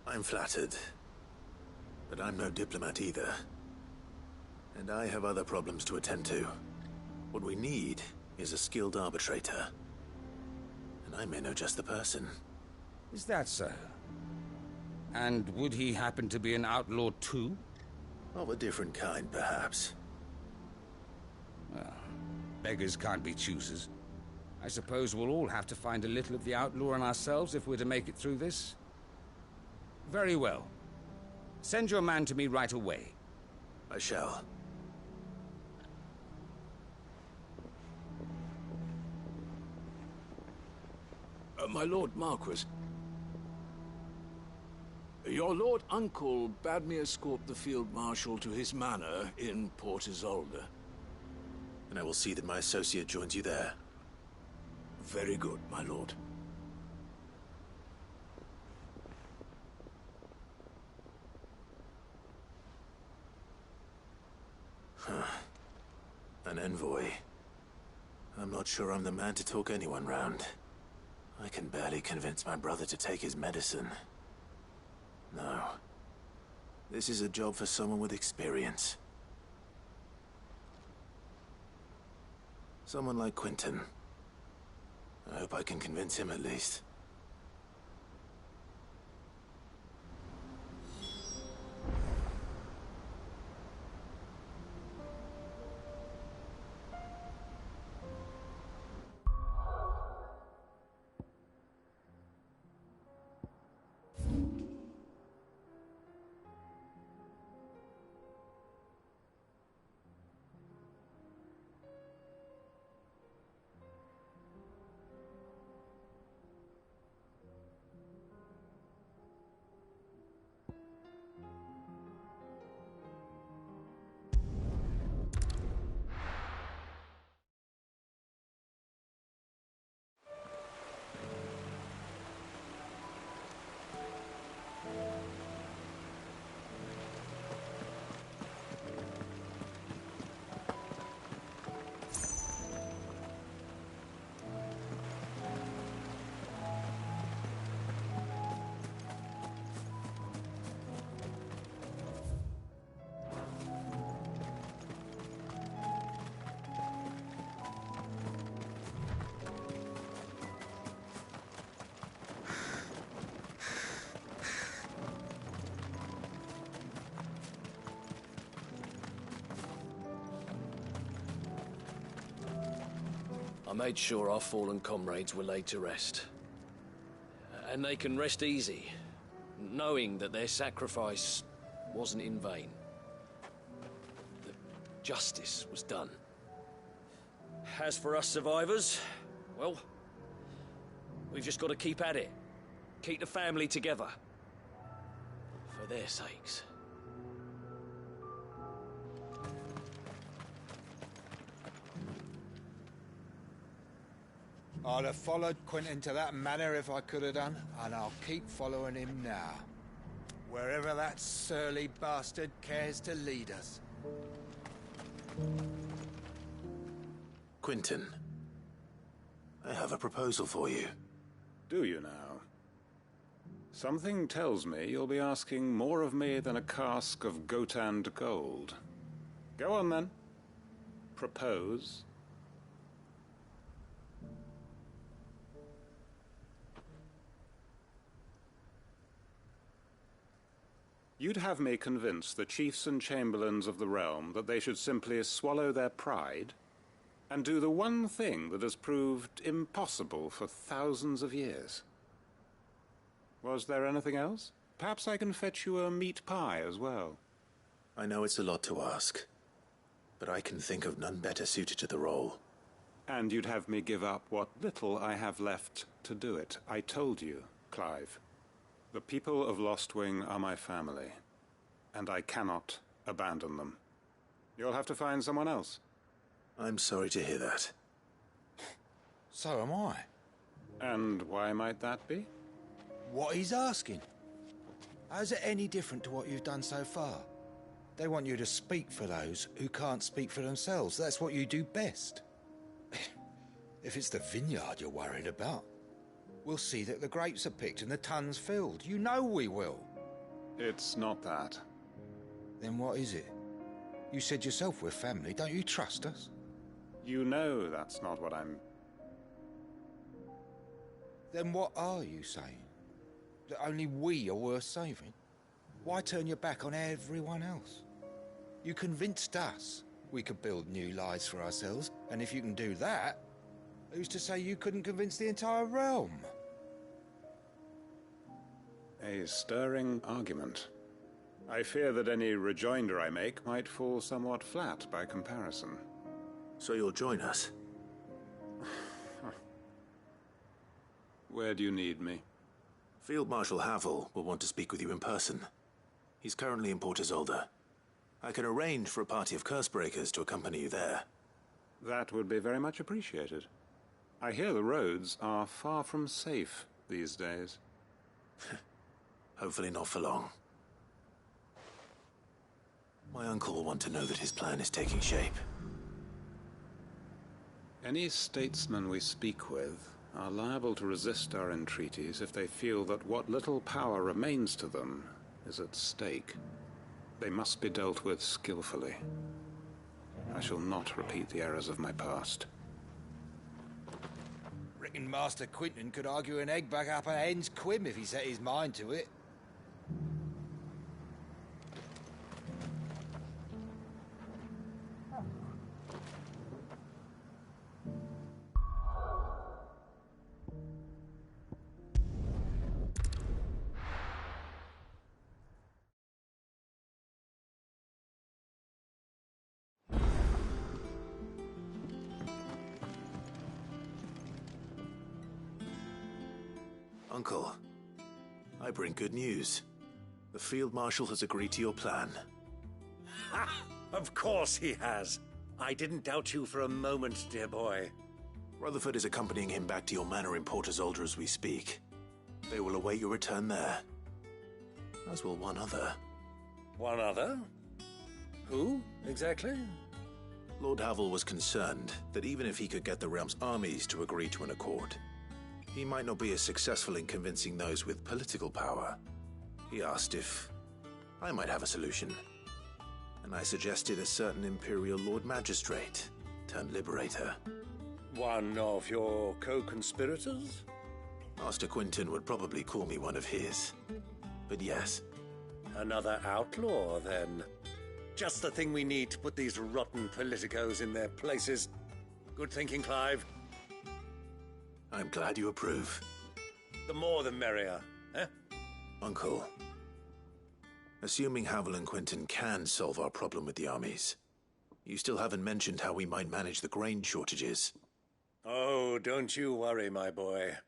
I'm flattered. But I'm no diplomat either. And I have other problems to attend to. What we need is a skilled arbitrator. And I may know just the person. Is that so? And would he happen to be an outlaw too? Of a different kind, perhaps. Well, beggars can't be choosers. I suppose we'll all have to find a little of the outlaw in ourselves if we're to make it through this. Very well. Send your man to me right away. I shall. My Lord Marquis, your Lord Uncle bade me escort the Field Marshal to his manor in Port Isolde. And I will see that my associate joins you there. Very good, my lord. An envoy. I'm not sure I'm the man to talk anyone round. I can barely convince my brother to take his medicine. No. This is a job for someone with experience. Someone like Quentin. I hope I can convince him at least. I made sure our fallen comrades were laid to rest. And they can rest easy, knowing that their sacrifice wasn't in vain. That justice was done. as for us survivors, well, we've just got to keep at it. Keep the family together. For their sakes. I'd have followed Quentin to that manor if I could have done, and I'll keep following him now. Wherever that surly bastard cares to lead us. Quentin, I have a proposal for you. Do you now? Something tells me you'll be asking more of me than a cask of Gotand gold. Go on, then. Propose. You'd have me convince the chiefs and chamberlains of the realm that they should simply swallow their pride and do the one thing that has proved impossible for thousands of years. Was there anything else? Perhaps I can fetch you a meat pie as well. I know it's a lot to ask, but I can think of none better suited to the role. And you'd have me give up what little I have left to do it. I told you, Clive. The people of Lostwing are my family, and I cannot abandon them. You'll have to find someone else. I'm sorry to hear that. So am I. And why might that be? What he's asking. How's it any different to what you've done so far? They want you to speak for those who can't speak for themselves. That's what you do best. If it's the vineyard you're worried about, we'll see that the grapes are picked and the tons filled. You know we will. It's not that. Then what is it? You said yourself we're family. Don't you trust us? You know that's not what I'm... Then what are you saying? That only we are worth saving? Why turn your back on everyone else? You convinced us we could build new lives for ourselves, and if you can do that, who's to say you couldn't convince the entire realm? A stirring argument. I fear that any rejoinder I make might fall somewhat flat by comparison. So you'll join us? Where do you need me? Field Marshal Havel will want to speak with you in person. He's currently in Port Isolde. I can arrange for a party of Cursebreakers to accompany you there. That would be very much appreciated. I hear the roads are far from safe these days. Hopefully not for long. My uncle will want to know that his plan is taking shape. Any statesmen we speak with are liable to resist our entreaties if they feel that what little power remains to them is at stake. They must be dealt with skillfully. I shall not repeat the errors of my past. Reckon Master Quentin could argue an egg back up a hen's quim if he set his mind to it. Uncle, I bring good news. The Field Marshal has agreed to your plan. Ha! Of course he has. I didn't doubt you for a moment, dear boy. Rutherford is accompanying him back to your manor in Port Isolde as we speak. They will await your return there. As will one other. One other? Who, exactly? Lord Havel was concerned that even if he could get the realm's armies to agree to an accord, he might not be as successful in convincing those with political power. He asked if I might have a solution, and I suggested a certain Imperial Lord Magistrate turned Liberator. One of your co-conspirators? Master Quentin would probably call me one of his, but yes. Another outlaw, then. Just the thing we need to put these rotten politicos in their places. Good thinking, Clive. I'm glad you approve. The more the merrier, eh? Uncle, assuming Havel and Quentin can solve our problem with the armies, You still haven't mentioned how we might manage the grain shortages. Oh, don't you worry, my boy.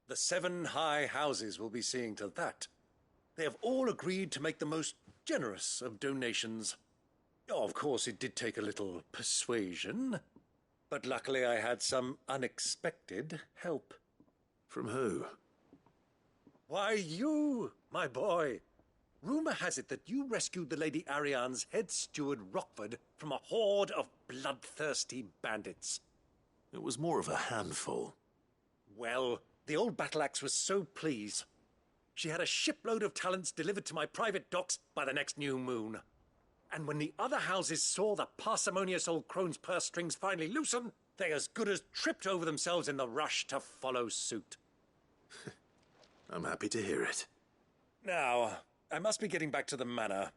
The 7 high houses will be seeing to that. They have all agreed to make the most generous of donations. Oh, of course, it did take a little persuasion, but luckily I had some unexpected help. From who? Why, you, my boy. Rumor has it that you rescued the Lady Ariane's head steward Rockford from a horde of bloodthirsty bandits. It was more of a handful. Well, the old battle-axe was so pleased. She had a shipload of talents delivered to my private docks by the next new moon. And when the other houses saw the parsimonious old crone's purse strings finally loosen, they as good as tripped over themselves in the rush to follow suit. I'm happy to hear it. Now, I must be getting back to the manor.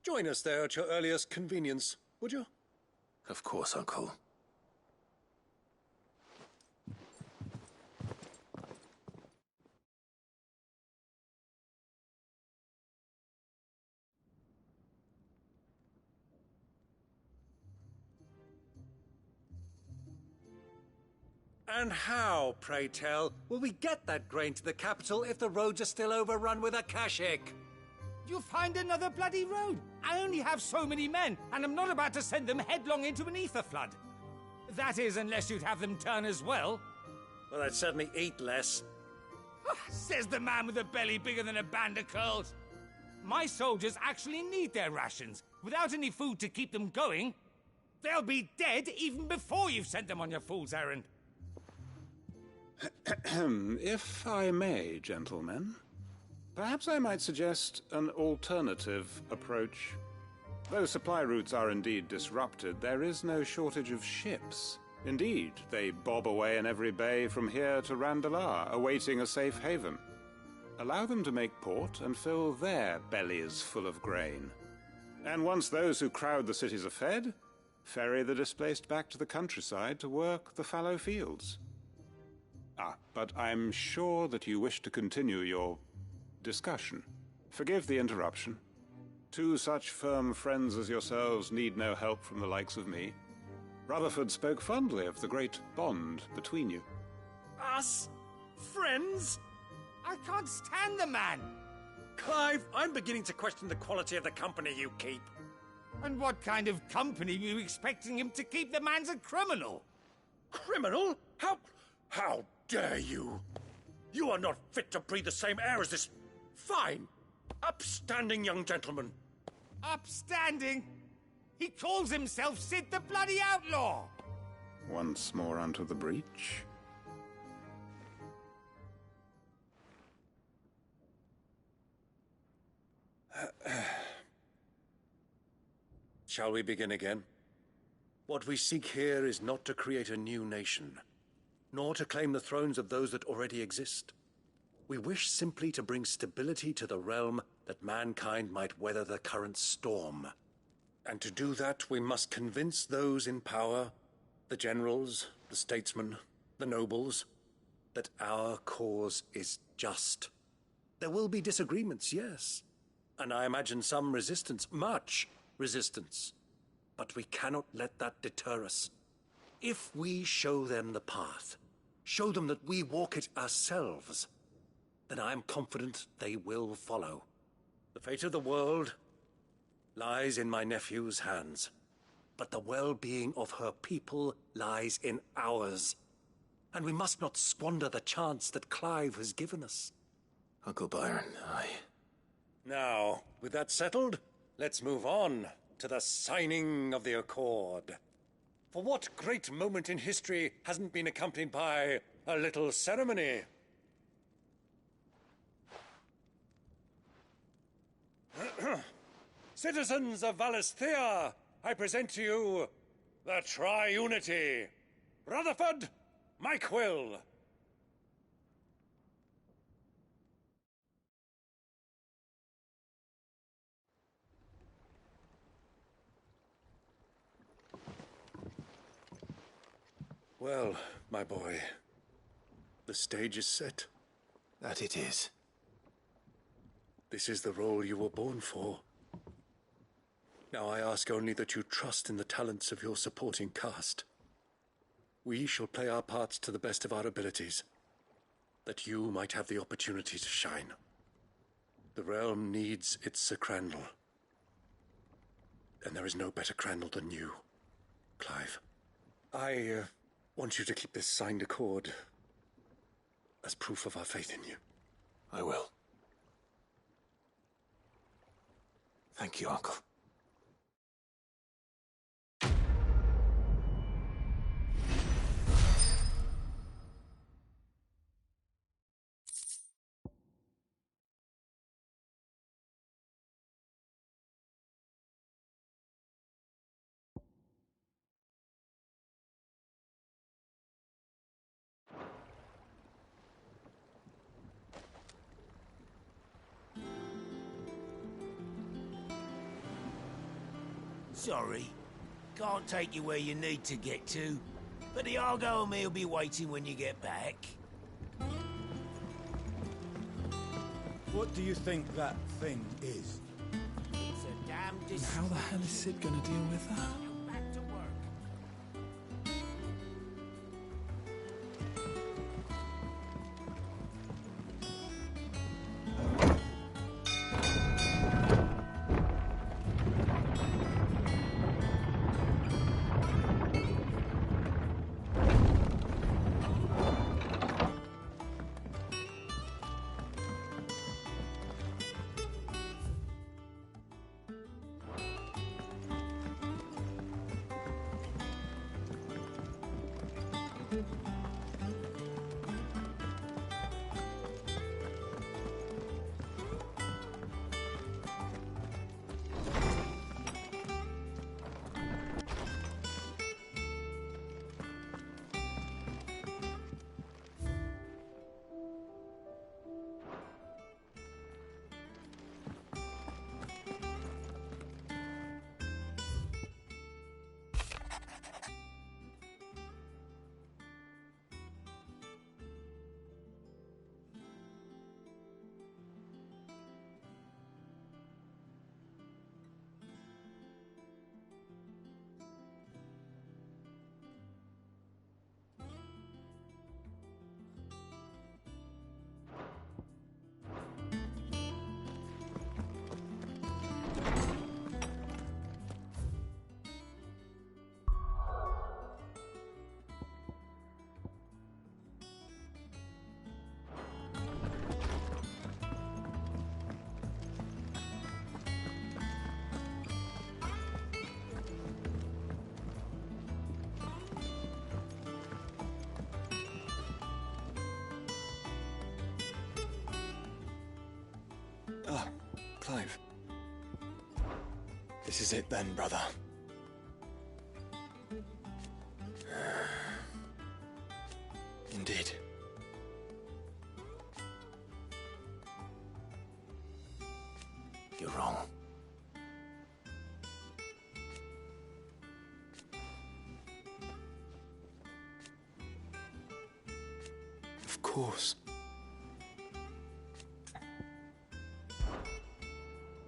Join us there at your earliest convenience, would you? Of course, Uncle. And how, pray tell, will we get that grain to the capital if the roads are still overrun with akashic? You'll find another bloody road. I only have so many men, and I'm not about to send them headlong into an ether flood. That is, unless you'd have them turn as well. Well, I'd certainly eat less. Says the man with a belly bigger than a band of curls. My soldiers actually need their rations. Without any food to keep them going, they'll be dead even before you've sent them on your fool's errand. If I may, gentlemen, perhaps I might suggest an alternative approach. Though supply routes are indeed disrupted, there is no shortage of ships. Indeed, they bob away in every bay from here to Randalar, awaiting a safe haven. Allow them to make port and fill their bellies full of grain. And once those who crowd the cities are fed, ferry the displaced back to the countryside to work the fallow fields. But I'm sure that you wish to continue your discussion. Forgive the interruption. 2 such firm friends as yourselves need no help from the likes of me. Rutherford spoke fondly of the great bond between you. Us? Friends? I can't stand the man! Clive, I'm beginning to question the quality of the company you keep. And what kind of company were you expecting him to keep? The man's a criminal! Criminal? How dare you? You are not fit to breathe the same air as this fine, upstanding young gentleman. Upstanding? He calls himself Sid the Bloody Outlaw! Once more onto the breach. Shall we begin again? What we seek here is not to create a new nation, nor to claim the thrones of those that already exist. We wish simply to bring stability to the realm that mankind might weather the current storm. And to do that, we must convince those in power, the generals, the statesmen, the nobles, that our cause is just. There will be disagreements, yes, and I imagine some resistance, much resistance. But we cannot let that deter us. If we show them the path, show them that we walk it ourselves, then I am confident they will follow. The fate of the world lies in my nephew's hands, but the well-being of her people lies in ours. And we must not squander the chance that Clive has given us. Uncle Byron, Now, with that settled, let's move on to the signing of the Accord. For what great moment in history hasn't been accompanied by a little ceremony? Citizens of Valisthea, I present to you the Triunity. Rutherford, Mike Will. Well, my boy, the stage is set. That it is. This is the role you were born for. Now I ask only that you trust in the talents of your supporting cast. We shall play our parts to the best of our abilities, that you might have the opportunity to shine. The realm needs its Sir Crandall, and there is no better Crandall than you, Clive. I want you to keep this signed accord as proof of our faith in you. I will. Thank you, Uncle. Sorry, can't take you where you need to get to, but the Argo and me will be waiting when you get back. What do you think that thing is? It's a damn And how the hell is Sid gonna deal with that? Back to work. Ah, Clive. This is it then, brother. Indeed. You're wrong. Of course.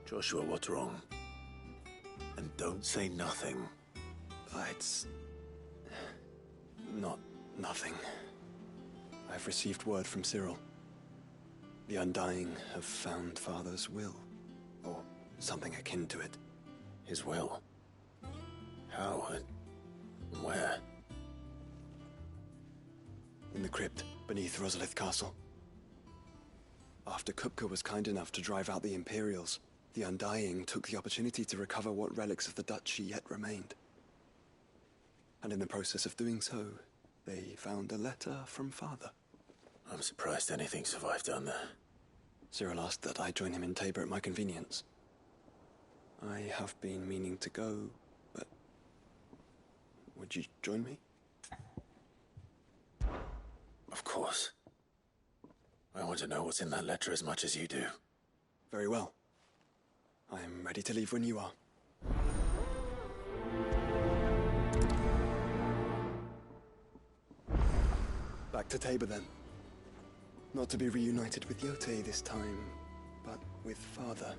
Joshua, what's wrong? And don't say nothing. It's not nothing. I've received word from Cyril. The Undying have found Father's will, or something akin to it. His will? How and where? In the crypt beneath Rosalith Castle. After Kupka was kind enough to drive out the Imperials, the Undying took the opportunity to recover what relics of the Duchy yet remained. And in the process of doing so, they found a letter from Father. I'm surprised anything survived down there. Cyril asked that I join him in Tabor at my convenience. I have been meaning to go, but would you join me? Of course. I want to know what's in that letter as much as you do. Very well. I am ready to leave when you are. Back to Tabor then. Not to be reunited with Yote this time, but with Father.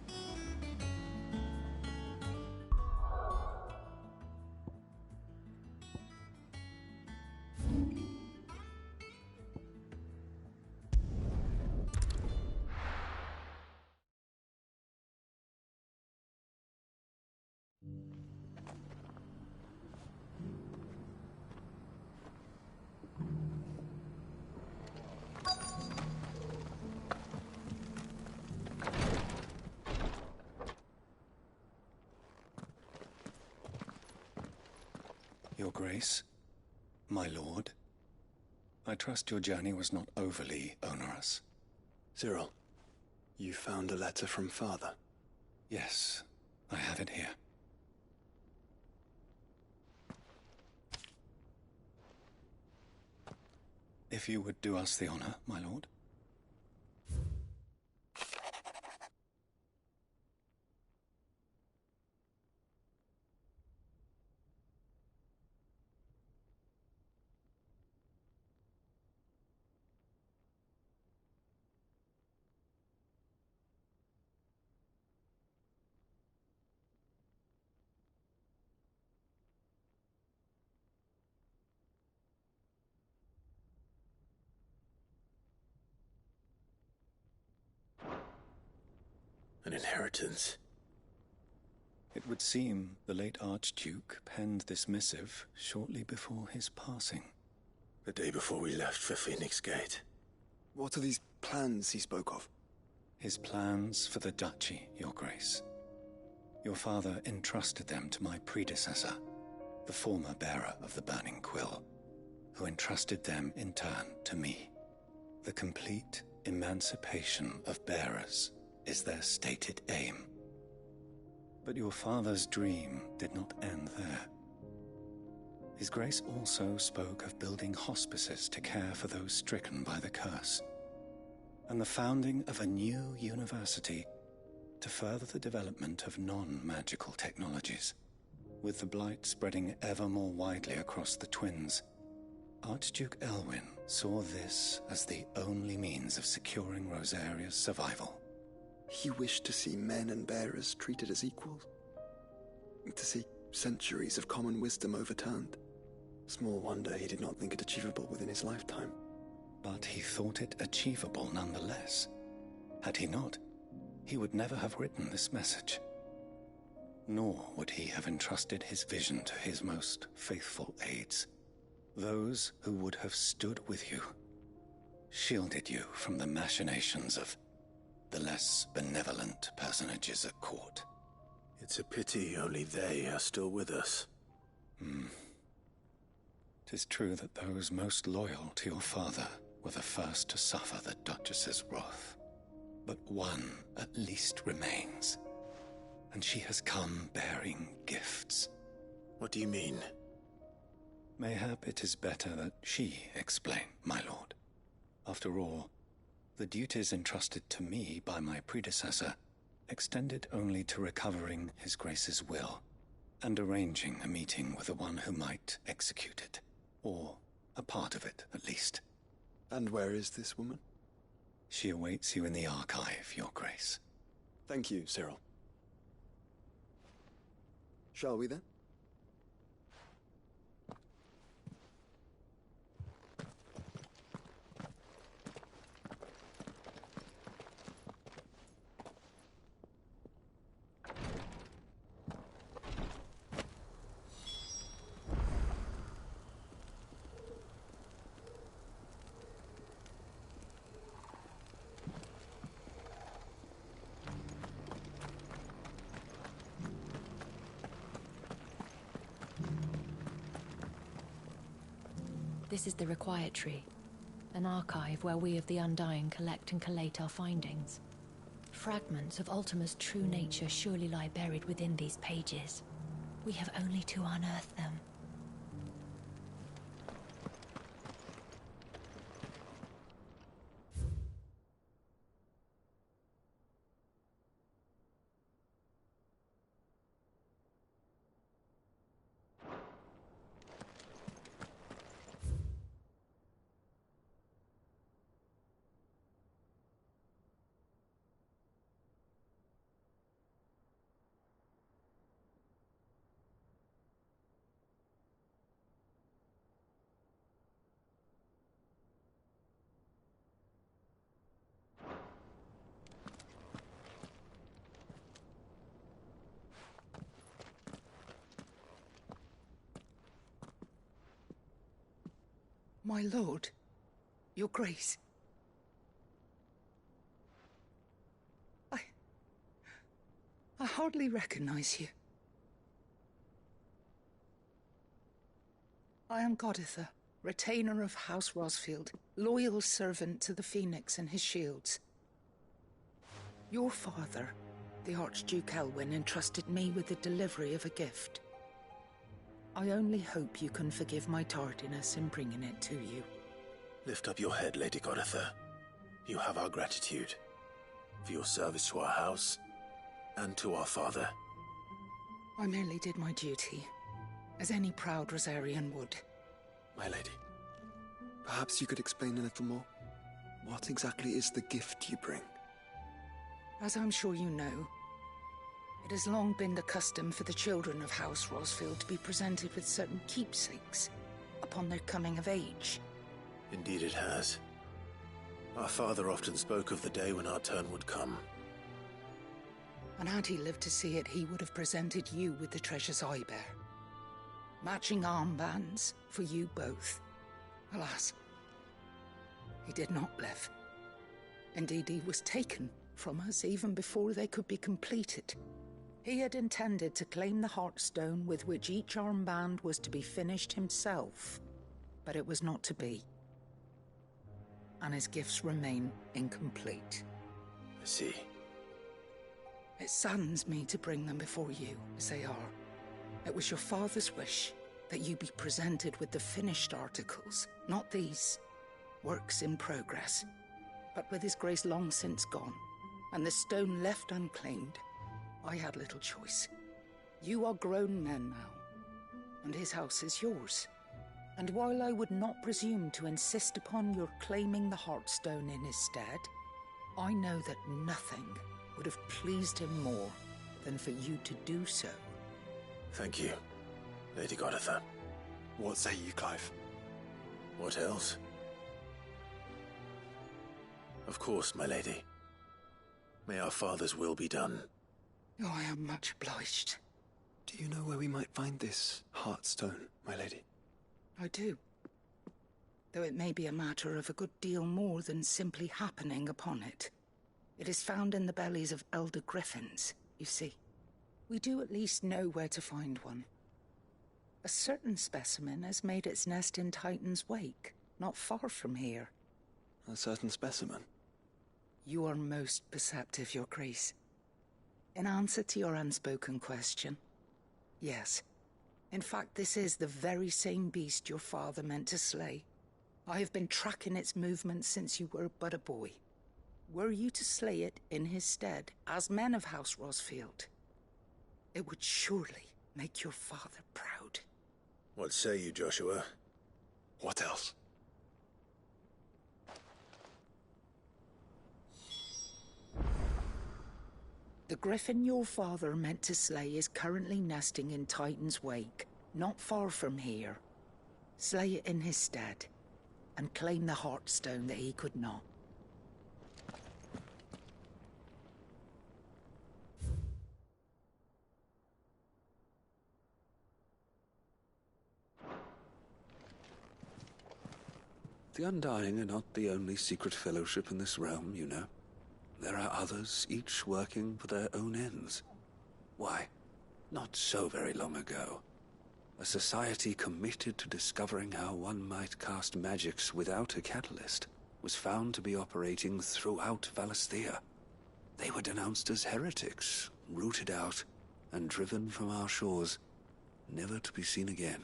Your Grace, my lord, I trust your journey was not overly onerous. Cyril, you found a letter from Father? Yes, I have it here. If you would do us the honor, my lord. An inheritance. It would seem the late Archduke penned this missive shortly before his passing. The day before we left for Phoenix Gate. What are these plans he spoke of? His plans for the duchy, Your Grace. Your father entrusted them to my predecessor, the former bearer of the Burning Quill, who entrusted them in turn to me. The complete emancipation of bearers is their stated aim. But your father's dream did not end there. His Grace also spoke of building hospices to care for those stricken by the curse, and the founding of a new university to further the development of non-magical technologies. With the blight spreading ever more widely across the twins, Archduke Elwyn saw this as the only means of securing Rosaria's survival. He wished to see men and bearers treated as equals. To see centuries of common wisdom overturned. Small wonder he did not think it achievable within his lifetime. But he thought it achievable nonetheless. Had he not, he would never have written this message. Nor would he have entrusted his vision to his most faithful aides, those who would have stood with you, shielded you from the machinations of the less benevolent personages at court. It's a pity only they are still with us. 'Tis true that those most loyal to your father were the first to suffer the Duchess's wrath. But one at least remains, and she has come bearing gifts. What do you mean? Mayhap it is better that she explain, my lord. After all, the duties entrusted to me by my predecessor extended only to recovering His Grace's will and arranging a meeting with the one who might execute it, or a part of it, at least. And where is this woman? She awaits you in the archive, Your Grace. Thank you, Cyril. Shall we then? This is the Required Tree, an archive where we of the Undying collect and collate our findings. Fragments of Ultima's true nature surely lie buried within these pages. We have only to unearth them. My lord, your grace. I hardly recognize you. I am Goditha, retainer of House Rosfield, loyal servant to the Phoenix and his shields. Your father, the Archduke Elwyn, entrusted me with the delivery of a gift. I only hope you can forgive my tardiness in bringing it to you. Lift up your head, Lady Goditha. You have our gratitude for your service to our house and to our father. I merely did my duty, as any proud Rosarian would. My lady, perhaps you could explain a little more? What exactly is the gift you bring? As I'm sure you know, it has long been the custom for the children of House Rosfield to be presented with certain keepsakes upon their coming of age. Indeed it has. Our father often spoke of the day when our turn would come. And had he lived to see it, he would have presented you with the treasures I bear. Matching armbands for you both. Alas, he did not live. Indeed, he was taken from us even before they could be completed. He had intended to claim the Heartstone with which each armband was to be finished himself, but it was not to be. And his gifts remain incomplete. I see. It saddens me to bring them before you, as they are. It was your father's wish that you be presented with the finished articles, not these works in progress. But with his grace long since gone, and the stone left unclaimed, I had little choice. You are grown men now, and his house is yours. And while I would not presume to insist upon your claiming the Heartstone in his stead, I know that nothing would have pleased him more than for you to do so. Thank you, Lady Goditha. What say you, Clive? What else? Of course, my lady. May our father's will be done. Oh, I am much obliged. Do you know where we might find this Heartstone, my lady? I do. Though it may be a matter of a good deal more than simply happening upon it. It is found in the bellies of elder griffins, you see. We do at least know where to find one. A certain specimen has made its nest in Titan's Wake, not far from here. A certain specimen? You are most perceptive, Your Grace. In answer to your unspoken question, yes. In fact, this is the very same beast your father meant to slay. I have been tracking its movements since you were but a boy. Were you to slay it in his stead, as men of House Rosfield, it would surely make your father proud. What say you, Joshua? What else? The griffin your father meant to slay is currently nesting in Titan's Wake, not far from here. Slay it in his stead, and claim the Heartstone that he could not. The Undying are not the only secret fellowship in this realm, you know. There are others, each working for their own ends. Why, not so very long ago, a society committed to discovering how one might cast magics without a catalyst was found to be operating throughout Valisthea. They were denounced as heretics, rooted out, and driven from our shores, never to be seen again.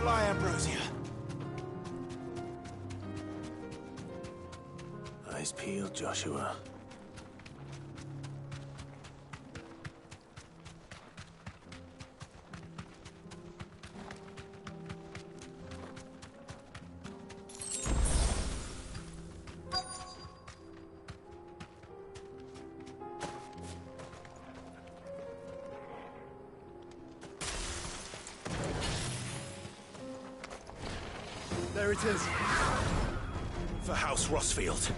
Fly, Ambrosia. Eyes peeled, Joshua. There it is. For House Rossfield.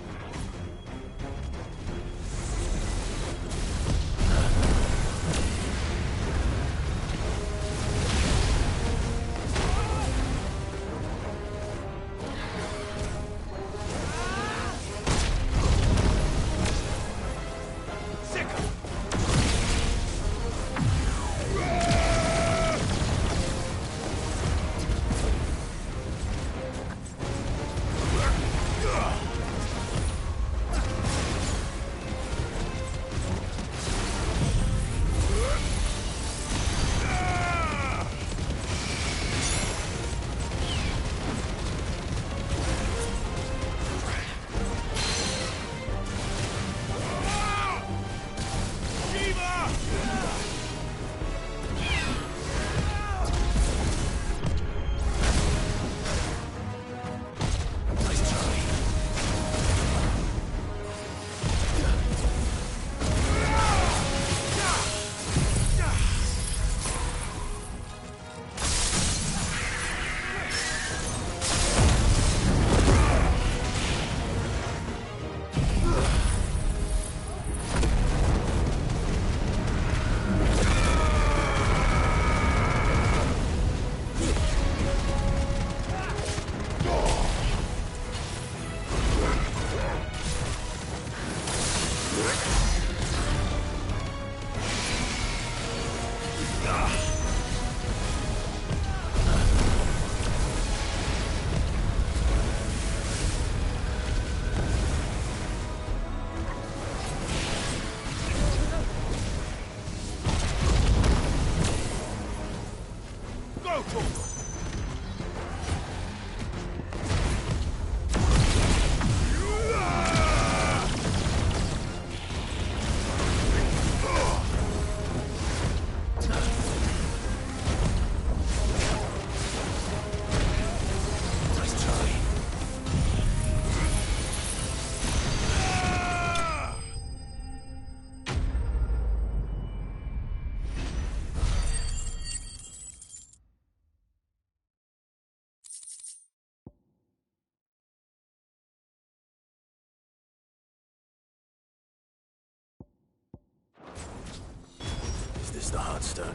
Is this the Heartstone?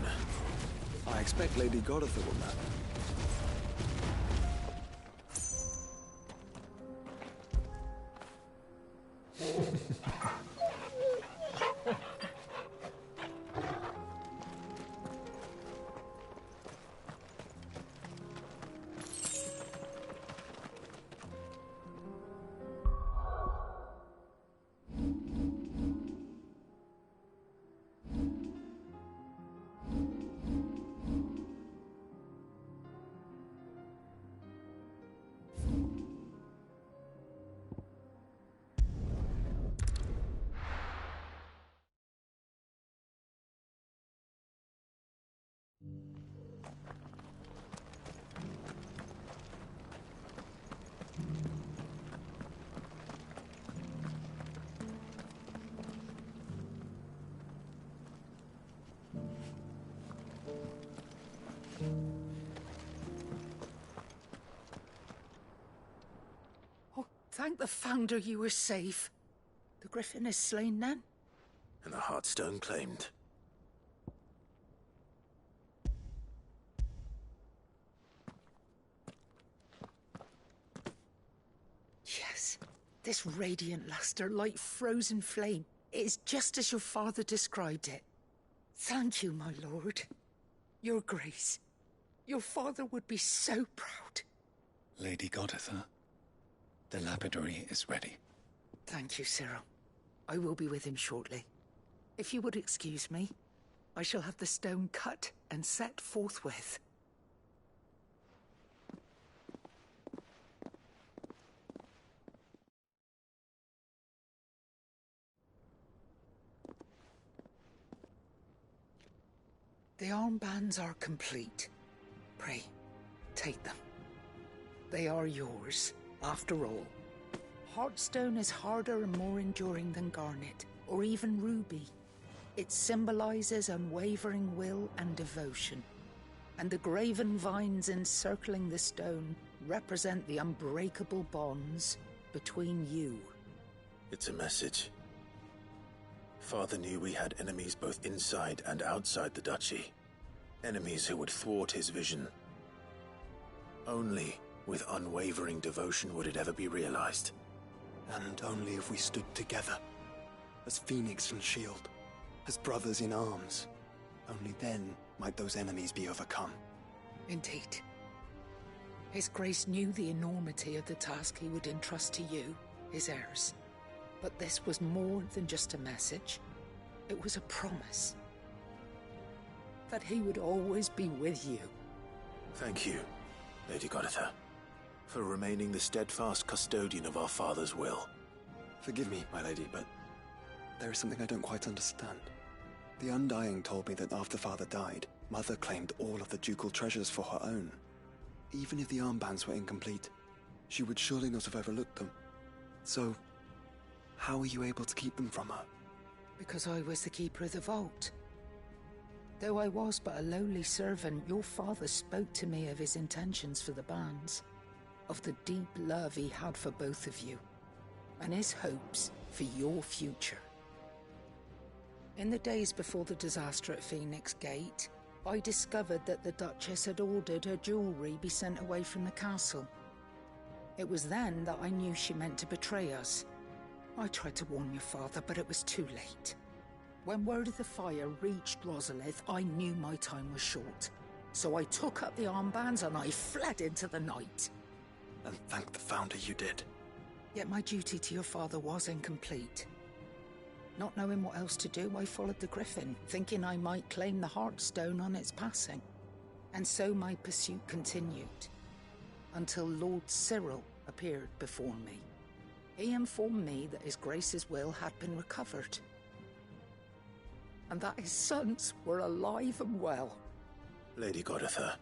I expect Lady Godotha will know. Thank the Founder you were safe. The Griffin is slain then? And the Heartstone claimed. Yes. This radiant luster, like frozen flame, is just as your father described it. Thank you, my lord. Your Grace. Your father would be so proud. Lady Godotha, the lapidary is ready. Thank you, Cyril. I will be with him shortly. If you would excuse me, I shall have the stone cut and set forthwith. The armbands are complete. Pray, take them. They are yours, after all. Heartstone is harder and more enduring than garnet, or even ruby. It symbolizes unwavering will and devotion, and the graven vines encircling the stone represent the unbreakable bonds between you. It's a message. Father knew we had enemies both inside and outside the duchy. Enemies who would thwart his vision. Only with unwavering devotion would it ever be realized. And only if we stood together, as Phoenix and Shield, as brothers in arms. Only then might those enemies be overcome. Indeed. His Grace knew the enormity of the task he would entrust to you, his heirs. But this was more than just a message. It was a promise. That he would always be with you. Thank you, Lady Goditha, for remaining the steadfast custodian of our father's will. Forgive me, my lady, but there is something I don't quite understand. The Undying told me that after Father died, Mother claimed all of the ducal treasures for her own. Even if the armbands were incomplete, she would surely not have overlooked them. So, how were you able to keep them from her? Because I was the keeper of the vault. Though I was but a lowly servant, your father spoke to me of his intentions for the bands, of the deep love he had for both of you, and his hopes for your future. In the days before the disaster at Phoenix Gate, I discovered that the Duchess had ordered her jewelry be sent away from the castle. It was then that I knew she meant to betray us. I tried to warn your father, but it was too late. When word of the fire reached Rosalith, I knew my time was short. So I took up the armbands and I fled into the night. And thank the Founder you did. Yet my duty to your father was incomplete. Not knowing what else to do, I followed the Griffin, thinking I might claim the Heartstone on its passing. And so my pursuit continued, until Lord Cyril appeared before me. He informed me that His Grace's will had been recovered, and that his sons were alive and well. Lady Goditha,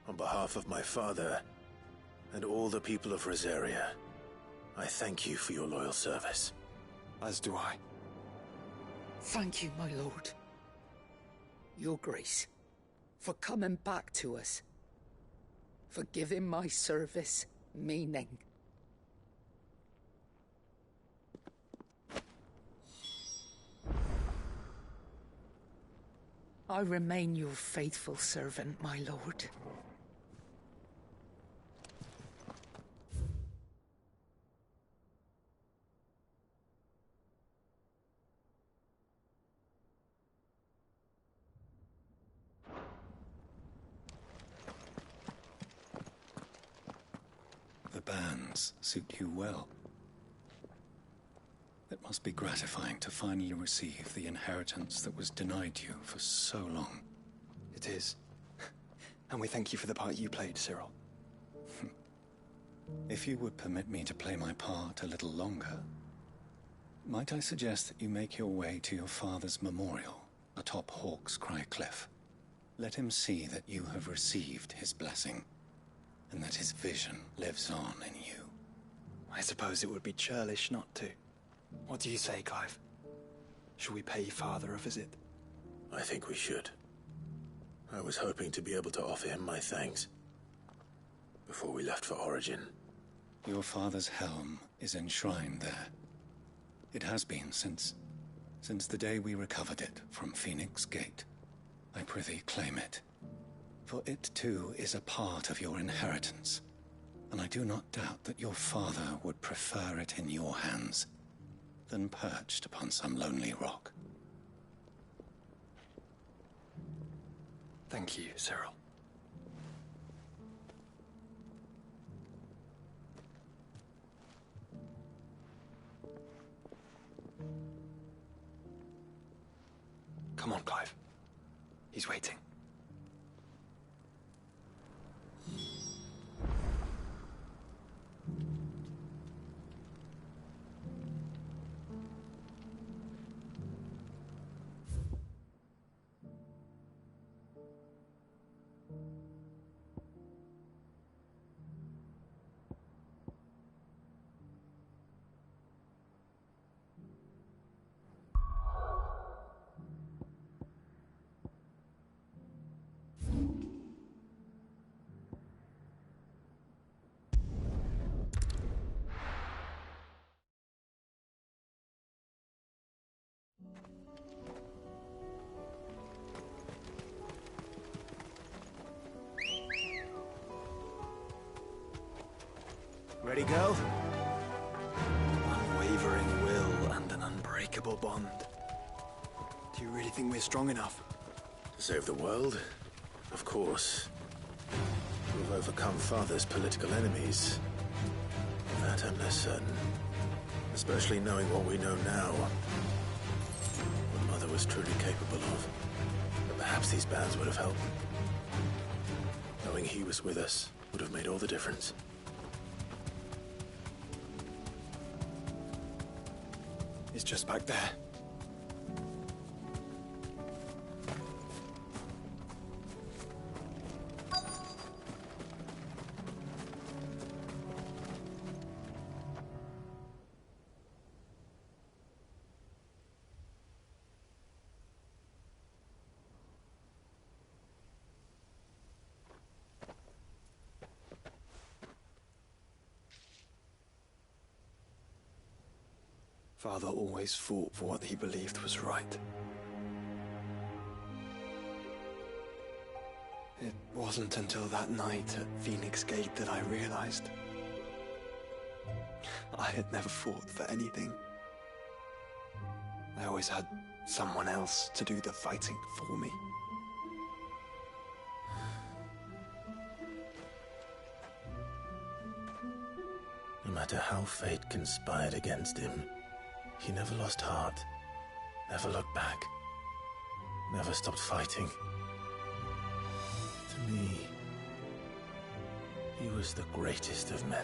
on behalf of my father and all the people of Rosaria, I thank you for your loyal service. As do I. Thank you, my lord. Your Grace, for coming back to us. For giving my service meaning. I remain your faithful servant, my lord. The bands suit you well. It must be gratifying to finally receive the inheritance that was denied you for so long. It is. And we thank you for the part you played, Cyril. If you would permit me to play my part a little longer, might I suggest that you make your way to your father's memorial atop Hawk's Cry Cliff? Let him see that you have received his blessing, and that his vision lives on in you. I suppose it would be churlish not to. What do you say, Clive? Should we pay Father a visit? I think we should. I was hoping to be able to offer him my thanks before we left for Origin. Your father's helm is enshrined there. It has been since the day we recovered it from Phoenix Gate. I prithee claim it, for it too is a part of your inheritance, and I do not doubt that your father would prefer it in your hands than perched upon some lonely rock. Thank you, Cyril. Come on, Clive. He's waiting. Ready, girl? Unwavering will and an unbreakable bond. Do you really think we're strong enough? To save the world? Of course. We've overcome Father's political enemies. Of that I'm less certain. Especially knowing what we know now. What Mother was truly capable of. But perhaps these bands would have helped. Knowing he was with us would have made all the difference. It's just back there. Father always fought for what he believed was right. It wasn't until that night at Phoenix Gate that I realized I had never fought for anything. I always had someone else to do the fighting for me. No matter how fate conspired against him, he never lost heart, never looked back, never stopped fighting. To me, he was the greatest of men.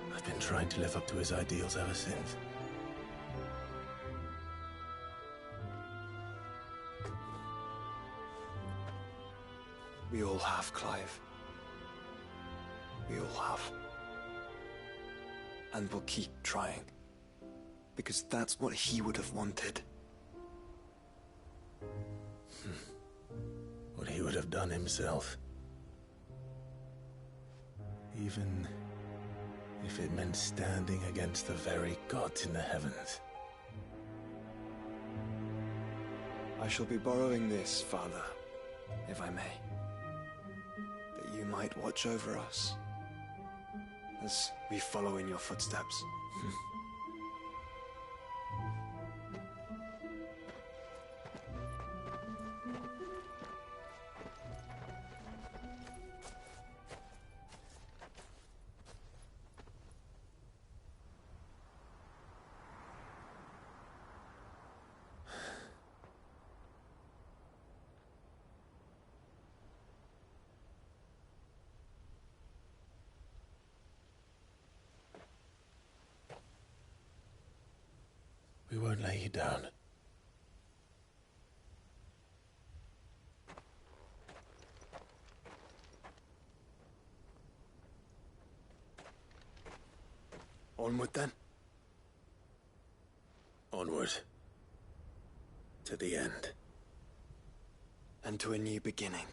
And I've been trying to live up to his ideals ever since. We all have, Clive. We all have. And we'll keep trying. Because that's what he would have wanted. What he would have done himself. Even if it meant standing against the very gods in the heavens. I shall be borrowing this, Father, if I may. That you might watch over us as we follow in your footsteps. We won't lay you down. Onward then. Onward. To the end. And to a new beginning.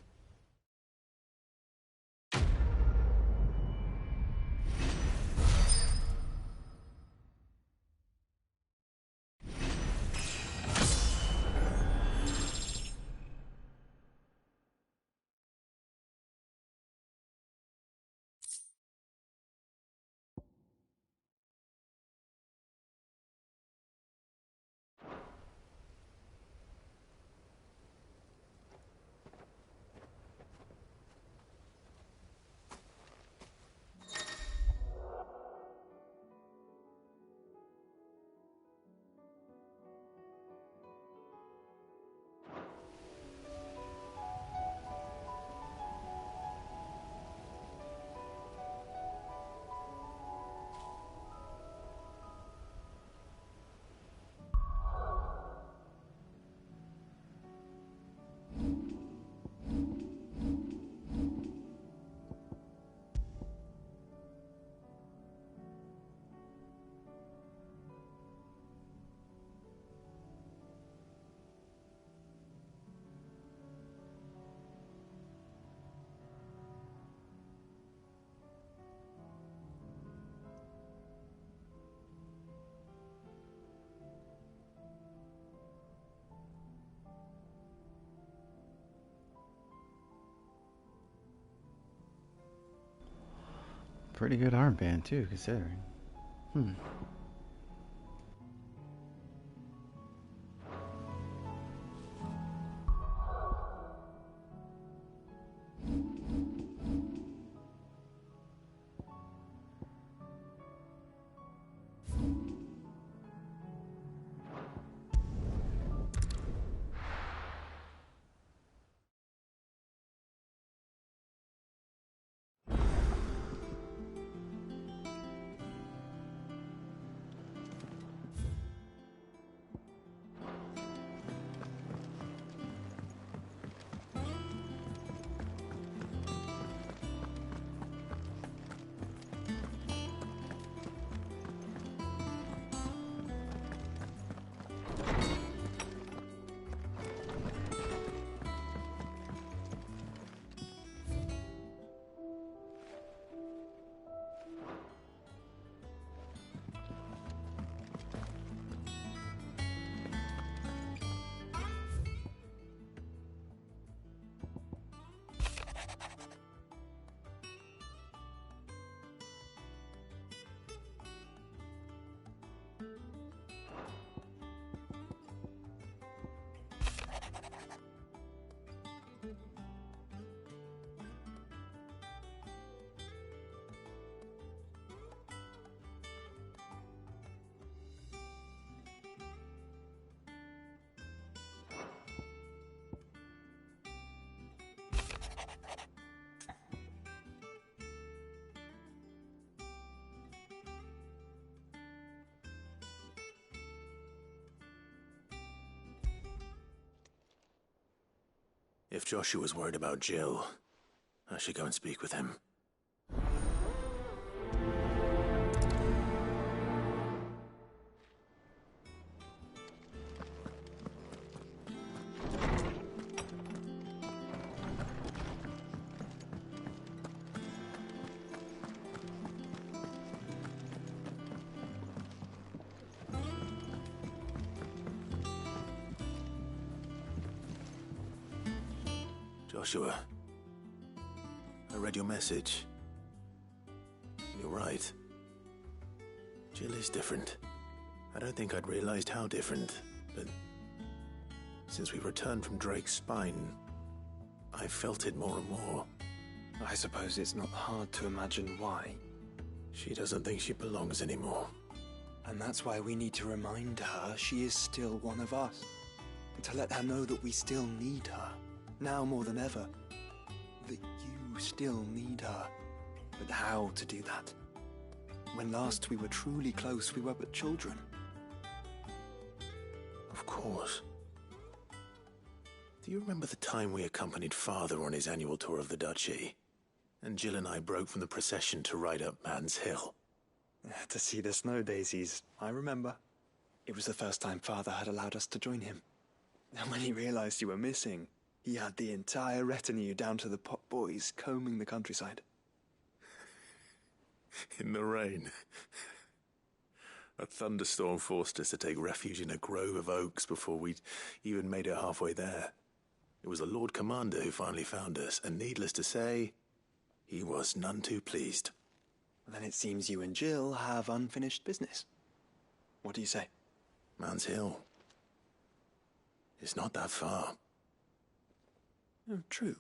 pretty good armband too, considering. If Joshua's worried about Jill, I should go and speak with him. Joshua, I read your message. You're right. Jill is different. I don't think I'd realized how different, but since we returned from Drake's spine, I've felt it more and more. I suppose it's not hard to imagine why. She doesn't think she belongs anymore. And that's why we need to remind her she is still one of us. To let her know that we still need her. Now more than ever. That you still need her. But how to do that? When last we were truly close, we were but children. Of course. Do you remember the time we accompanied Father on his annual tour of the Duchy? And Jill and I broke from the procession to ride up Man's Hill. To see the snow daisies, I remember. It was the first time Father had allowed us to join him. And when he realized you were missing, he had the entire retinue down to the pot boys combing the countryside. In the rain. A thunderstorm forced us to take refuge in a grove of oaks before we'd even made it halfway there. It was the Lord Commander who finally found us, and needless to say, he was none too pleased. Then it seems you and Jill have unfinished business. What do you say? Man's Hill. It's not that far. Oh, true.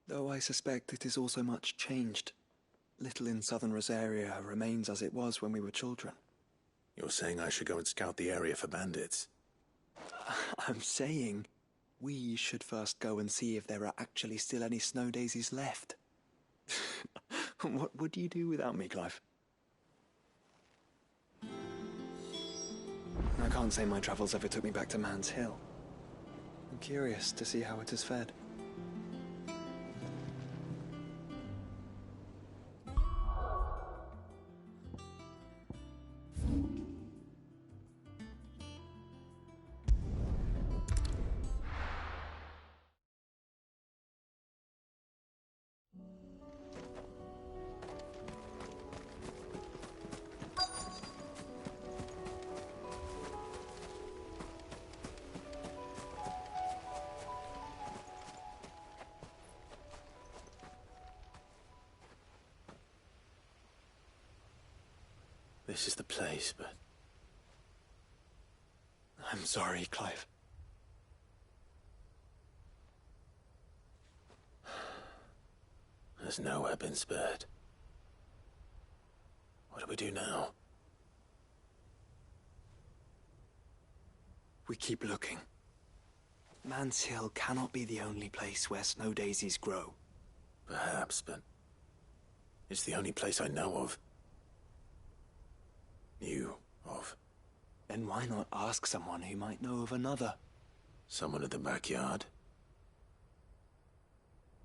Though I suspect it is also much changed. Little in southern Rosaria remains as it was when we were children. You're saying I should go and scout the area for bandits? I'm saying we should first go and see if there are actually still any snow daisies left. What would you do without me, Clive? I can't say my travels ever took me back to Man's Hill. I'm curious to see how it has fared. this is the place, but... I'm sorry, Clive. There's nowhere been spared. What do we do now? We keep looking. Man's Hill cannot be the only place where snow daisies grow. Perhaps, but it's the only place I know of. Knew of. Then why not ask someone who might know of another? Someone at the backyard?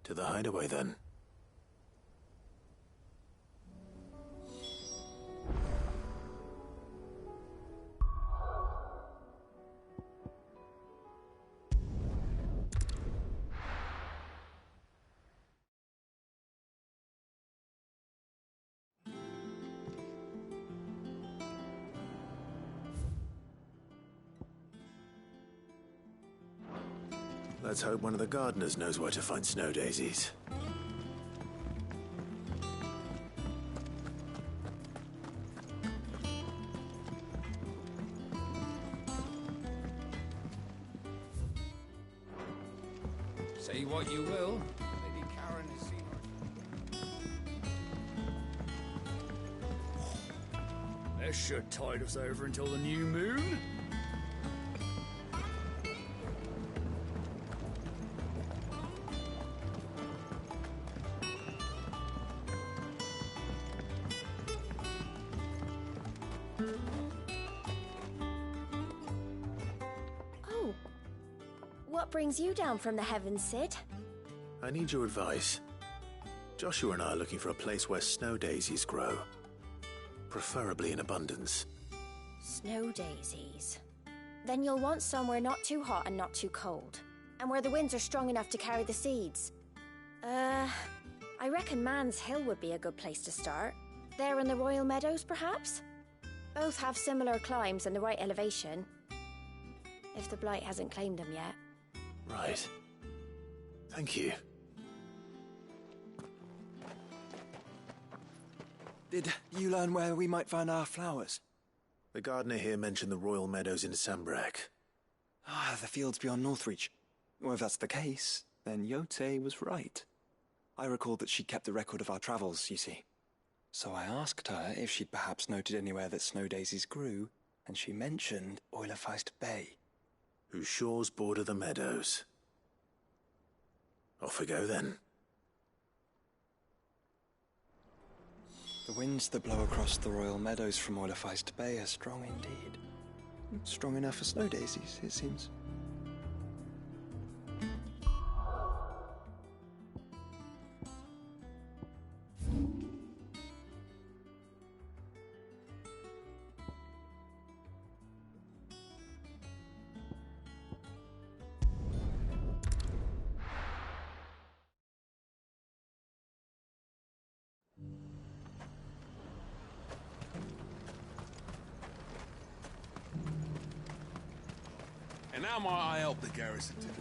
To the hideaway, then. Let's hope one of the gardeners knows where to find snow daisies. Say what you will. Lady Karen has seen her. That should tide us over until the new moon. What brings you down from the heavens, Sid? I need your advice. Joshua and I are looking for a place where snow daisies grow. Preferably in abundance. Snow daisies. Then you'll want somewhere not too hot and not too cold. And where the winds are strong enough to carry the seeds. I reckon Man's Hill would be a good place to start. There in the Royal Meadows, perhaps? Both have similar climbs and the right elevation. If the Blight hasn't claimed them yet. Right. Thank you. Did you learn where we might find our flowers? The gardener here mentioned the Royal Meadows in Sambrek. Ah, the fields beyond Northreach. Well, if that's the case, then Yote was right. I recalled that she kept the record of our travels, you see. So I asked her if she'd perhaps noted anywhere that snow daisies grew, and she mentioned Oilafeist Bay. Whose shores border the meadows. Off we go, then. The winds that blow across the Royal Meadows from Oilafeist Bay are strong indeed. Strong enough for snow daisies, it seems. And how might I help the garrison today?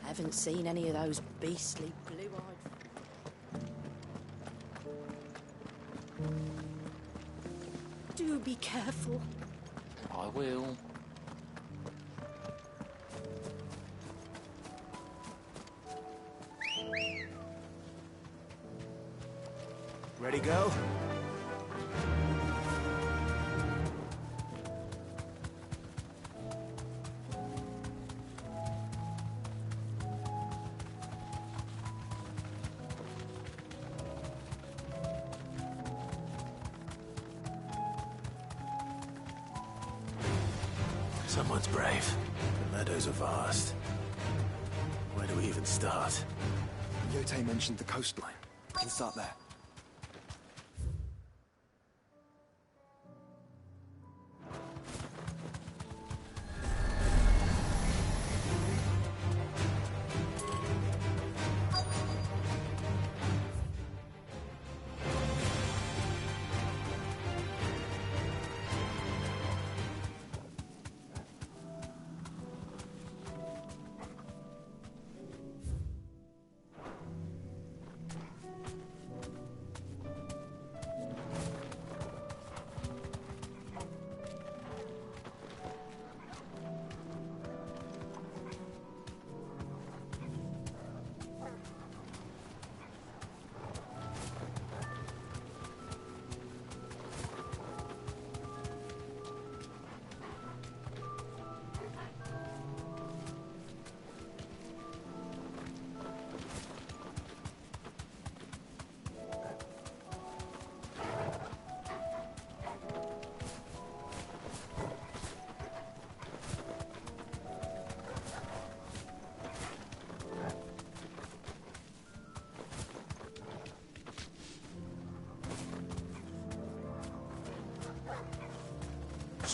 Haven't seen any of those beastly blue-eyed... Do be careful. I will. Ready, go? Someone's brave. The meadows are vast. Where do we even start? Yote mentioned the coastline. We can start there.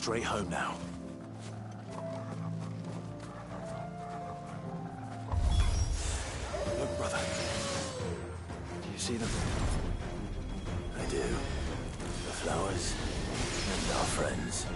straight home now. Look, brother. Do you see them? I do. The flowers and our friends.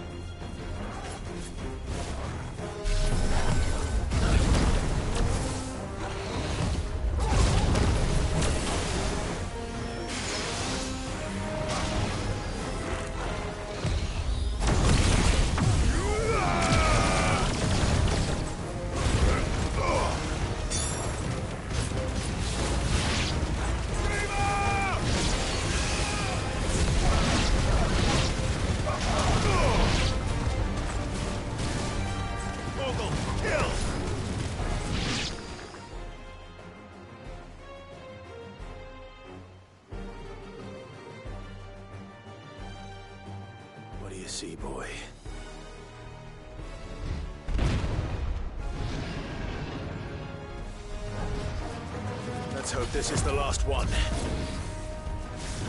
What do you see, boy? Let's hope this is the last one.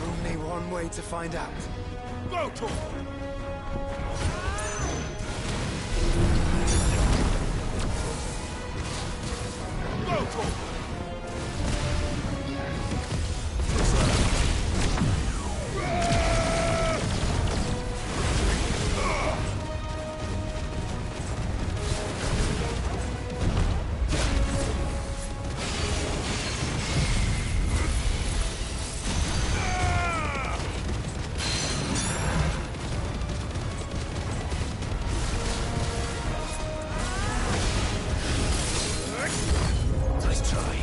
Only one way to find out. Go, Torvald! Go, Torvald! Nice try.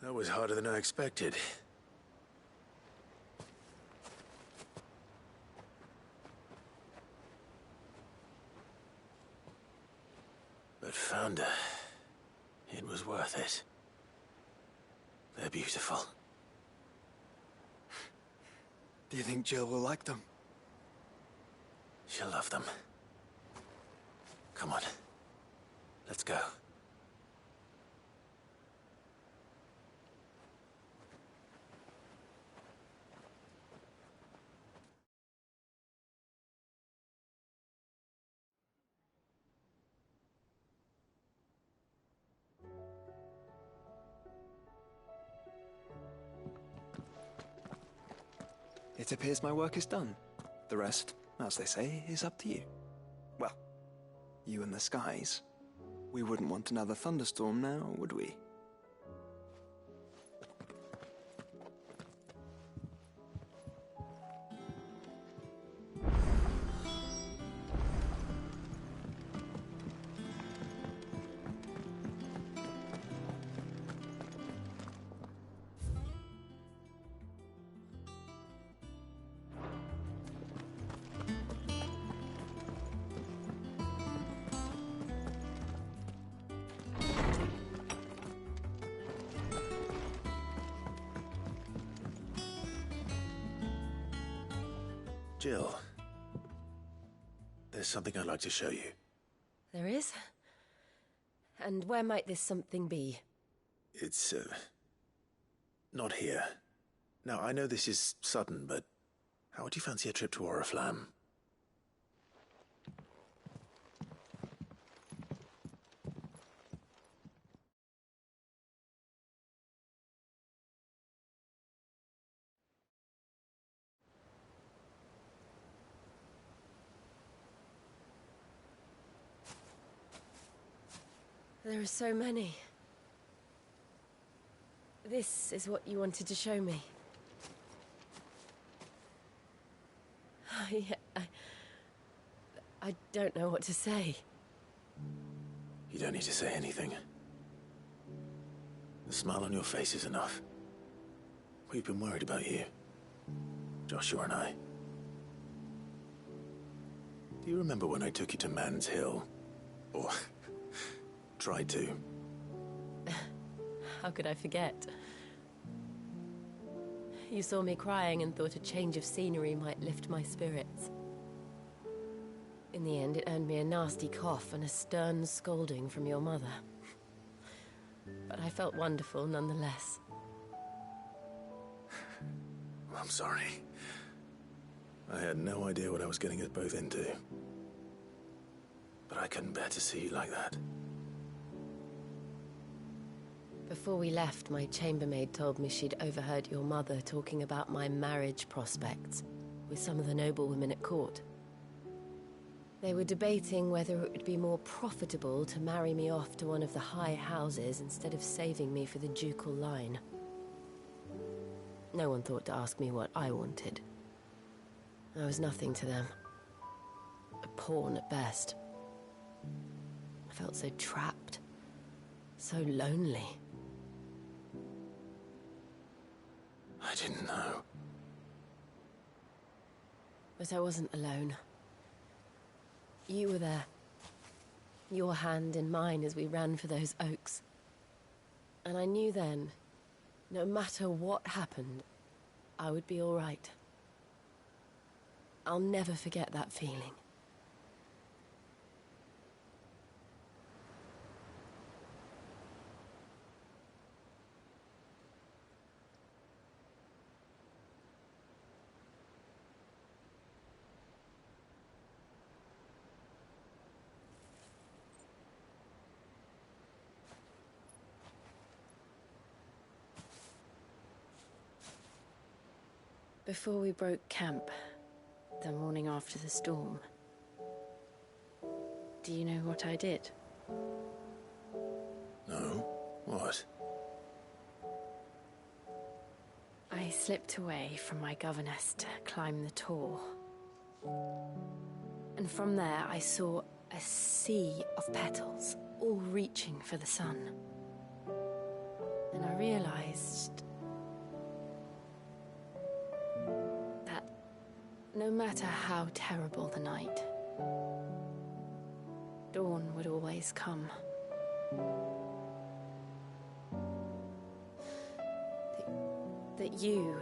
That was harder than I expected. But found her. It was worth it. They're beautiful. Do you think Jill will like them? She'll love them. Come on. Let's go. It appears my work is done. The rest, as they say, is up to you. Well, you and the skies. We wouldn't want another thunderstorm now, would we? Jill, there's something I'd like to show you. There is? And where might this something be? It's, not here. Now, I know this is sudden, but how would you fancy a trip to Oriflamme? There are so many. This is what you wanted to show me. I don't know what to say. You don't need to say anything. The smile on your face is enough. We've been worried about you, Joshua and I. Do you remember when I took you to Man's Hill? Or tried to? How could I forget? You saw me crying and thought a change of scenery might lift my spirits. In the end, it earned me a nasty cough and a stern scolding from your mother. But I felt wonderful nonetheless. I'm sorry. I had no idea what I was getting us both into. But I couldn't bear to see you like that. Before we left, my chambermaid told me she'd overheard your mother talking about my marriage prospects with some of the noblewomen at court. They were debating whether it would be more profitable to marry me off to one of the high houses instead of saving me for the ducal line. No one thought to ask me what I wanted. I was nothing to them. A pawn at best. I felt so trapped. So lonely. I didn't know. But I wasn't alone. You were there. Your hand in mine as we ran for those oaks. And I knew then, no matter what happened, I would be all right. I'll never forget that feeling. Before we broke camp, the morning after the storm, do you know what I did? No? What? I slipped away from my governess to climb the tor. And from there I saw a sea of petals, all reaching for the sun. And I realized that no matter how terrible the night, dawn would always come. That you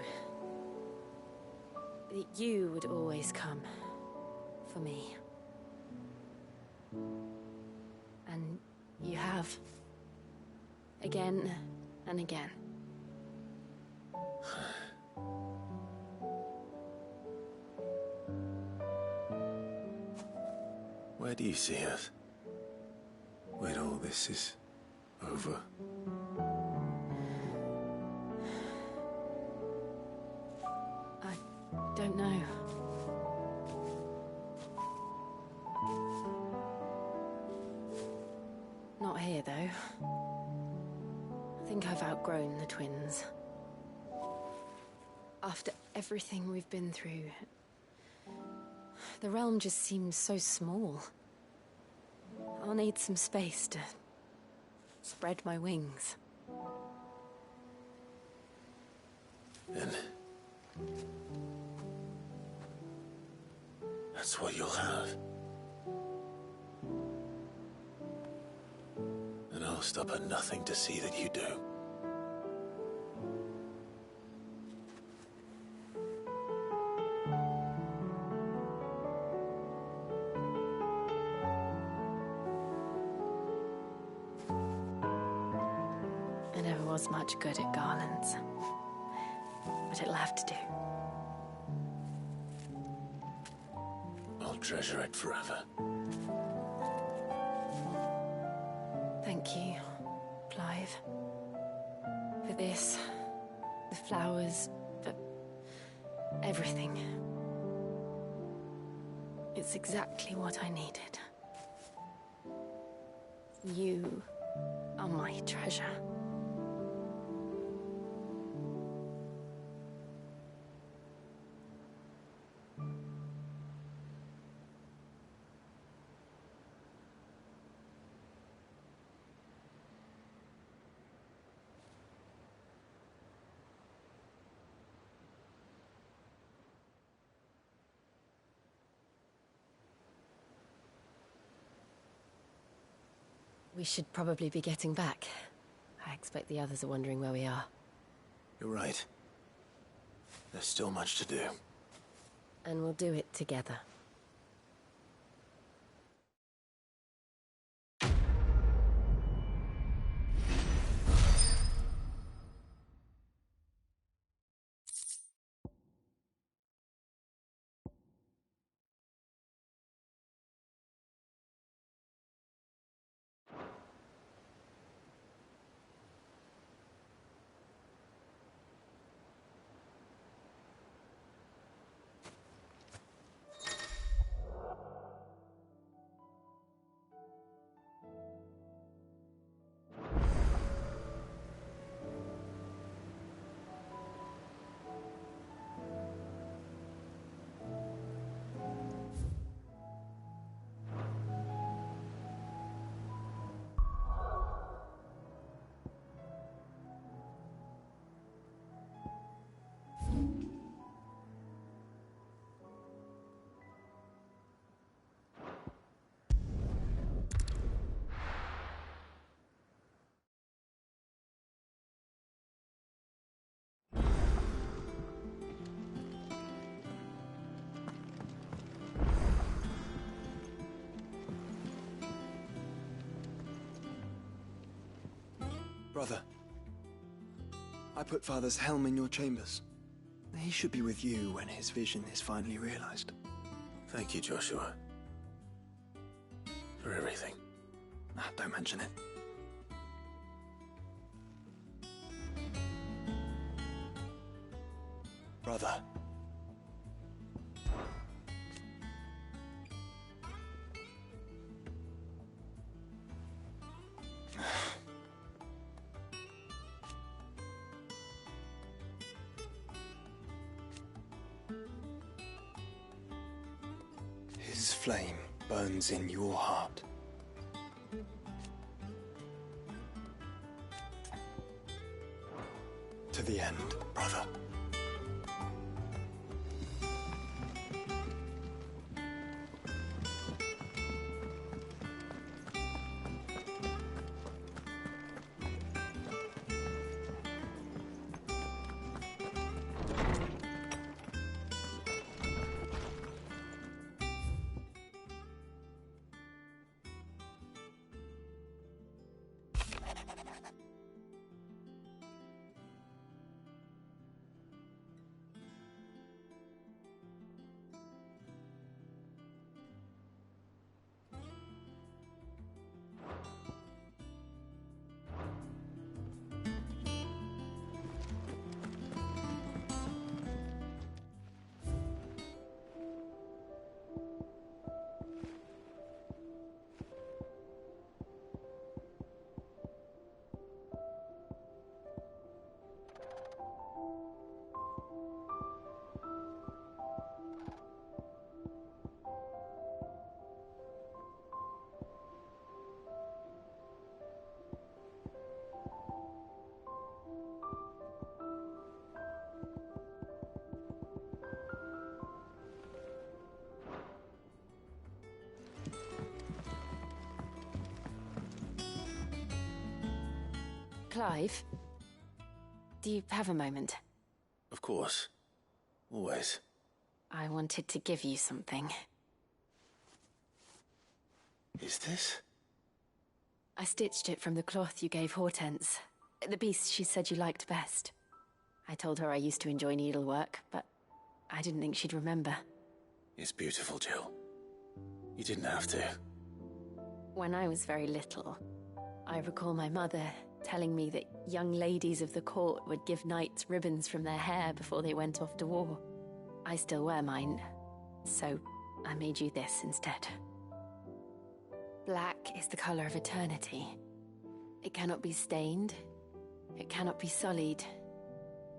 would always come for me. And you have. Again and again. Where do you see us? When all this is over? I don't know. Not here, though. I think I've outgrown the twins. After everything we've been through, the realm just seems so small. I'll need some space to spread my wings. And that's what you'll have. And I'll stop at nothing to see that you do. I never was much good at garlands, but it'll have to do. I'll treasure it forever. Thank you, Clive. For this, the flowers, for everything. It's exactly what I needed. You Oh, my treasure. We should probably be getting back. I expect the others are wondering where we are. You're right. There's still much to do. And we'll do it together. Brother, I put Father's helm in your chambers. He should be with you when his vision is finally realized. Thank you, Joshua. For everything. Don't mention it. Brother. His flame burns in your heart. To the end, brother. Clive, do you have a moment? Of course. Always. I wanted to give you something. Is this? I stitched it from the cloth you gave Hortense. The piece she said you liked best. I told her I used to enjoy needlework, but I didn't think she'd remember. It's beautiful, Jill. You didn't have to. When I was very little, I recall my mother telling me that young ladies of the court would give knights ribbons from their hair before they went off to war. I still wear mine, so I made you this instead. Black is the color of eternity. It cannot be stained. It cannot be sullied.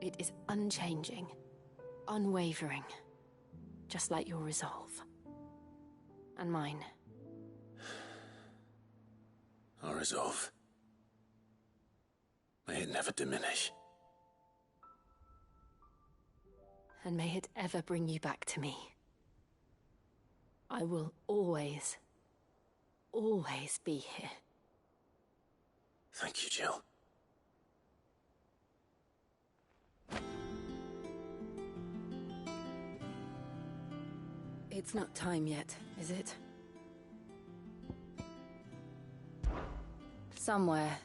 It is unchanging, unwavering, just like your resolve. And mine. Our resolve. May it never diminish. And may it ever bring you back to me. I will always, always be here. Thank you, Jill. It's not time yet, is it? Somewhere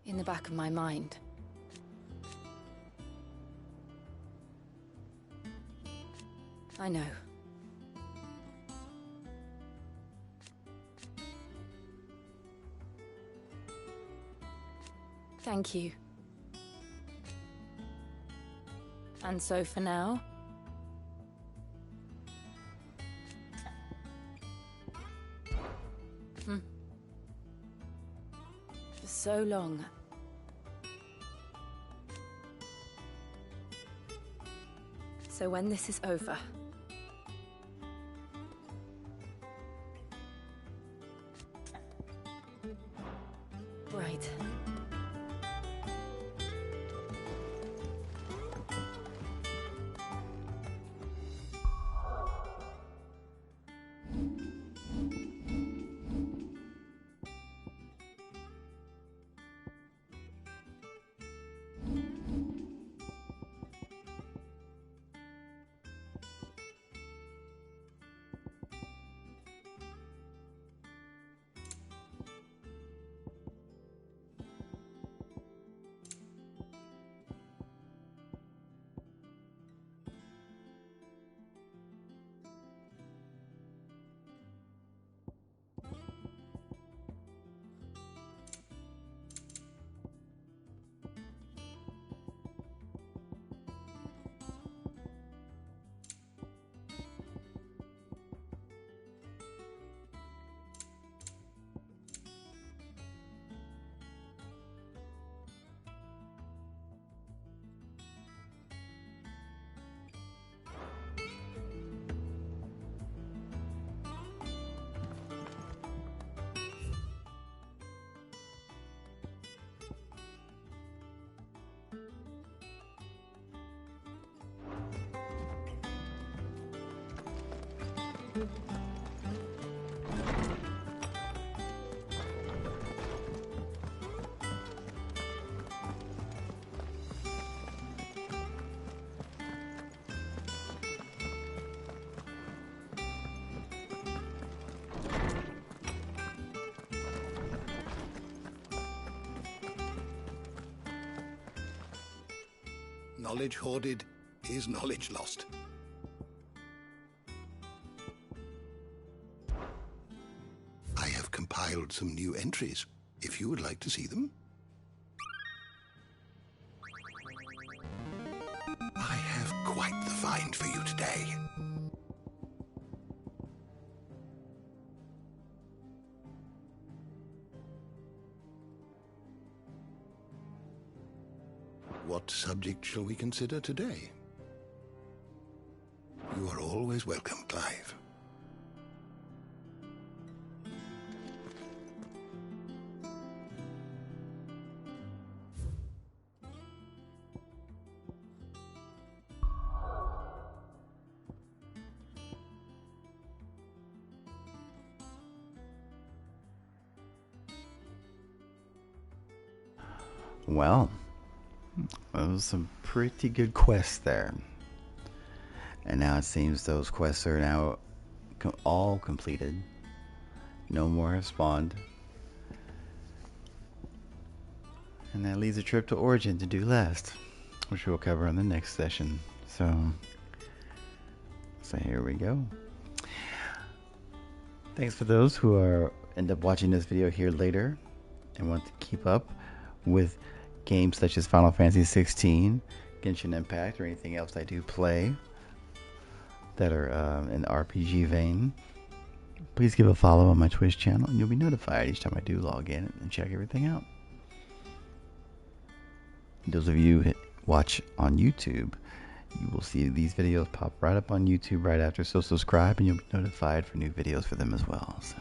in the back of my mind. I know. Thank you. And so for now... For so long... So when this is over... Right. Knowledge hoarded is knowledge lost. I have compiled some new entries, if you would like to see them. I have quite the find for you today. What subject shall we consider today? You are always welcome, Clive. Well, that was some pretty good quests there. And now it seems those quests are now all completed. No more have spawned. And that leaves a trip to Origin to do last, which we'll cover in the next session. So here we go. Thanks for those who are end up watching this video here later and want to keep up with games such as Final Fantasy XVI, Genshin Impact, or anything else I do play that are in the RPG vein. Please give a follow on my Twitch channel and you'll be notified each time I do log in and check everything out. Those of you who watch on YouTube, you will see these videos pop right up on YouTube right after. So subscribe and you'll be notified for new videos for them as well. So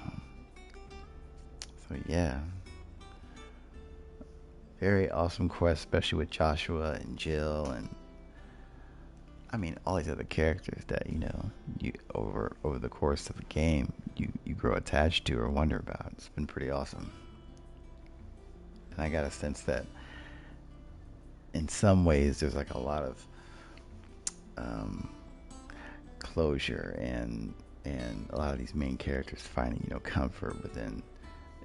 yeah. Very awesome quest, especially with Joshua and Jill and I mean all these other characters that, you know, you over the course of the game you grow attached to or wonder about. It's been pretty awesome. And I got a sense that in some ways there's like a lot of closure and a lot of these main characters finding, you know, comfort within,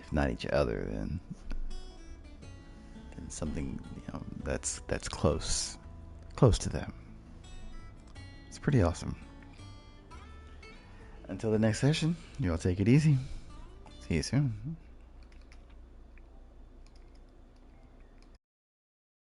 if not each other, then something, you know, that's close to them. It's pretty awesome. Until the next session, you all take it easy. See you soon.